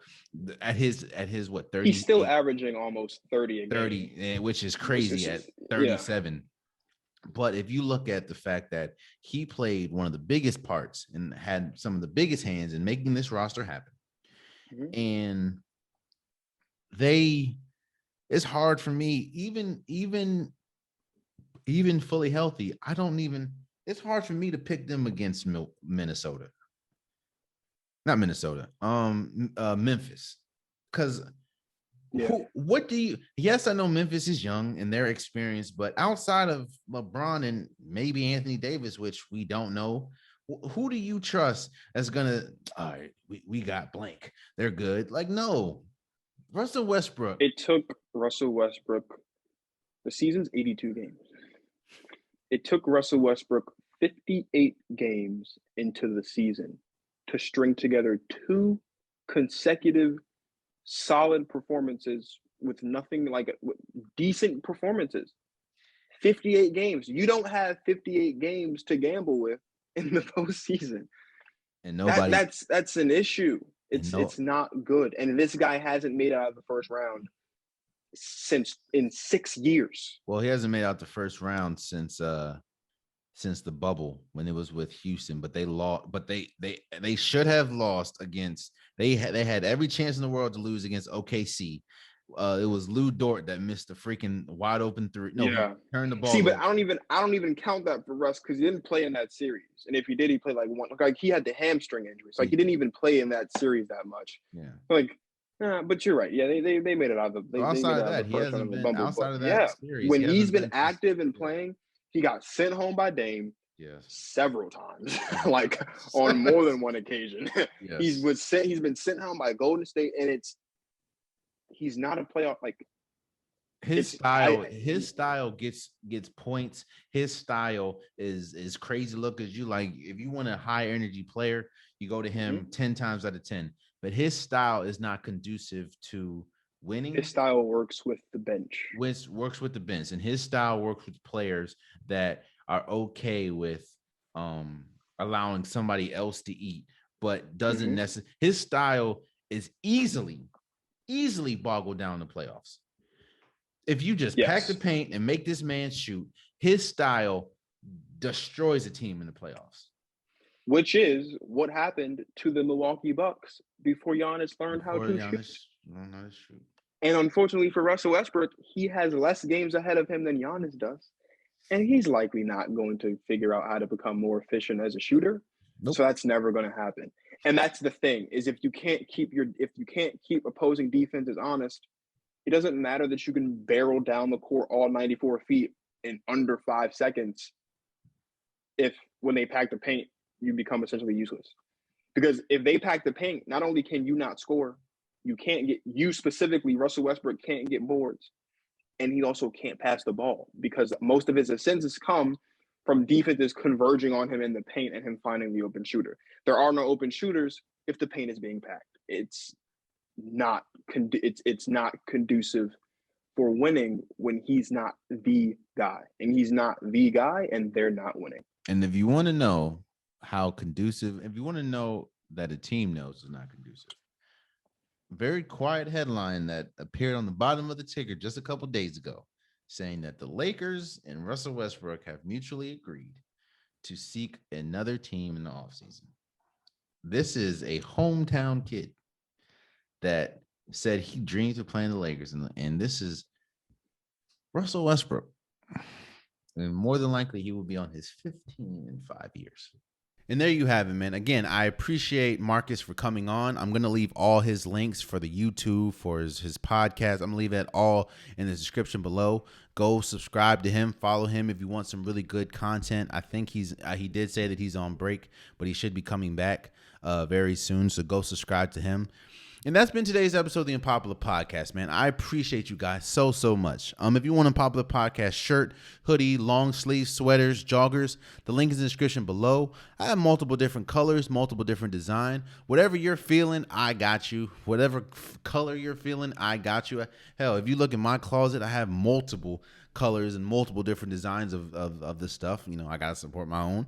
at his what, 30? He's still averaging almost 30 a game. 30, which is crazy at 37. Yeah. But if you look at the fact that he played one of the biggest parts and had some of the biggest hands in making this roster happen, and it's hard for me, even fully healthy. It's hard for me to pick them against Minnesota. Not Minnesota. Memphis. Because what do you, yes, I know Memphis is young and they're experienced, but outside of LeBron and maybe Anthony Davis, which we don't know, who do you trust that's gonna, all right, we got blank, they're good? Like, no. Russell Westbrook. It took Russell Westbrook, the season's 82 games. It took Russell Westbrook 58 games into the season to string together 2 consecutive solid performances with nothing like decent performances. 58 games. You don't have 58 games to gamble with in the postseason. And nobody. That's an issue. It's not good. And this guy hasn't made it out of the first round in 6 years. Well, he hasn't made out the first round since the bubble when it was with Houston, but they lost. But they should have lost against. They had every chance in the world to lose against OKC. It was Lou Dort that missed the freaking wide open three. No, he turned the ball. See, but I don't even count that for Russ because he didn't play in that series. And if he did, he played like one. Like he had the hamstring injuries. Like he didn't even play in that series that much. Yeah. Like, but you're right. Yeah, they made it out of the. Outside of that, he hasn't been outside of that series. When he's been active and playing, he got sent home by Dame. Yes. Several times, like on more than one occasion. Yes. He's been sent home by Golden State, and he's not a playoff like his style gets points. His style is crazy. Look, as you like, if you want a high energy player, you go to him 10 times out of 10. But his style is not conducive to winning. His style works with the bench. Works with the bench, and his style works with players that are okay with allowing somebody else to eat, but doesn't necessarily. His style is easily boggled down the playoffs. If you just pack the paint and make this man shoot, his style destroys a team in the playoffs. Which is what happened to the Milwaukee Bucks before Giannis learned how to shoot. And unfortunately for Russell Westbrook, he has less games ahead of him than Giannis does. And he's likely not going to figure out how to become more efficient as a shooter. Nope. So that's never going to happen. And that's the thing, is if you can't keep opposing defenses honest, it doesn't matter that you can barrel down the court all 94 feet in under 5 seconds. If when they pack the paint, you become essentially useless. Because if they pack the paint, not only can you not score, you specifically, Russell Westbrook can't get boards. And he also can't pass the ball because most of his assists come from defenses converging on him in the paint and him finding the open shooter. There are no open shooters if the paint is being packed. It's not conducive for winning when he's not the guy. And he's not the guy, and they're not winning. And if you want to know how conducive, if you want to know that a team knows is not conducive, very quiet headline that appeared on the bottom of the ticker just a couple days ago, saying that the Lakers and Russell Westbrook have mutually agreed to seek another team in the offseason. This is a hometown kid that said he dreams of playing the Lakers, and this is Russell Westbrook. And more than likely, he will be on his 15 in 5 years. And there you have it, man. Again, I appreciate Marcus for coming on. I'm going to leave all his links for the YouTube, for his podcast. I'm going to leave it all in the description below. Go subscribe to him. Follow him if you want some really good content. I think he did say that he's on break, but he should be coming back very soon. So go subscribe to him. And that's been today's episode of the Unpopular Podcast, man. I appreciate you guys so much. If you want an Unpopular Podcast shirt, hoodie, long sleeve, sweaters, joggers, the link is in the description below. I have multiple different colors, multiple different design. Whatever you're feeling, I got you. Whatever color you're feeling, I got you. Hell, if you look in my closet, I have multiple colors and multiple different designs of this stuff. You know, I got to support my own.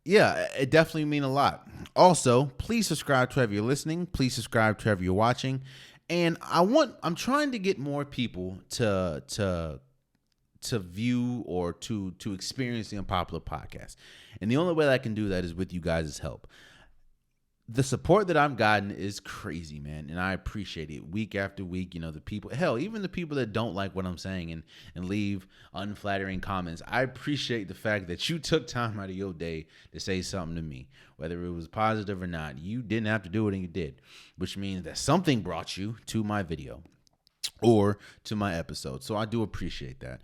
Yeah, it definitely means a lot. Also, please subscribe to whoever you're listening. Please subscribe to whoever you're watching. And I'm trying to get more people to view or to experience the Unpopular Podcast. And the only way that I can do that is with you guys' help. The support that I've gotten is crazy, man, and I appreciate it week after week. You know, the people, hell, even the people that don't like what I'm saying and leave unflattering comments. I appreciate the fact that you took time out of your day to say something to me, whether it was positive or not. You didn't have to do it, and you did, which means that something brought you to my video or to my episode. So I do appreciate that.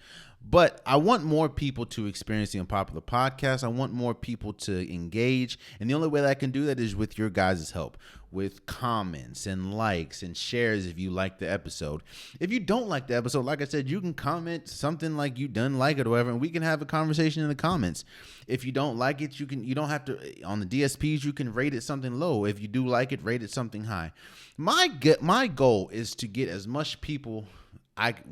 But I want more people to experience the Unpopular Podcast. I want more people to engage. And the only way that I can do that is with your guys' help, with comments and likes and shares if you like the episode. If you don't like the episode, like I said, you can comment something like you didn't like it or whatever, and we can have a conversation in the comments. If you don't like it, you don't have to, on the DSPs, you can rate it something low. If you do like it, rate it something high. My goal is to get as much people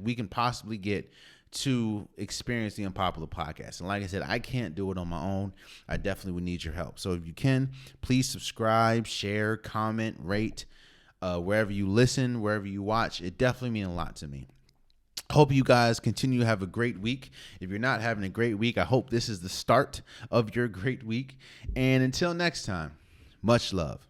we can possibly get to experience the Unpopular Podcast. And like I said, I can't do it on my own. I definitely would need your help. So if you can, please subscribe, share, comment, rate, wherever you listen, wherever you watch. It definitely means a lot to me. I hope you guys continue to have a great week. If you're not having a great week, I hope this is the start of your great week. And until next time, much love.